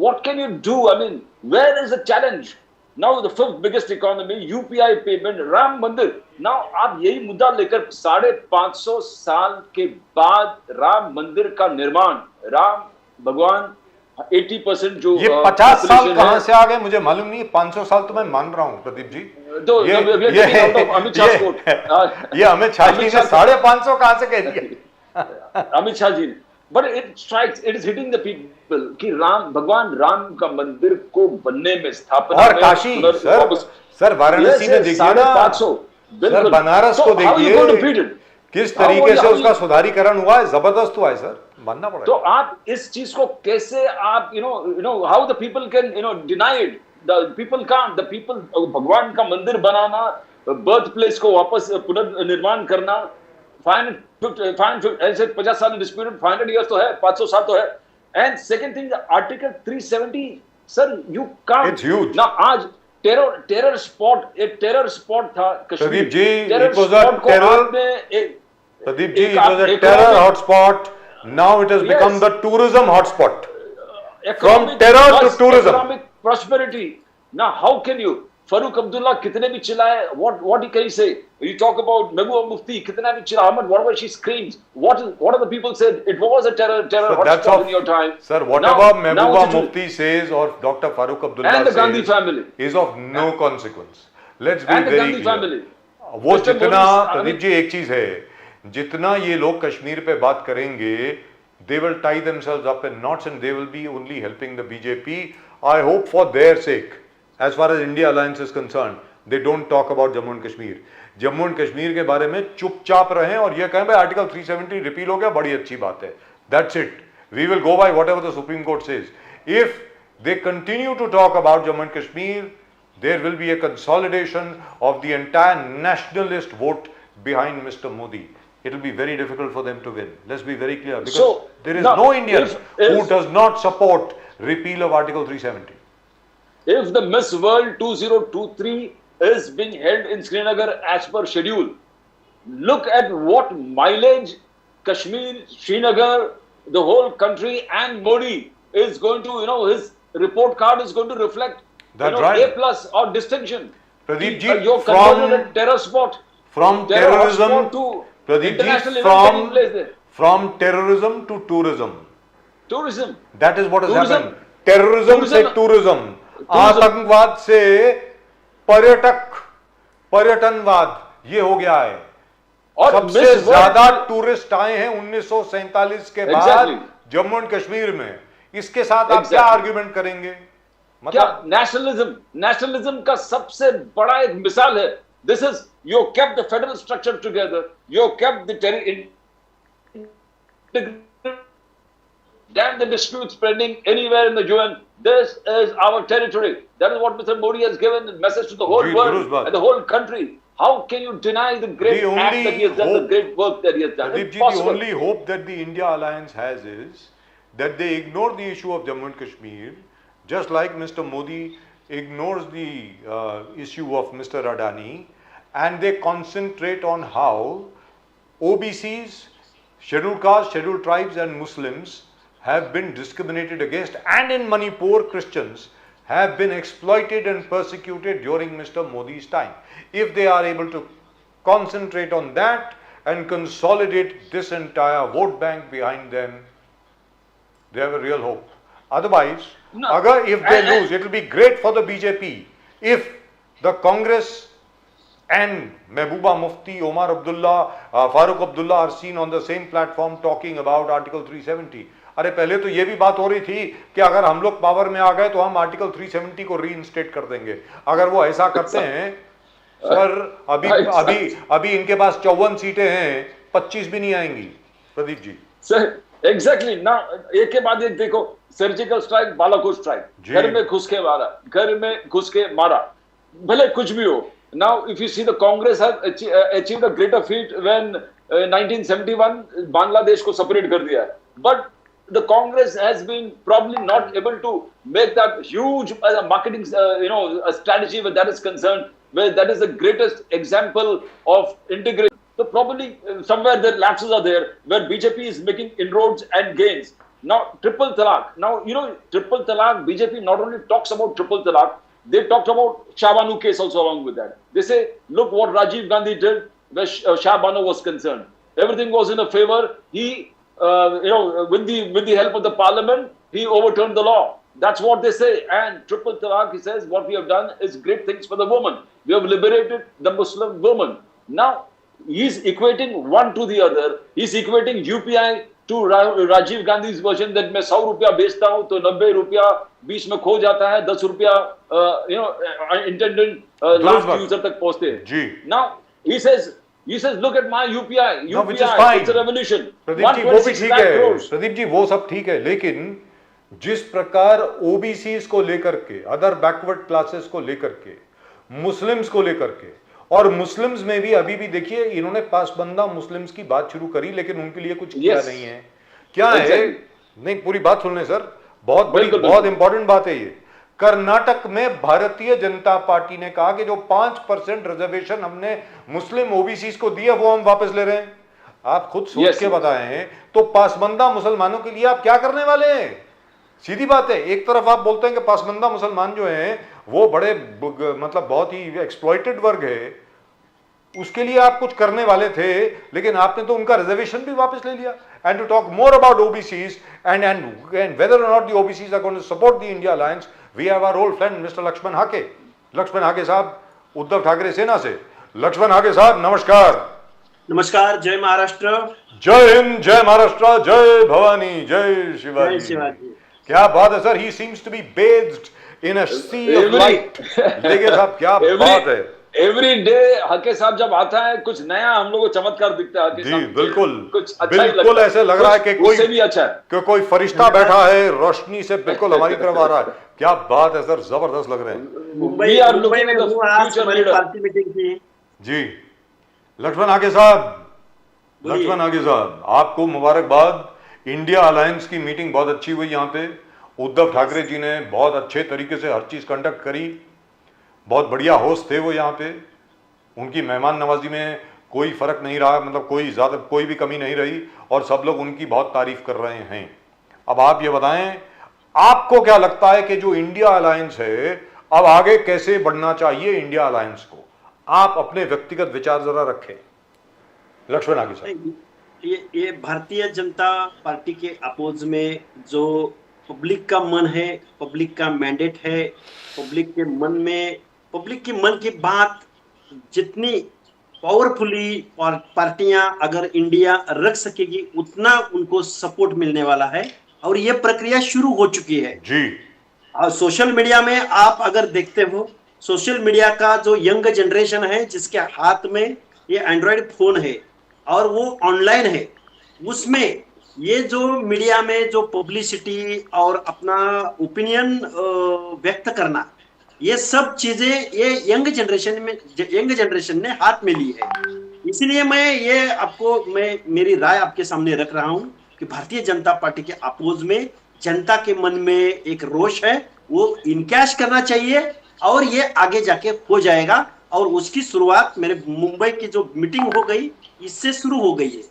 what can you do? I mean, where is the challenge? Now the fifth biggest economy, UPI payment, Ram Mandir. Now आप यही मुद्दा लेकर 550 साल के बाद राम मंदिर का निर्माण, राम भगवान 80% जो ये 50 साल कहाँ से आ गए मुझे मालूम नहीं. 500 साल तो मैं मान रहा हूँ प्रदीप जी. तो ये अमित शाह ये अमित शाह जी ने 550 कहाँ से कह दिया? अमित शाह जी ने. But it is hitting the people कि भगवान राम का मंदिर को बनने में, स्थापना और काशी, सर वाराणसी में देखिए ना, सर बनारस को देखिए किस तरीके से उसका सुधारीकरण हुआ है, जबरदस्त हुआ है सर, मानना पड़ेगा. तो आप इस चीज को कैसे आप how the people can deny it? The people can't. The people, भगवान का मंदिर बनाना, बर्थ प्लेस को वापस पुनर्निर्माण करना, 50 साल disputed, 500 years तो है, 500 साल तो है. And second thing, the Article 370, sir, you can't. It's huge. Now आज terror spot, एक terror spot था Kashmir. Pradeep ji, it was a terror hotspot. Now it has become the tourism hotspot. From terror to tourism. Economic prosperity. Now, how can you? Farooq Abdullah, kitne bhi chillaye, what can he say? You talk about Mehbooba Mufti, kitna bhi chillaye, Ahmad, whatever she screams. What are the people said? It was a terror hotspot in your time. Sir, whatever Mehbooba Mufti says or Dr. Farooq Abdullah and the says Gandhi family is of no consequence. Let's be and the very Gandhi clear. family. वो जितना प्रदीप जी एक चीज है, जितना ये लोग कश्मीर पे बात करेंगे, they will tie themselves up in knots and they will be only helping the BJP. I hope for their sake, as far as India Alliance is concerned, they don't talk about Jammu and Kashmir. Jammu and Kashmir के बारे में चुपचाप रहें और ये कहें भाई आर्टिकल 370 रिपील हो गया, बड़ी अच्छी बात है. That's it. We will go by whatever the Supreme Court says. If they continue to talk about Jammu and Kashmir, there will be a consolidation of the entire nationalist vote behind Mr. Modi. It will be very difficult for them to win. Let's be very clear, because there is no Indian who does not support repeal of Article 370. If the Miss World 2023 is being held in Srinagar as per schedule, look at what mileage Kashmir, Srinagar, the whole country and Modi is going to, his report card is going to reflect A plus or distinction. Pradeep ji, you're converted a terror spot. From terror terrorism to Pradeep international ji, event taking place there. from terrorism to tourism. Tourism. That is what has Tourism. happened. Terrorism से tourism. आतंकवाद से पर्यटनवाद, ये हो गया है. और सबसे ज्यादा टूरिस्ट आए हैं 1947 के बाद जम्मू एंड कश्मीर में. इसके साथ आप क्या आर्ग्यूमेंट करेंगे? क्या नेशनलिज्म का सबसे बड़ा एक मिसाल है. This is, you kept the federal structure together, you kept the damn the disputes pending anywhere in the UN. This is our territory. That is what Mr. Modi has given the message to the whole world and the whole country. How can you deny the great act that he has done, the great work that he has done? The only hope that the India Alliance has is that they ignore the issue of Jammu and Kashmir, just like Mr. Modi ignores the issue of Mr. Adani, and they concentrate on how OBCs, scheduled castes, scheduled tribes and Muslims have been discriminated against, and in Manipur Christians have been exploited and persecuted during Mr. Modi's time. If they are able to concentrate on that and consolidate this entire vote bank behind them, they have a real hope. Otherwise, if they lose, it will be great for the BJP. If the Congress and Mehbooba Mufti, Omar Abdullah, Farooq Abdullah are seen on the same platform talking about Article 370. अरे पहले तो ये भी बात हो रही थी कि अगर हम लोग पावर में आ गए तो हम आर्टिकल 370 को रीइंस्टेट कर देंगे. अगर वो ऐसा करते हैं सर, अभी इनके पास 54 सीटें हैं, 25 भी नहीं आएंगी. प्रदीप जी सर, एग्जैक्टली ना, एक के बाद एक देखो, सर्जिकल स्ट्राइक, बालाकोट स्ट्राइक, घर में घुस के मारा, भले कुछ भी हो. Now, if you see, the Congress has achieved a greater feat when 1971 Bangladesh को separate कर दिया. But the Congress has been probably not able to make that huge marketing, a strategy where that is concerned, where that is the greatest example of integration. So probably somewhere the lapses are there, where BJP is making inroads and gains. Now, triple talaq. Now, triple talaq, BJP not only talks about triple talaq, they talked about Shah Banu case also along with that. They say, look what Rajiv Gandhi did where Shah Banu was concerned. Everything was in a favor. He, with the help of the parliament, he overturned the law. That's what they say. And triple talaq, he says, what we have done is great things for the woman. We have liberated the Muslim woman. Now, he's equating one to the other. He's equating UPI to Rajiv Gandhi's version that मैं 100 रुपया बेचता हूँ तो 90 रुपया बीच में खो जाता है, 10 रुपया intended last user तक पहुँचते हैं. Now he says look at my UPI, it's a revolution. Pradeep ji वो भी ठीक है, प्रदीप जी वो सब ठीक है, लेकिन जिस प्रकार OBCs को लेकर के, अदर बैकवर्ड क्लासेस को लेकर के, मुस्लिम्स को लेकर के, और मुस्लिम्स में भी अभी भी देखिए इन्होंने पासबंदा मुस्लिम्स की बात शुरू करी, लेकिन उनके लिए कुछ किया नहीं है. क्या है, नहीं पूरी बात सुन लें सर, बहुत इंपॉर्टेंट बात है ये. कर्नाटक में भारतीय जनता पार्टी ने कहा कि जो 5% रिजर्वेशन हमने मुस्लिम ओबीसी को दिया वो हम वापस ले रहे हैं. आप खुद सोच के बताएं, तो पासबंदा मुसलमानों के लिए आप क्या करने वाले हैं? सीधी बात है, एक तरफ आप बोलते हैं कि पासमंदा मुसलमान जो हैं वो बड़े मतलब बहुत ही एक्सप्लॉइटेड वर्ग है, उसके लिए आप कुछ करने वाले थे, लेकिन आपने तो उनका रिजर्वेशन भी वापस ले लिया. And to talk more about OBCs and whether or not the OBCs are going to support the India alliance, we have our old friend Mr. Lakshman Hake. Lakshman Hake साहब उद्धव ठाकरे सेना से. लक्ष्मण हाके साहब नमस्कार. नमस्कार, जय महाराष्ट्र. जय हिंद, जय महाराष्ट्र, जय भवानी, जय शिवाजी. क्या बात है sir, he seems to be bathed in a sea of light. देखिए साहब क्या बात है. एवरी डे हके साहब जब आता है कुछ नया हम लोगों को चमत्कार दिखता है. जी बिल्कुल, कुछ अच्छा बिल्कुल ऐसे लग रहा है कि कोई भी अच्छा है कि कोई फरिश्ता बैठा है रोशनी से बिल्कुल हमारी तरफ आ रहा है. क्या बात है सर, जबरदस्त लग रहे हैं. मुंबई में हमारी पार्टी मीटिंग थी. जी लक्ष्मण हाके साहब, लक्ष्मण हाके साहब आपको मुबारकबाद. इंडिया अलायंस की मीटिंग बहुत अच्छी हुई. यहाँ पे उद्धव ठाकरे जी ने बहुत अच्छे तरीके से हर चीज कंडक्ट करी. बहुत बढ़िया होस्ट थे वो. यहाँ पे उनकी मेहमान नवाजी में कोई फर्क नहीं रहा, मतलब कोई भी कमी नहीं रही, और सब लोग उनकी बहुत तारीफ कर रहे हैं. अब आप ये बताएं, आपको क्या लगता है कि जो इंडिया अलायंस है अब आगे कैसे बढ़ना चाहिए इंडिया अलायंस को? आप अपने व्यक्तिगत विचार जरा रखें लक्ष्मण आगे साहब. ये भारतीय जनता पार्टी के अपोज में जो पब्लिक का मन है, पब्लिक का मैंडेट है, पब्लिक के मन में, पब्लिक के मन की बात जितनी पावरफुली और पार्टियां अगर इंडिया रख सकेगी उतना उनको सपोर्ट मिलने वाला है. और ये प्रक्रिया शुरू हो चुकी है जी. और सोशल मीडिया में आप अगर देखते हो, सोशल मीडिया का जो यंग जनरेशन है जिसके हाथ में ये एंड्रॉयड फोन है और वो ऑनलाइन है, उसमें ये जो मीडिया में जो पब्लिसिटी और अपना ओपिनियन व्यक्त करना, ये सब चीजें ये यंग जनरेशन ने हाथ में ली है. इसलिए मैं मेरी राय आपके सामने रख रहा हूं कि भारतीय जनता पार्टी के अपोज में जनता के मन में एक रोष है, वो इनकैश करना चाहिए और ये आगे जाके हो जाएगा. और उसकी शुरुआत मेरे मुंबई की जो मीटिंग हो गई इससे शुरू हो गई है.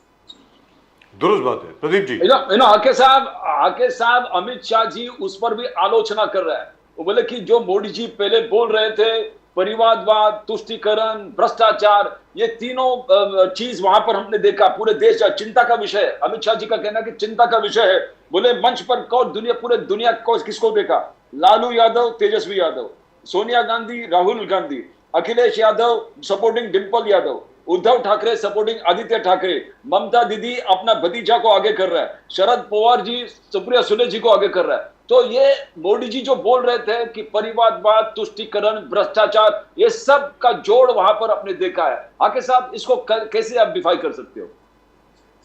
दुरुस्त बात है प्रदीप जी. हाके साहब अमित शाह जी उस पर भी आलोचना कर रहा है. वो बोले कि जो मोदी जी पहले बोल रहे थे, परिवारवाद, तुष्टीकरण, भ्रष्टाचार, ये तीनों चीज वहां पर हमने देखा. पूरे देश का चिंता का विषय है. अमित शाह जी का कहना कि चिंता का विषय है. बोले मंच पर पूरे दुनिया को किसको देखा? लालू यादव, तेजस्वी यादव, सोनिया गांधी, राहुल गांधी, अखिलेश यादव सपोर्टिंग डिम्पल यादव, उद्धव ठाकरे सपोर्टिंग आदित्य ठाकरे, ममता दीदी अपना भतीजा को आगे कर रहा है, शरद पवार जी सुप्रिया सुले जी को आगे कर रहा है. तो ये मोदी जी जो बोल रहे थे कि परिवारवाद, तुष्टीकरण, भ्रष्टाचार, ये सब का जोड़ वहां पर आपने देखा है. आके साहब इसको कैसे आप डिफाइन कर सकते हो?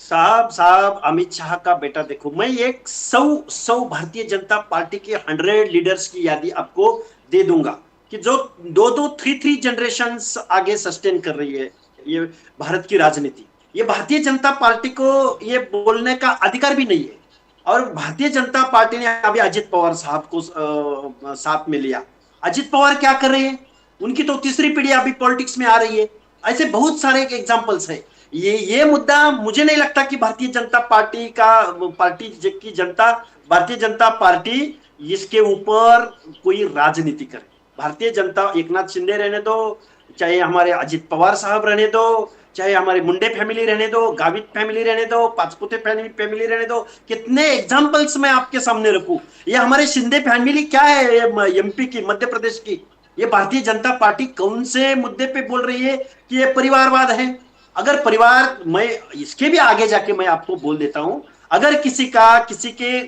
साहब अमित शाह का बेटा देखो, मैं एक 100 भारतीय जनता पार्टी के 100 लीडर्स की यादी आपको दे दूंगा कि जो 2-3 जनरेशंस आगे सस्टेन कर रही है ये भारत की राजनीति. ये भारतीय जनता पार्टी को ये बोलने का अधिकार भी नहीं है. और भारतीय जनता पार्टी ने अभी अजित पवार साहब को साथ में लिया. अजित पवार क्या कर रहे हैं? उनकी तो तीसरी पीढ़ी अभी पॉलिटिक्स में आ रही है. ऐसे बहुत सारे एग्जांपल्स है. ये मुद्दा मुझे नहीं लगता कि भारतीय जनता पार्टी इसके ऊपर कोई राजनीति करे. भारतीय जनता, एक नाथ शिंदे रहने दो, चाहे हमारे अजित पवार साहब रहने दो, चाहे हमारे मुंडे फैमिली रहने दो, गावित फैमिली रहने दो, पाचपुते फैमिली रहने दो, कितने एग्जांपल्स मैं आपके सामने रखूं. ये हमारे शिंदे फैमिली क्या है एमपी की, मध्य प्रदेश की. ये भारतीय जनता पार्टी कौन से मुद्दे पे बोल रही है कि ये परिवारवाद है? अगर परिवार, मैं इसके भी आगे जाके मैं आपको बोल देता हूं, अगर किसी के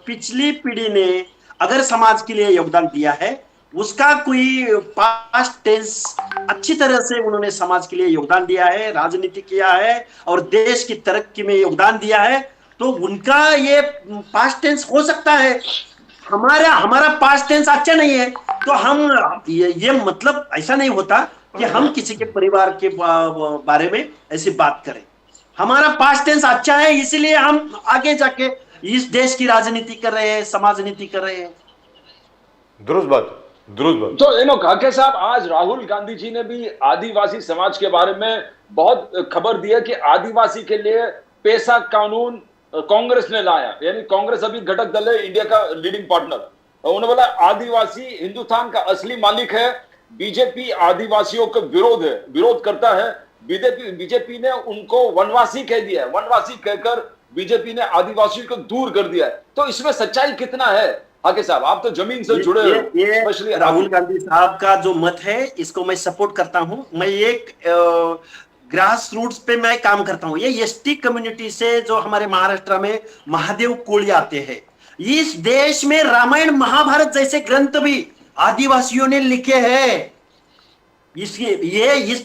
पिछली पीढ़ी ने अगर समाज के लिए योगदान दिया है, उसका कोई पास्ट टेंस अच्छी तरह से उन्होंने समाज के लिए योगदान दिया है, राजनीति किया है और देश की तरक्की में योगदान दिया है, तो उनका ये पास्ट टेंस हो सकता है. हमारा पास्ट टेंस अच्छा नहीं है तो हम ये मतलब ऐसा नहीं होता कि हम किसी के परिवार के बारे में ऐसी बात करें. हमारा पास्ट टेंस अच्छा है, इसलिए हम आगे जाके इस देश की राजनीति कर रहे हैं, समाज नीति कर रहे हैं. दुरुस्त बात. तो काके साहब, आज राहुल गांधी जी ने भी आदिवासी समाज के बारे में बहुत खबर दी है कि आदिवासी के लिए पैसा कानून कांग्रेस ने लाया, यानी कांग्रेस अभी घटक दल है इंडिया का लीडिंग पार्टनर। उन्होंने बोला आदिवासी हिंदुस्तान का असली मालिक है, बीजेपी आदिवासियों का विरोध करता है। बीजेपी ने उनको वनवासी कह दिया है, वनवासी कहकर बीजेपी ने आदिवासियों को दूर कर दिया है। तो इसमें सच्चाई कितना है? आके साहब, आप तो जमीन से जुड़े हो। ये राहुल गांधी साहब का जो मत है इसको मैं सपोर्ट करता हूं। मैं एक ग्रास रूट्स पे मैं काम करता हूं। ये एसटी कम्युनिटी से जो हमारे महाराष्ट्र में महादेव कोळी आते हैं, इस देश में रामायण महाभारत जैसे ग्रंथ भी आदिवासियों ने लिखे हैं। इस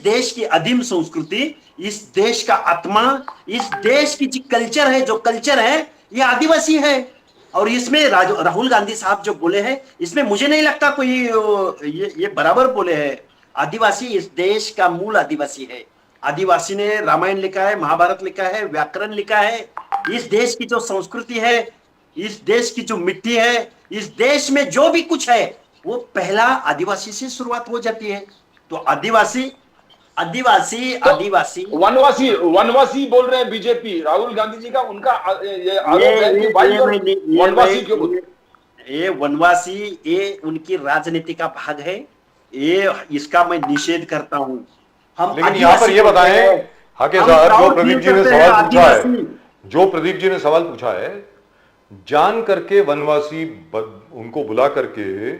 देश की आदिम संस्कृति, इस देश का आत्मा, इस देश की जो कल्चर है ये आदिवासी है। और इसमें राहुल गांधी साहब जो बोले हैं इसमें मुझे नहीं लगता कोई ये बराबर बोले हैं। आदिवासी इस देश का मूल आदिवासी है। आदिवासी ने रामायण लिखा है, महाभारत लिखा है, व्याकरण लिखा है। इस देश की जो संस्कृति है, इस देश की जो मिट्टी है, इस देश में जो भी कुछ है वो पहला आदिवासी से शुरुआत हो जाती है। तो आदिवासी वनवासी बोल रहे हैं बीजेपी, राहुल गांधी जी का उनका ये आरोप है कि भाई वनवासी क्यों बोल? ये वनवासी ये उनकी राजनीति का भाग है, ये इसका मैं निषेध करता हूं। हम लेकिन यहाँ पर ये बताएं हाके साहब, जो प्रदीप जी ने सवाल पूछा है, जान करके वनवासी उनको बुला करके,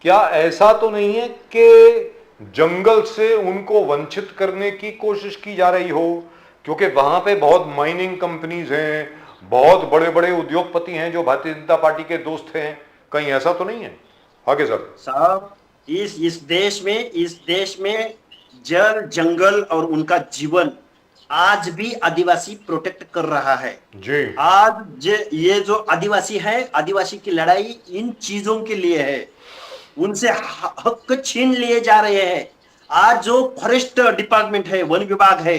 क्या ऐसा तो नहीं है कि जंगल से उनको वंचित करने की कोशिश की जा रही हो? क्योंकि वहां पे बहुत माइनिंग कंपनीज हैं, बहुत बड़े बड़े उद्योगपति हैं जो भारतीय जनता पार्टी के दोस्त हैं। कहीं ऐसा तो नहीं है? आगे साहब, इस देश में जल जंगल और उनका जीवन आज भी आदिवासी प्रोटेक्ट कर रहा है जी। आज ये जो आदिवासी है, आदिवासी की लड़ाई इन चीजों के लिए है। उनसे हक छीन लिए जा रहे हैं। आज जो फॉरेस्ट डिपार्टमेंट है, वन विभाग है,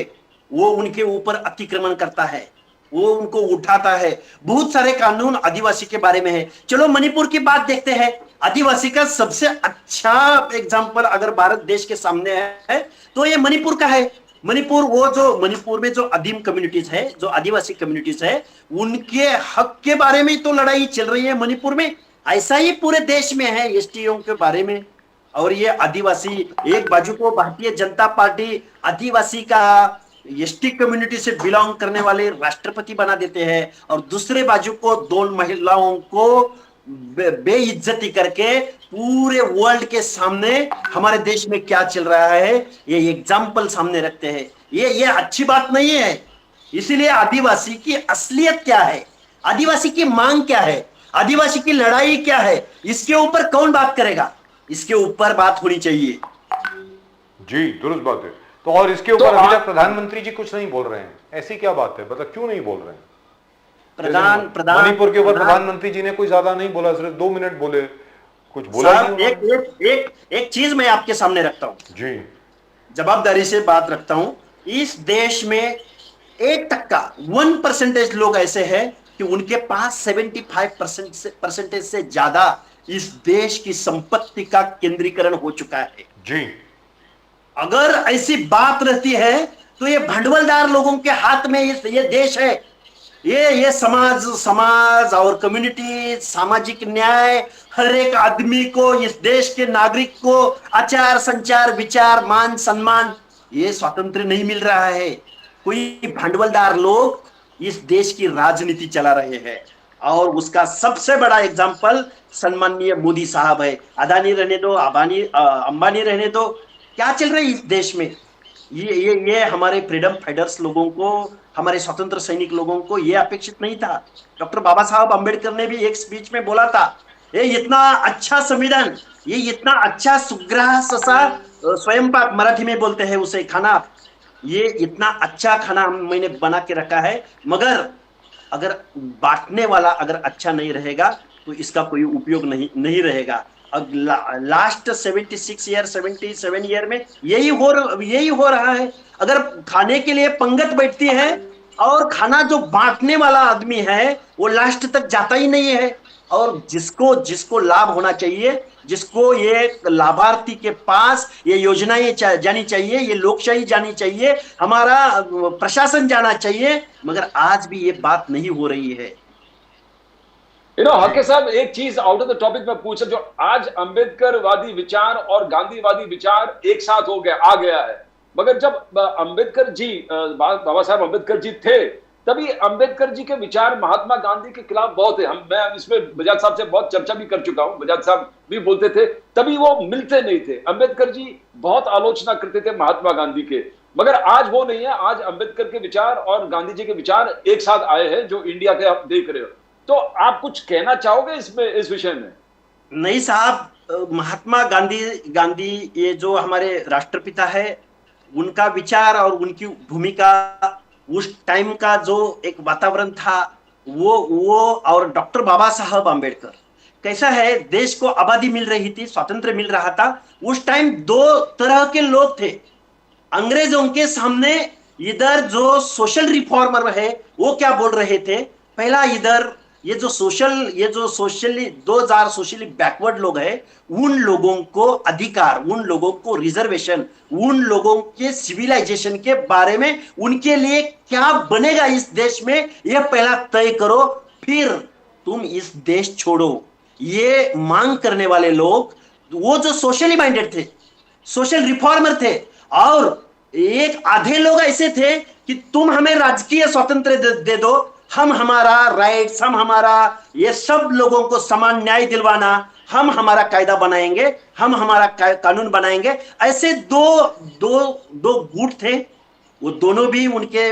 वो उनके ऊपर अतिक्रमण करता है, वो उनको उठाता है। बहुत सारे कानून आदिवासी के बारे में है। चलो मणिपुर की बात देखते हैं। आदिवासी का सबसे अच्छा एग्जांपल अगर भारत देश के सामने है तो ये मणिपुर का है। मणिपुर में जो आदिम कम्युनिटीज है, जो आदिवासी कम्युनिटीज है, उनके हक के बारे में तो लड़ाई चल रही है मणिपुर में। ऐसा ही पूरे देश में है एसटीओ के बारे में। और ये आदिवासी, एक बाजू को भारतीय जनता पार्टी आदिवासी का एसटी कम्युनिटी से बिलोंग करने वाले राष्ट्रपति बना देते हैं, और दूसरे बाजू को दो महिलाओं को बेइज्जती करके पूरे वर्ल्ड के सामने हमारे देश में क्या चल रहा है ये एग्जाम्पल सामने रखते हैं। ये अच्छी बात नहीं है। इसीलिए आदिवासी की असलियत क्या है, आदिवासी की मांग क्या है, आदिवासी की लड़ाई क्या है, इसके ऊपर कौन बात करेगा? इसके ऊपर बात होनी चाहिए। जी, दुरुस्त बात है। तो और इसके ऊपर अभी तक प्रधानमंत्री जी कुछ नहीं बोल रहे हैं, ऐसी क्या बात है? मतलब क्यों नहीं बोल रहे हैं? मणिपुर के ऊपर प्रधानमंत्री जी ने कोई ज्यादा नहीं बोला, सिर्फ 2 मिनट बोले, कुछ बोला नहीं। एक चीज मैं आपके सामने रखता हूं जी, जवाबदारी से बात रखता हूं। इस देश में 1% लोग ऐसे हैं कि उनके पास 75% से ज्यादा इस देश की संपत्ति का केंद्रीकरण हो चुका है जी। अगर ऐसी बात रहती है तो ये भंडवलदार लोगों के हाथ में ये देश है। ये समाज और कम्युनिटी, सामाजिक न्याय, हर एक आदमी को, इस देश के नागरिक को आचार संचार, विचार, मान सम्मान, ये स्वातंत्र नहीं मिल रहा है। कोई भंडवलदार लोग इस देश की राजनीति चला रहे हैं, और उसका सबसे बड़ा एग्जाम्पल सम्माननीय मोदी साहब है। अदानी रहने दो, अंबानी रहने दो, क्या चल रहा है इस देश में? ये हमारे फ्रीडम फाइटर्स लोगों को, हमारे स्वतंत्र सैनिक लोगों को ये अपेक्षित नहीं था। डॉक्टर बाबा साहब अम्बेडकर ने भी एक स्पीच में बोला था, ये इतना अच्छा संविधान, ये इतना अच्छा सुग्राह ससा स्वयं पाक मराठी में बोलते हैं उसे खाना, ये इतना अच्छा खाना मैंने बना के रखा है, मगर अगर बांटने वाला अगर अच्छा नहीं रहेगा तो इसका कोई उपयोग नहीं रहेगा। अब लास्ट 77 ईयर में यही हो रहा है। अगर खाने के लिए पंगत बैठती है और खाना जो बांटने वाला आदमी है वो लास्ट तक जाता ही नहीं है, और जिसको जिसको लाभ होना चाहिए, जिसको ये लाभार्थी के पास ये योजनाएं जानी चाहिए, ये लोकशाही जानी चाहिए, हमारा प्रशासन जाना चाहिए, मगर आज भी ये बात नहीं हो रही है। हके साहब, एक चीज आउट ऑफ द टॉपिक में पूछा, जो आज अंबेडकरवादी विचार और गांधीवादी विचार एक साथ आ गया है, मगर जब अंबेडकर जी, बाबा साहब अंबेडकर जी थे, तभी अंबेडकर जी के विचार महात्मा गांधी के खिलाफ बहुत है। मैं इसमें बजाज साहब से बहुत चर्चा भी कर चुका हूं, बजाज साहब भी बोलते थे तभी वो मिलते नहीं थे। अंबेडकर जी बहुत आलोचना करते थे महात्मा गांधी के, मगर आज वो नहीं है। आज अंबेडकर के विचार और गांधी जी के विचार एक साथ आए हैं, जो इंडिया के आप देख रहे हो। तो आप कुछ कहना चाहोगे इस विषय में? नहीं साहब, महात्मा गांधी ये जो हमारे राष्ट्रपिता है, उनका विचार और उनकी भूमिका, उस टाइम का जो एक वातावरण था, वो और डॉक्टर बाबा साहब अंबेडकर, कैसा है, देश को आबादी मिल रही थी, स्वातंत्र मिल रहा था। उस टाइम दो तरह के लोग थे अंग्रेजों के सामने। इधर जो सोशल रिफॉर्मर है वो क्या बोल रहे थे, पहला इधर ये जो सोशली 2000 सोशली बैकवर्ड लोग हैं, उन लोगों को अधिकार, उन लोगों को रिजर्वेशन, उन लोगों के सिविलाइजेशन के बारे में, उनके लिए क्या बनेगा इस देश में, यह पहला तय करो, फिर तुम इस देश छोड़ो। ये मांग करने वाले लोग, वो जो सोशली माइंडेड थे, सोशल रिफॉर्मर थे, और एक आधे लोग ऐसे थे कि तुम हमें राजकीय स्वतंत्र दे दो, हम हमारा राइट्स, हम हमारा ये सब लोगों को समान न्याय दिलवाना, हम हमारा कायदा बनाएंगे, हम हमारा कानून बनाएंगे। ऐसे दो गुट थे। वो दोनों भी उनके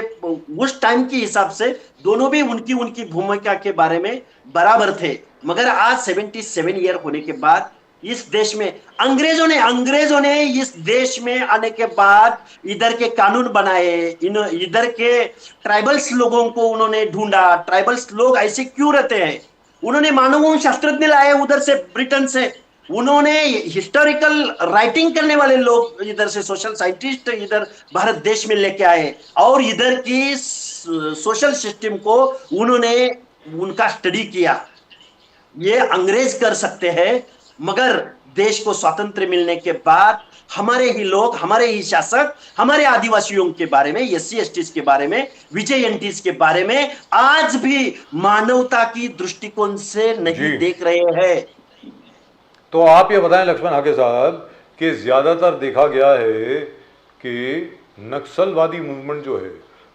उस टाइम के हिसाब से दोनों भी उनकी भूमिका के बारे में बराबर थे। मगर आज 77 ईयर होने के बाद इस देश में अंग्रेजों ने इस देश में आने के बाद इधर के कानून बनाए, इधर के ट्राइबल्स लोगों को उन्होंने ढूंढा। ट्राइबल्स लोग ऐसे क्यों रहते हैं, उन्होंने मानव शास्त्रज्ञ लाए उधर से, ब्रिटेन से, उन्होंने हिस्टोरिकल राइटिंग करने वाले लोग इधर से, सोशल साइंटिस्ट इधर भारत देश में लेके आए, और इधर की सोशल सिस्टम को उन्होंने उनका स्टडी किया। ये अंग्रेज कर सकते हैं, मगर देश को स्वातंत्र मिलने के बाद हमारे ही लोग, हमारे ही शासक, हमारे आदिवासियों के बारे में, SC STs के बारे में, विजयंतीस के बारे में आज भी मानवता की दृष्टिकोण से नहीं देख रहे हैं। तो आप ये बताएं लक्ष्मण हाके साहब कि ज्यादातर देखा गया है कि नक्सलवादी मूवमेंट जो है,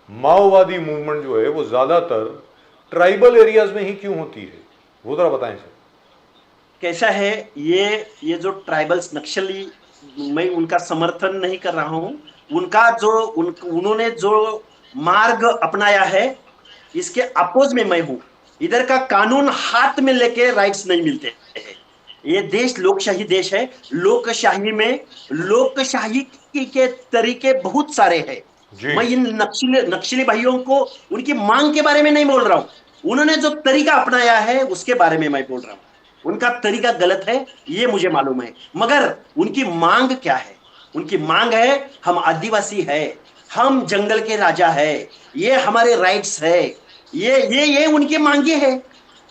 माओवादी मूवमेंट जो है, वो ज्यादातर ट्राइबल एरियाज में ही क्यों होती है, वो जरा बताएं सर। कैसा है, ये जो ट्राइबल्स नक्सली, मैं उनका समर्थन नहीं कर रहा हूं, उनका जो उन्होंने जो मार्ग अपनाया है, इसके अपोज में मैं हूं। इधर का कानून हाथ में लेके राइट्स नहीं मिलते हैं। ये देश लोकशाही देश है, लोकशाही में लोकशाही के तरीके बहुत सारे हैं। मैं इन नक्सली भाइयों को उनकी मांग के बारे में नहीं बोल रहा हूं, उन्होंने जो तरीका अपनाया है उसके बारे में मैं बोल रहा हूं। उनका तरीका गलत है, ये मुझे मालूम है, मगर उनकी मांग क्या है? उनकी मांग है, हम आदिवासी है, हम जंगल के राजा है, ये हमारे राइट्स है, ये उनकी मांगे है।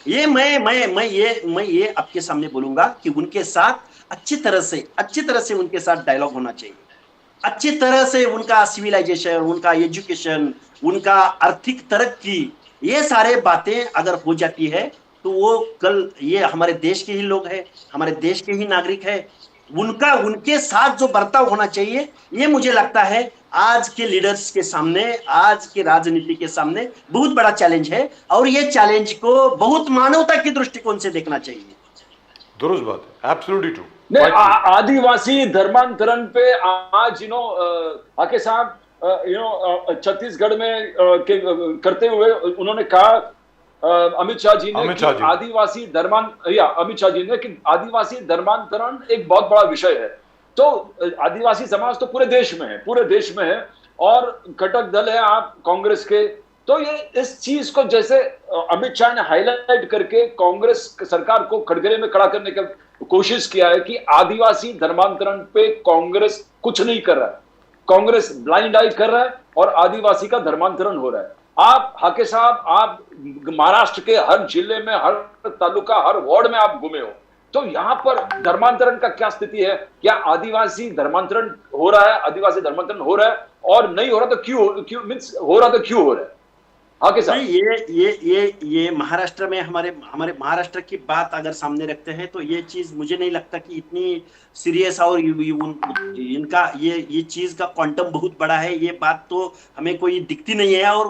ये मैं ये आपके सामने बोलूंगा कि उनके साथ अच्छी तरह से उनके साथ डायलॉग होना चाहिए, अच्छी तरह से उनका सिविलाइजेशन, उनका एजुकेशन, उनका आर्थिक तरक्की, ये सारे बातें अगर हो जाती है तो वो कल ये हमारे देश के ही लोग हैं, हमारे देश के ही नागरिक हैं, उनके साथ जो बर्ताव होना चाहिए, ये मुझे लगता है आज के लीडर्स के सामने, आज के राजनीति के सामने बहुत बड़ा चैलेंज है, और ये चैलेंज को बहुत मानवता की दृष्टिकोण से देखना चाहिए। दुरुस्त बात है, एब्सोल्युटली ट्रू। नहीं, आदिवासी धर्मांतरण पे आज आके साहब छत्तीसगढ़ में करते हुए उन्होंने कहा, अमित शाह जी ने कि आदिवासी धर्मांतरण एक बहुत बड़ा विषय है। तो आदिवासी समाज तो पूरे देश में है, और घटक दल है आप कांग्रेस के। तो ये इस चीज को जैसे अमित शाह ने हाईलाइट करके कांग्रेस सरकार को कटघरे में खड़ा करने की कोशिश किया है कि आदिवासी धर्मांतरण पे कांग्रेस कुछ नहीं कर रहा है, कांग्रेस ब्लाइंड आई कर रहा है और आदिवासी का धर्मांतरण हो रहा है। आप हाके साहब, आप महाराष्ट्र के हर जिले में, हर तालुका, हर वार्ड में आप घूमे हो, तो यहाँ पर धर्मांतरण का क्या स्थिति है? क्या आदिवासी धर्मांतरण हो रहा है? आदिवासी धर्मांतरण हो रहा है, और नहीं हो रहा तो क्यों मीन्स हो रहा तो क्यों हो रहा है? हाँ के साथ ये महाराष्ट्र में हमारे महाराष्ट्र की बात अगर सामने रखते हैं तो ये चीज मुझे नहीं लगता कि इतनी सीरियस, और इनका ये चीज का क्वांटम बहुत बड़ा है। ये बात तो हमें कोई दिखती नहीं है, और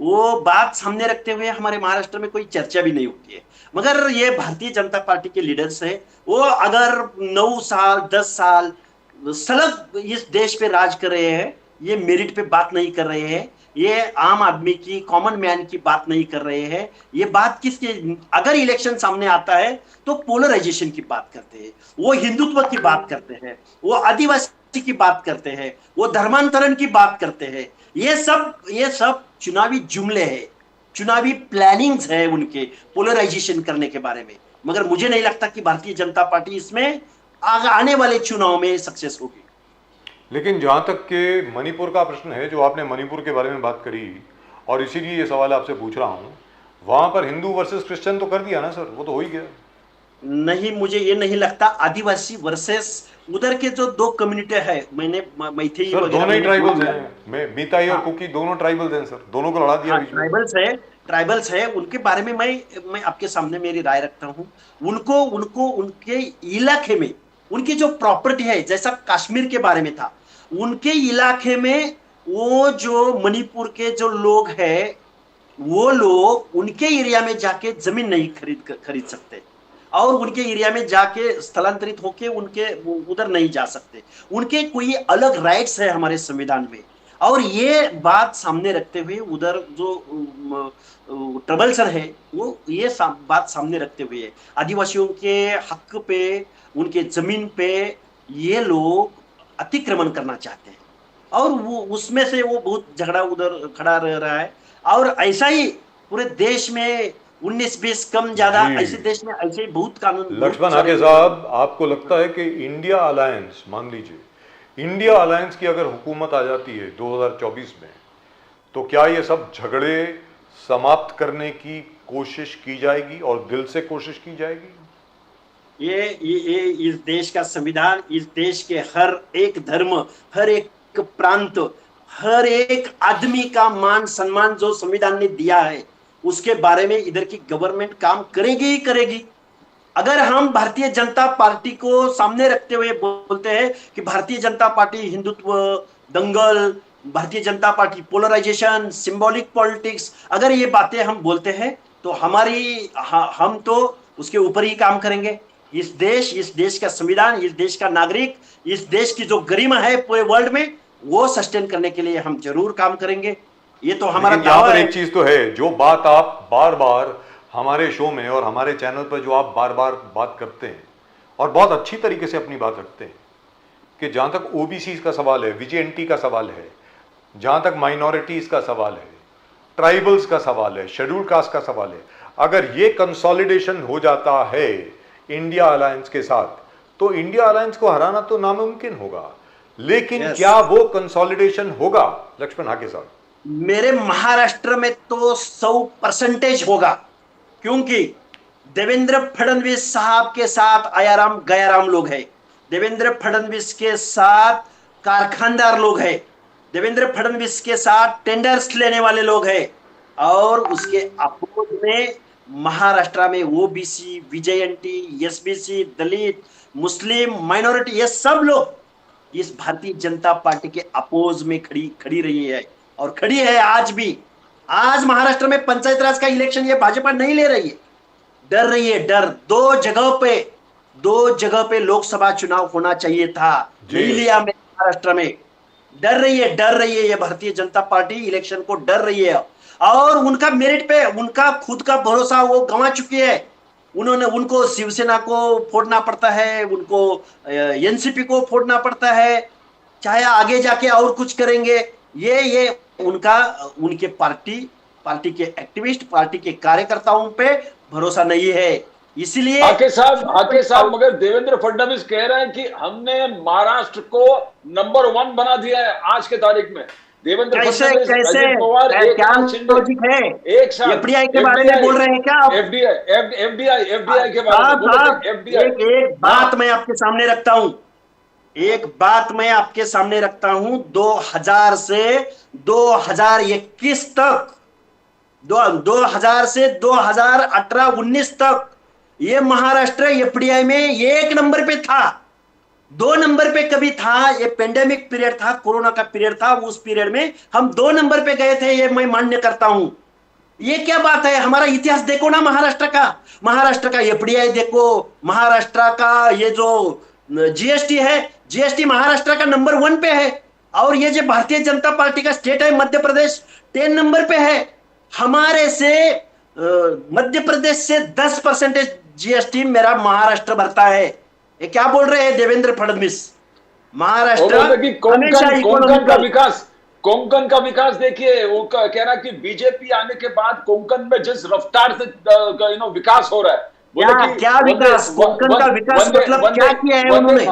वो बात सामने रखते हुए हमारे महाराष्ट्र में कोई चर्चा भी नहीं होती है। मगर ये भारतीय जनता पार्टी के लीडर्स है, वो अगर 9 साल 10 साल सलग इस देश पे राज कर रहे हैं, ये मेरिट पे बात नहीं कर रहे हैं, ये आम आदमी की, कॉमन मैन की बात नहीं कर रहे हैं। ये बात किसके, अगर इलेक्शन सामने आता है तो पोलराइजेशन की बात करते हैं, वो हिंदुत्व की बात करते हैं, वो आदिवासी की बात करते हैं, वो धर्मांतरण की बात करते हैं। ये सब चुनावी जुमले हैं, चुनावी प्लानिंग्स है उनके पोलराइजेशन करने के बारे में। मगर मुझे नहीं लगता कि भारतीय जनता पार्टी इसमें आने वाले चुनाव में सक्सेस होगी। लेकिन जहाँ तक के मणिपुर का प्रश्न है, जो आपने मणिपुर के बारे में बात करी, और इसीलिए ये सवाल आपसे पूछ रहा हूँ, वहाँ पर हिंदू वर्सेस क्रिश्चियन तो कर दिया ना सर, वो तो हो ही गया। नहीं, मुझे ये नहीं लगता। आदिवासी वर्सेस उधर के जो 2 कम्युनिटी है, मैंने मैथिली सर दोनों ही ट्राइबल्स हैं, मीताई और कुकी दोनों ट्राइबल्स हैं सर, दोनों को लड़ा दिया। ट्राइबल्स है, उनके बारे में मैं आपके सामने मेरी राय रखता हूँ। उनको उनके इलाके में, उनकी जो प्रॉपर्टी है, जैसा कश्मीर के बारे में था, उनके इलाके में वो जो मणिपुर के जो लोग हैं, वो लोग उनके एरिया में जाके जमीन नहीं खरीद सकते, और उनके एरिया में जाके स्थलांतरित होके उनके उधर नहीं जा सकते। उनके कोई अलग राइट्स है हमारे संविधान में, और ये बात सामने रखते हुए उधर जो ट्रबल्सर है, वो ये बात सामने रखते हुए आदिवासियों के हक पे, उनके जमीन पे ये लोग अतिक्रमण करना चाहते हैं, और वो उसमें से वो बहुत झगड़ा उधर खड़ा रह रहा है। और ऐसा ही पूरे देश में 19-20 कम ज्यादा ऐसे देश में ऐसे ही बहुत कानून। लक्ष्मण आगे साहब, आपको लगता है कि इंडिया अलायंस, मान लीजिए इंडिया अलायंस की अगर हुकूमत आ जाती है 2024 में, तो क्या ये सब झगड़े समाप्त करने की कोशिश की जाएगी, और दिल से कोशिश की जाएगी? ये इस देश का संविधान, इस देश के हर एक धर्म, हर एक प्रांत, हर एक आदमी का मान सम्मान जो संविधान ने दिया है, उसके बारे में इधर की गवर्नमेंट काम करेगी ही करेगी। अगर हम भारतीय जनता पार्टी को सामने रखते हुए बोलते हैं कि भारतीय जनता पार्टी हिंदुत्व, दंगल, Bharatiya Janata party polarisation, symbolic politics, अगर ये बातें हम बोलते हैं तो हम तो उसके ऊपर ही काम करेंगे। इस देश का संविधान, इस देश का नागरिक, इस देश की जो गरिमा है पूरे वर्ल्ड में, वो सस्टेन करने के लिए हम जरूर काम करेंगे। ये तो हमारा दावा है। एक चीज तो है, जो बात आप बार बार हमारे शो में और हमारे चैनल पर जो आप बार बार बात करते हैं, और बहुत अच्छी तरीके से अपनी बात रखते हैं, कि जहां तक ओबीसी का सवाल है, विजेएनटी का सवाल है, जहां तक माइनॉरिटीज का सवाल है, ट्राइबल्स का सवाल है, शेड्यूल्ड कास्ट का सवाल है, अगर ये कंसोलिडेशन हो जाता है इंडिया अलायंस के साथ, तो इंडिया अलायंस को हराना तो नामुमकिन होगा। लेकिन क्या वो कंसोलिडेशन होगा लक्ष्मण हाके साहब? मेरे महाराष्ट्र में तो 100% होगा, क्योंकि देवेंद्र फडणवीस साहब के साथ आयाराम गयाराम लोग हैं, देवेंद्र फडणवीस के साथ कारखानदार लोग हैं, देवेंद्र फडणवीस के साथ टेंडर्स लेने वाले लोग हैं, और उसके अपोज में महाराष्ट्र में ओबीसी, विजेएनटी, एसबीसी, दलित, मुस्लिम, माइनॉरिटी, ये सब लोग इस भारतीय जनता पार्टी के अपोज में खड़ी रही है, और खड़ी है आज भी। आज महाराष्ट्र में पंचायत राज का इलेक्शन ये भाजपा नहीं ले रही है, डर रही है। डर दो जगह पे लोकसभा चुनाव होना चाहिए था, नहीं लिया महाराष्ट्र में। डर रही है ये भारतीय जनता पार्टी, इलेक्शन को डर रही है, और उनका मेरिट पे उनका खुद का भरोसा वो गंवा चुकी है। उनको शिवसेना को फोड़ना पड़ता है, उनको एनसीपी को फोड़ना पड़ता है, चाहे आगे जाके और कुछ करेंगे। ये उनके पार्टी के एक्टिविस्ट, पार्टी के कार्यकर्ताओं पे भरोसा नहीं है, इसलिए आके साहब मगर देवेंद्र फडणवीस कह रहे हैं कि हमने महाराष्ट्र को नंबर 1 बना दिया है आज के तारीख में। देवेंद्र कैसे फडणवीस, कैसे अजित पवार, क्या एकनाथ शिंदे, लॉजिक है? एक साथ एफडीआई के बारे में बोल रहे हैं क्या आप? एफडीआई के बारे में साहब बोले साहब, थे, एफडीआई। एक बात मैं आपके सामने रखता हूं, एक बात मैं आपके सामने रखता हूं, 2000 से 2021 तक, 2000 से 2018-19 तक ये महाराष्ट्र एफडीआई में 1 नंबर पे था। 2 नंबर पे कभी था, ये पेंडेमिक पीरियड था, कोरोना का पीरियड था, उस पीरियड में हम 2 नंबर पे गए थे, ये मैं मान्य करता हूं। ये क्या बात है? हमारा इतिहास देखो ना महाराष्ट्र का एफडीआई देखो, महाराष्ट्र का ये जो जीएसटी है, जीएसटी महाराष्ट्र का नंबर 1 पे है। और ये जो भारतीय जनता पार्टी का स्टेट है मध्य प्रदेश, 10 नंबर पे है। हमारे से मध्य प्रदेश से 10% जीएसटी मेरा महाराष्ट्र भरता है। ये क्या बोल रहे हैं देवेंद्र फडणवीस? महाराष्ट्र हमेशा कोंकण का विकास देखिए, वो कह रहा कि बीजेपी आने के बाद कोंकण में जिस रफ्तार से विकास हो रहा है, बोले कि क्या विकास, कोंकण का विकास मतलब क्या किया है उन्होंने?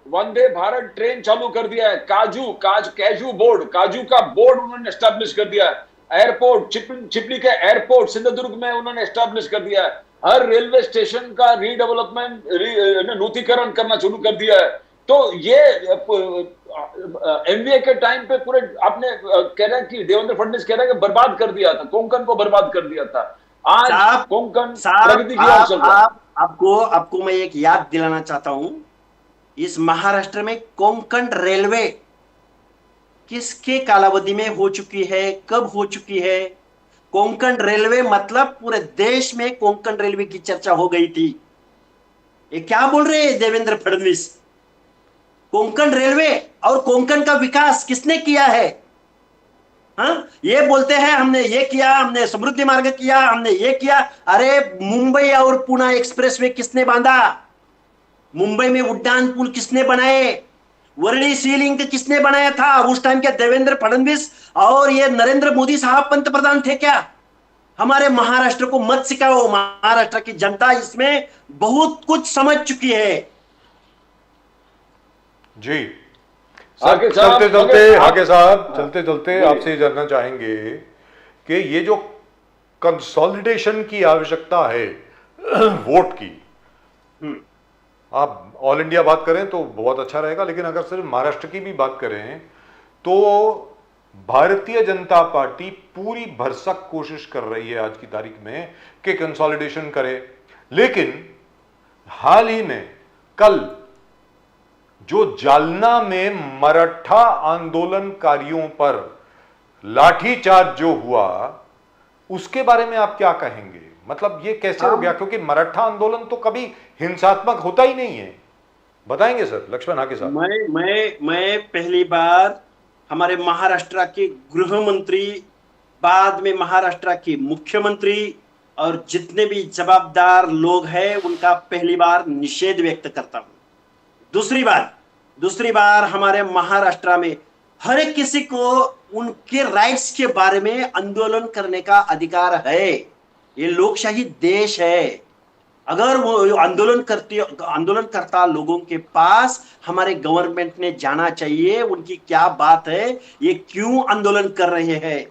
वंदे भारत ट्रेन चालू कर दिया है, काजू बोर्ड, काजू का बोर्ड उन्होंने एस्टेब्लिश कर दिया है, एयरपोर्ट चिपली के एयरपोर्ट सिंधुदुर्ग में उन्होंने एस्टेब्लिश कर दिया है, हर रेलवे स्टेशन का रीडेवलपमेंट नूतनीकरण करना शुरू कर दिया है। तो ये एमवीए के टाइम पे पूरे आपने कह रहे हैं कि देवेंद्र फडणवीस कह रहे हैं कि बर्बाद कर दिया था, कोंकण को बर्बाद कर दिया था। आज कोंकण प्रगति की ओर चल रहा है। आपको मैं एक याद दिलाना चाहता हूं, इस महाराष्ट्र में कोंकण रेलवे किसके कालावधि में हो चुकी है, कब हो चुकी है? कोंकण रेलवे मतलब पूरे देश में कोंकण रेलवे की चर्चा हो गई थी। ये क्या बोल रहे हैं देवेंद्र फडणवीस? कोंकण रेलवे और कोंकण का विकास किसने किया है? हाँ, ये बोलते हैं हमने ये किया, हमने समृद्धि मार्ग किया, हमने ये किया। अरे मुंबई और पुणे एक्सप्रेसवे किसने बांधा? मुंबई में उड्डान पुल किसने बनाए? वर्ली सी लिंक किसने बनाया था? उस टाइम क्या देवेंद्र फडणवीस और ये नरेंद्र मोदी साहब पंतप्रधान थे क्या? हमारे महाराष्ट्र को मत सिखाओ, महाराष्ट्र की जनता इसमें बहुत कुछ समझ चुकी है। जी चलते चलते आपसे जानना चाहेंगे कि ये जो कंसोलिडेशन की आवश्यकता है वोट की, आप ऑल इंडिया बात करें तो बहुत अच्छा रहेगा, लेकिन अगर सिर्फ महाराष्ट्र की भी बात करें तो भारतीय जनता पार्टी पूरी भरसक कोशिश कर रही है आज की तारीख में कि कंसोलिडेशन करे। लेकिन हाल ही में कल जो जालना में मराठा आंदोलनकारियों पर लाठीचार्ज जो हुआ, उसके बारे में आप क्या कहेंगे? मतलब ये कैसे हो गया? क्योंकि मराठा आंदोलन तो कभी हिंसात्मक होता ही नहीं है। बताएंगे सर लक्ष्मण हाके साहब। मैं पहली बार हमारे महाराष्ट्र के गृह मंत्री, बाद में महाराष्ट्र के मुख्यमंत्री और जितने भी जवाबदार लोग हैं उनका पहली बार निषेध व्यक्त करता हूं। दूसरी बार हमारे महाराष्ट्र में हर एक किसी को उनके राइट्स के बारे में आंदोलन करने का अधिकार है। ये लोकशाही देश है। अगर वो आंदोलन करता लोगों के पास हमारे गवर्नमेंट ने जाना चाहिए, उनकी क्या बात है, ये क्यों आंदोलन कर रहे हैं।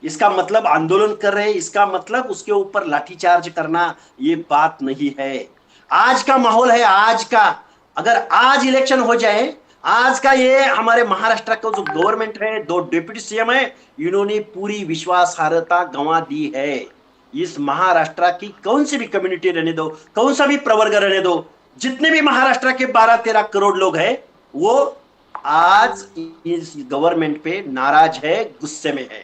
इसका मतलब आंदोलन कर रहे हैं, इसका मतलब उसके ऊपर लाठीचार्ज करना ये बात नहीं है। आज का माहौल है, आज का, अगर आज इलेक्शन हो जाए, आज का ये हमारे महाराष्ट्र का जो गवर्नमेंट है, 2 डिप्टी सीएम है, इन्होंने पूरी विश्वासार्हता गंवा दी है। इस महाराष्ट्र की कौन सी भी कम्युनिटी रहने दो, कौन सा भी प्रवर्ग रहने दो, जितने भी महाराष्ट्र के 12-13 करोड़ लोग हैं, वो आज इस गवर्नमेंट पे नाराज है, गुस्से में है।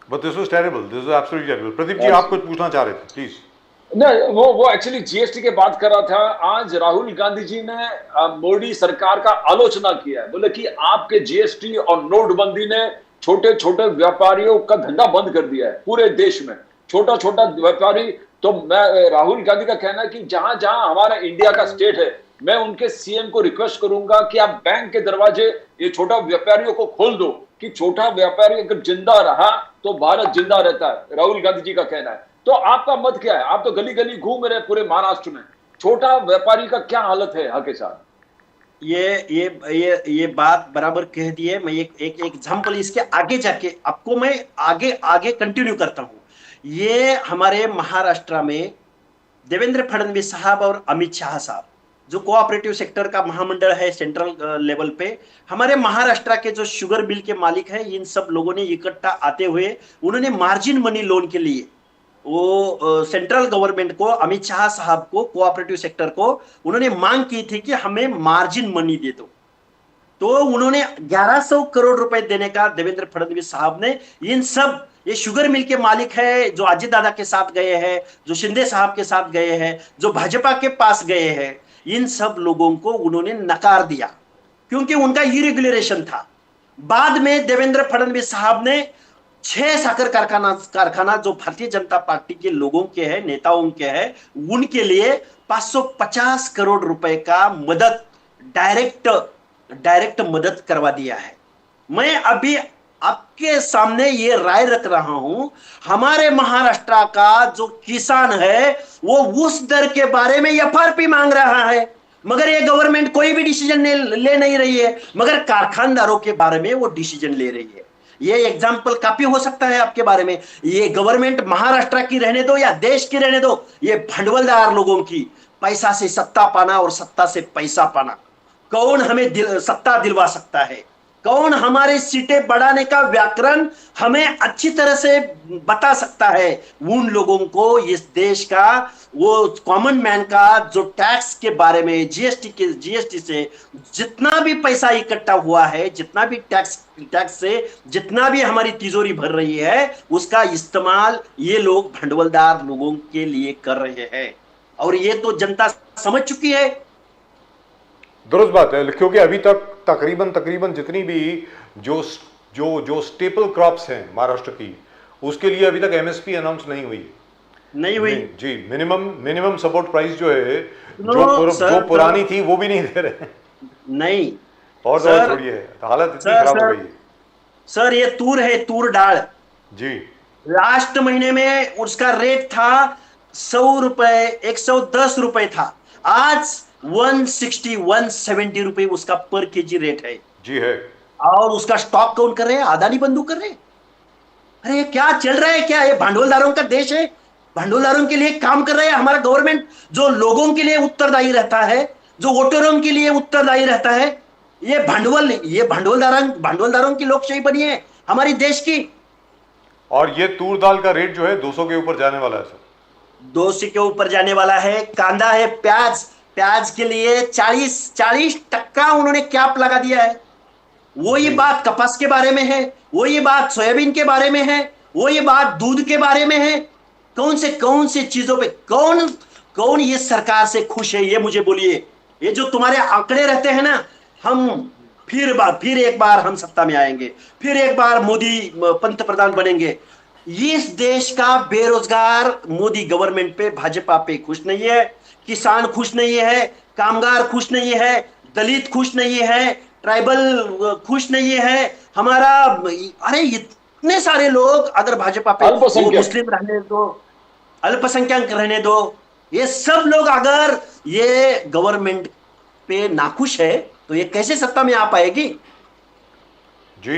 But this was terrible. This was absolutely terrible. Pradeep ji, आप कुछ पूछना चाह रहे थे, प्लीज। नहीं, वो एक्चुअली जीएसटी की बात कर रहा था। आज राहुल गांधी जी ने मोदी सरकार का आलोचना किया है, बोले कि आपके जीएसटी और नोटबंदी ने छोटे छोटे व्यापारियों का धंधा बंद कर दिया है पूरे देश में। छोटा व्यापारी, तो मैं राहुल गांधी का कहना है कि जहां जहां हमारा इंडिया का स्टेट है, मैं उनके सीएम को रिक्वेस्ट करूंगा कि आप बैंक के दरवाजे ये छोटा व्यापारियों को खोल दो, कि छोटा व्यापारी अगर जिंदा रहा तो भारत जिंदा रहता है। राहुल गांधी जी का कहना है। तो आपका मत क्या है? आप तो गली गली घूम रहे पूरे महाराष्ट्र में, छोटा व्यापारी का क्या हालत है हाके साहब? ये बात बराबर कह दी है। मैं एक एग्जांपल इसके आगे जाके आपको मैं आगे आगे कंटिन्यू करता हूं। ये हमारे महाराष्ट्र में देवेंद्र फडणवीस साहब और अमित शाह साहब जो कोऑपरेटिव सेक्टर का महामंडल है सेंट्रल लेवल पे, हमारे महाराष्ट्र के जो शुगर मिल के मालिक हैं, इन सब लोगों ने इकट्ठा आते हुए उन्होंने मार्जिन मनी लोन के लिए वो सेंट्रल गवर्नमेंट को, अमित शाह साहब को, कोऑपरेटिव सेक्टर को उन्होंने मांग की थी कि हमें मार्जिन मनी दे दो। तो उन्होंने 1100 करोड़ रुपए देने का देवेंद्र फडणवीस साहब ने इन सब, ये शुगर मिल के मालिक है जो अजित दादा के साथ गए हैं, जो शिंदे साहब के साथ गए हैं, जो भाजपा के पास गए हैं, इन सब लोगों को उन्होंने नकार दिया क्योंकि उनका इरेगुलरेशन था। बाद में देवेंद्र फडणवीस साहब ने 6 साकर कारखाना जो भारतीय जनता पार्टी के लोगों के हैं, नेताओं के हैं, उनके लिए 550 करोड़ रुपए का मदद, डायरेक्ट मदद करवा दिया है। मैं अभी आपके सामने ये राय रख रहा हूं, हमारे महाराष्ट्र का जो किसान है वो उस दर के बारे में एफआरपी मांग रहा है, मगर ये गवर्नमेंट कोई भी डिसीजन ले नहीं रही है, मगर कारखानदारों के बारे में वो डिसीजन ले रही है। ये एग्जाम्पल काफी हो सकता है आपके बारे में। ये गवर्नमेंट महाराष्ट्र की रहने दो या देश की रहने दो, ये भंडवलदार लोगों की, पैसा से सत्ता पाना और सत्ता से पैसा पाना, कौन हमें सत्ता दिलवा सकता है, कौन हमारे सीटें बढ़ाने का व्याकरण हमें अच्छी तरह से बता सकता है, उन लोगों को इस देश का, वो कॉमन मैन का जो टैक्स के बारे में, जीएसटी से जितना भी पैसा इकट्ठा हुआ है, जितना भी टैक्स से जितना भी हमारी तिजोरी भर रही है, उसका इस्तेमाल ये लोग भंडवलदार लोगों के लिए कर रहे हैं और ये तो जनता समझ चुकी है। दुरुस्त बात है, क्योंकि अभी तक तकरीबन जितनी भी जो स्टेपल क्रॉप्स हैं महाराष्ट्र की, उसके लिए अभी तक एमएसपी अनाउंस नहीं हुई जी। मिनिमम सपोर्ट प्राइस जो है, जो पुरानी थी वो भी नहीं दे रहे नहीं। और थोड़ी है, हालत इतनी खराब हो गई है सर। ये तूर है, तूर दाल जी, लास्ट महीने में उसका रेट था 100 रुपए, 110 रुपए था, आज 160-170 रुपए उसका पर केजी रेट है जी है। और उसका स्टॉक कौन कर रहे हैं? अदानी बंधु कर रहे हैं। अरे क्या चल रहा है? क्या ये भांडवलदारों का देश है? भांडवलदारों के लिए काम कर रहा है हमारा गवर्नमेंट, जो लोगों के लिए उत्तरदायी रहता है, जो वोटरों के लिए उत्तरदायी रहता है। ये भांडवलदारों की लोकशाही बनी है हमारी देश की। और ये तूर दाल का रेट जो है 200 के ऊपर जाने वाला है सर, 200 के ऊपर जाने वाला है। कांदा है, प्याज के लिए 40% उन्होंने कैप लगा दिया है। वो ये बात कपास के बारे में है, वो ये बात सोयाबीन के बारे में है, वो ये बात दूध के बारे में है। कौन से चीजों पे कौन ये सरकार से खुश है? ये मुझे बोलिए। ये जो तुम्हारे आंकड़े रहते हैं ना, हम फिर एक बार हम सत्ता में आएंगे, फिर एक बार मोदी पंतप्रधान बनेंगे। इस देश का बेरोजगार मोदी गवर्नमेंट पे, भाजपा पे खुश नहीं है, किसान खुश नहीं है, कामगार खुश नहीं है, दलित खुश नहीं है, ट्राइबल खुश नहीं है, हमारा, अरे इतने सारे लोग, अगर भाजपा पे मुस्लिम रहने दो, अल्पसंख्यक रहने दो, ये सब लोग अगर ये गवर्नमेंट पे नाखुश है तो ये कैसे सत्ता में आ पाएगी? जी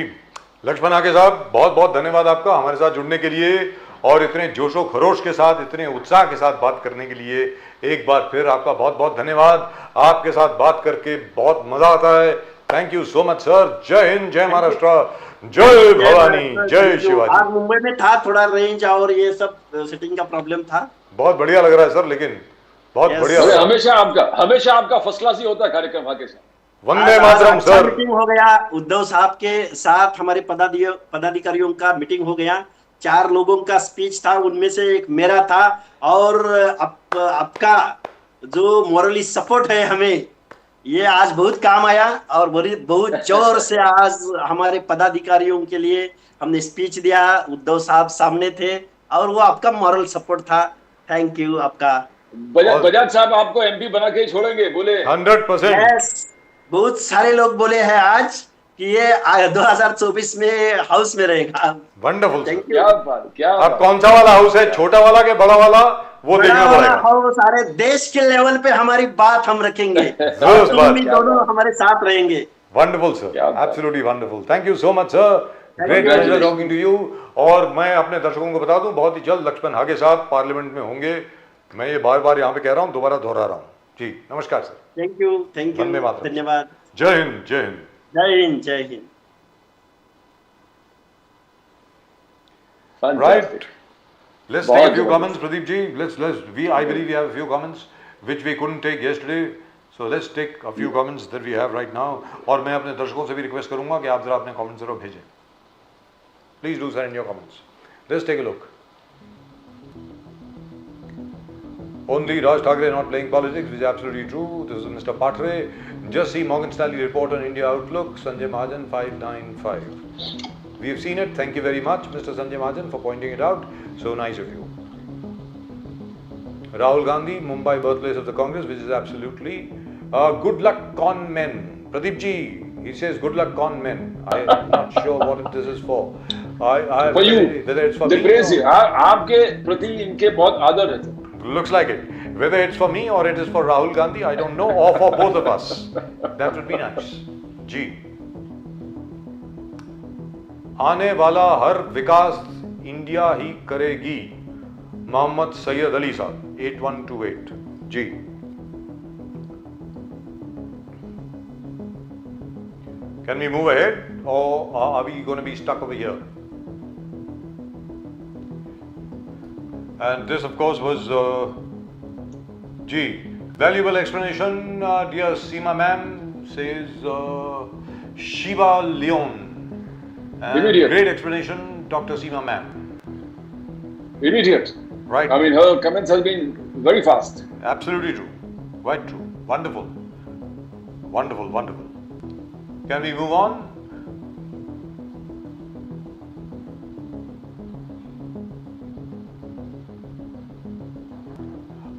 लक्ष्मण आके साहब, बहुत बहुत धन्यवाद आपका हमारे साथ जुड़ने के लिए और इतने जोशो खरोश के साथ, इतने उत्साह के साथ बात करने के लिए। एक बार फिर आपका बहुत बहुत धन्यवाद। आपके साथ बात करके बहुत मजा आता है। Thank you so much sir. जय हिंद, जय महाराष्ट्र, जय भवानी, जय शिवाजी। आज मुंबई में था, थोड़ा रेंज और ये सब सेटिंग का प्रॉब्लम था। बहुत बढ़िया लग रहा है सर, लेकिन बहुत बढ़िया। हमेशा आपका फर्स्ट क्लास ही होता है कार्यक्रम आगे से। वंदे मातरम सर। मीटिंग हो गया उद्धव साहब के साथ, हमारे पदाधिकारियों का मीटिंग हो गया। 4 लोगों का स्पीच था, उनमें से एक मेरा था। और आपका जो मॉरली सपोर्ट है हमें, ये आज बहुत काम आया और बहुत जोर से आज हमारे पदाधिकारियों के लिए हमने स्पीच दिया। उद्धव साहब सामने थे और वो आपका मॉरल सपोर्ट था। थैंक यू आपका। बजाज साहब आपको एमपी बना के छोड़ेंगे बोले। 100%। बहुत सारे लोग बोले हैं आज कि ये 2024 में हाउस में रहेगा। वंडरफुल। क्या बात, क्या अब कौन सा वाला हाउस है, छोटा वाला के बड़ा वाला? वो बड़ा देखना होना पड़ेगा। हो, सारे देश के लेवल पे हमारी बात हम रखेंगे और जबरदस्त तुम बात। भी दोनों हमारे साथ रहेंगे। वंडरफुल सर, क्या बात। Absolutely wonderful. Thank you so much sir, great pleasure Congratulations. Talking to you. और मैं अपने दर्शकों को बता दूं, बहुत ही जल्द लक्ष्मण हागे साहब पार्लियामेंट में होंगे। मैं ये बार बार यहाँ पे कह रहा हूँ, दोबारा दोहरा रहा हूँ जी। नमस्कार sir, thank you, Vande Mataram. धन्यवाद। जय हिंद, जय हिंद। जय हिंद, जय हिंद। Fantastic. Right. Let's बहुत take a few जबरदस्त। comments, Pradeep ji. I believe we have a few comments which we couldn't take yesterday. So let's take a few comments that we have right now. और मैं अपने दर्शकों से भी रिक्वेस्ट करूंगा कि आप जरा अपने comments जरूर भेजें. Please do send in your comments. Let's take a look. Only Raj Thackeray not playing politics, which is absolutely true. This is Mr. Patre. Just see Morgan Stanley report on India Outlook, Sanjay Mahajan 595. We have seen it. Thank you very much, Mr. Sanjay Mahajan, for pointing it out. So nice of you. Rahul Gandhi, Mumbai, birthplace of the Congress, which is absolutely good luck con men. Pradeep ji, he says good luck con men. I am not sure what this is for. For you, whether it's for they me praise or- you. आपके प्रति इनके बहुत आदर है। Looks like it. Whether it's for me or it is for Rahul Gandhi, I don't know, or for both of us. That would be nice. जी। आने वाला हर विकास इंडिया ही करेगी। मोहम्मद सैयद अली साहब 8128 जी। Can we move ahead or are we going to be stuck over here? And this of course was G. Valuable explanation, dear Seema ma'am, says Shiva Leon. And Immediate. great explanation, Dr. Seema ma'am. Immediate. Right. I mean, her comments have been very fast. Absolutely true. Quite true. Wonderful. Wonderful, wonderful. Can we move on?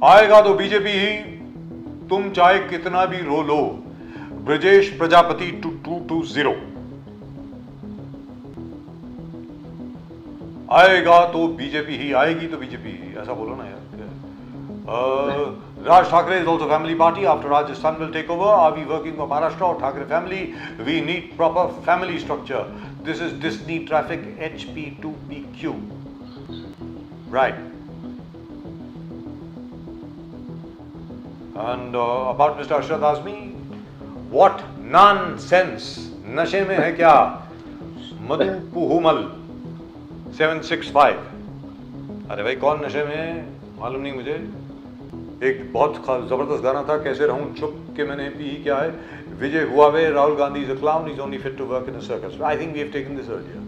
आएगा तो बीजेपी ही, तुम चाहे कितना भी रो लो। ब्रजेश प्रजापति 2220। आएगा तो बीजेपी ही, आएगी तो बीजेपी ही, ऐसा बोलो ना यार। Raj Thackeray is also family party. After Rajasthan will take over, are we working for Maharashtra or Thackeray family? We need proper family structure. This is Disney traffic HP2PQ. Right. And about Mr. Ashraf Azmi, what nonsense? नशे में है क्या? मधु पुहुमल 765। अरे भाई कौन नशे में है? मालूम नहीं मुझे। एक बहुत जबरदस्त गाना था, कैसे रहूं चुप के मैंने पी ही क्या है। विजय हुआवे, Rahul Gandhi is a clown, is only fit to work in a circus. I think we have taken this earlier.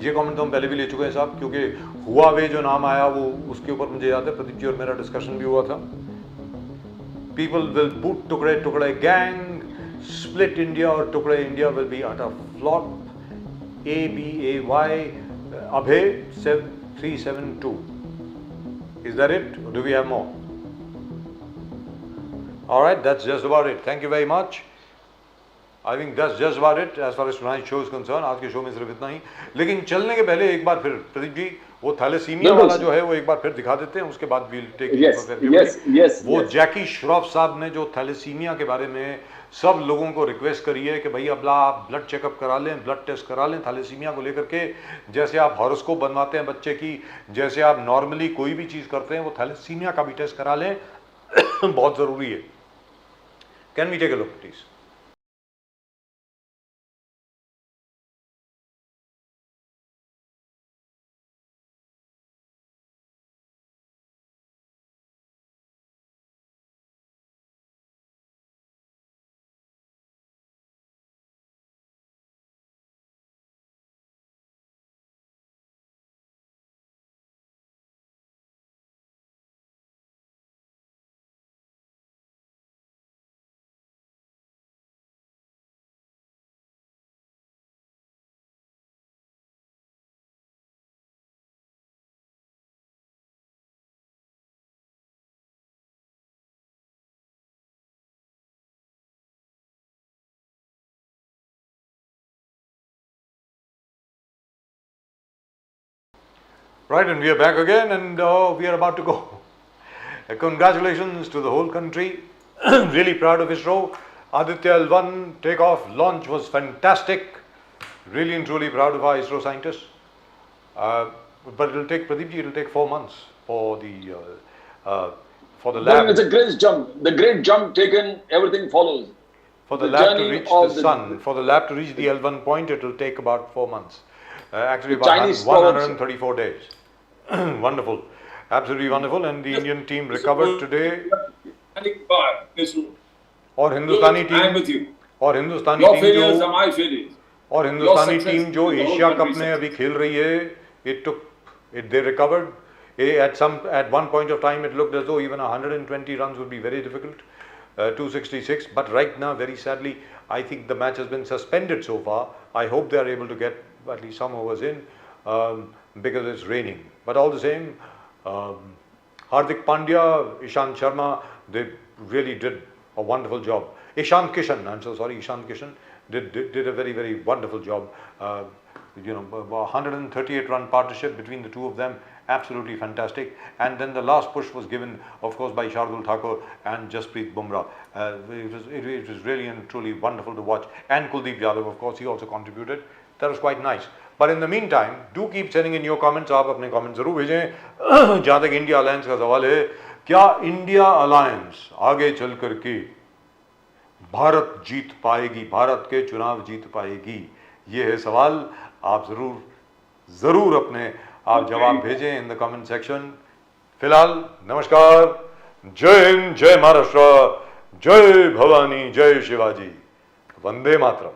ये कमेंट तो हम पहले भी ले चुके हैं साहब, क्योंकि हुआवे जो नाम आया वो उसके ऊपर मुझे याद है प्रदीप जी और मेरा डिस्कशन भी हुआ था। People will boot Tukde gang, split India or Tukde India will be utter flop. ABAY Abhay 372. Is that it? Or do we have more? Alright, that's just about it. Thank you very much. I think that's just about it as far as tonight's show is concerned. आज के शो में सिर्फ इतना ही। लेकिन चलने के पहले एक बार फिर प्रदीप जी वो थैलेसीमिया वाला जो है वो एक बार फिर दिखा देते हैं, उसके बाद we'll take वो जैकी श्रॉफ साहब ने जो थैलेसीमिया के बारे में सब लोगों को रिक्वेस्ट करी है कि भाई अब आप ब्लड चेकअप करा लें, ब्लड टेस्ट करा लें थैलेसीमिया को लेकर के। जैसे आप हॉरोस्कोप बनवाते हैं बच्चे की, जैसे आप नॉर्मली कोई भी चीज़ करते हैं, वो थैलेसीमिया का भी टेस्ट करा लें। बहुत ज़रूरी है। Can we take a look please? Right, and we are back again, and we are about to go. Congratulations to the whole country. Really proud of Isro. Aditya L1 takeoff launch was fantastic. Really and truly proud of our Isro scientists. But it'll take, Pradeepji, it'll take 4 months for the lab. It's a great jump. The great jump taken, everything follows. For the lab to reach the sun, for the lab to reach the L1 point, it will take about 4 months. Actually, about 134 days. Wonderful. Absolutely wonderful. And the Indian team recovered today. और हिंदुस्तानी team, I am with you. और हिंदुस्तानी Your टीम failures जो are my failures. और हिंदुस्तानी Your टीम success जो is the whole Asia cup country's में अभी success. खेल रही है, they recovered. At one point of time it looked as though even 120 runs would be very difficult. 266, but right now, very sadly, I think the match has been suspended so far. I hope they are able to get at least some overs in because it's raining. But all the same, Hardik Pandya, Ishant Sharma, they really did a wonderful job. Ishant Kishan, I'm so sorry, Ishant Kishan did a very, very wonderful job. 138 run partnership between the two of them, absolutely fantastic. And then the last push was given, of course, by Shardul Thakur and Jasprit Bumrah. It was really and truly wonderful to watch. And Kuldeep Yadav, of course, he also contributed. That was quite nice. But in the meantime, do keep sending in your comments. आप अपने comments जरूर भेजें. जहाँ तक इंडिया अलायंस का सवाल है, क्या इंडिया अलायंस आगे चल करके भारत जीत पाएगी, भारत के चुनाव जीत पाएगी? ये है सवाल. आप जरूर अपने आप जवाब भेजें इन द कमेंट सेक्शन. फिलहाल नमस्कार, जय हिंद, जय महाराष्ट्र, जय भवानी, जय शिवाजी, वंदे मातरम.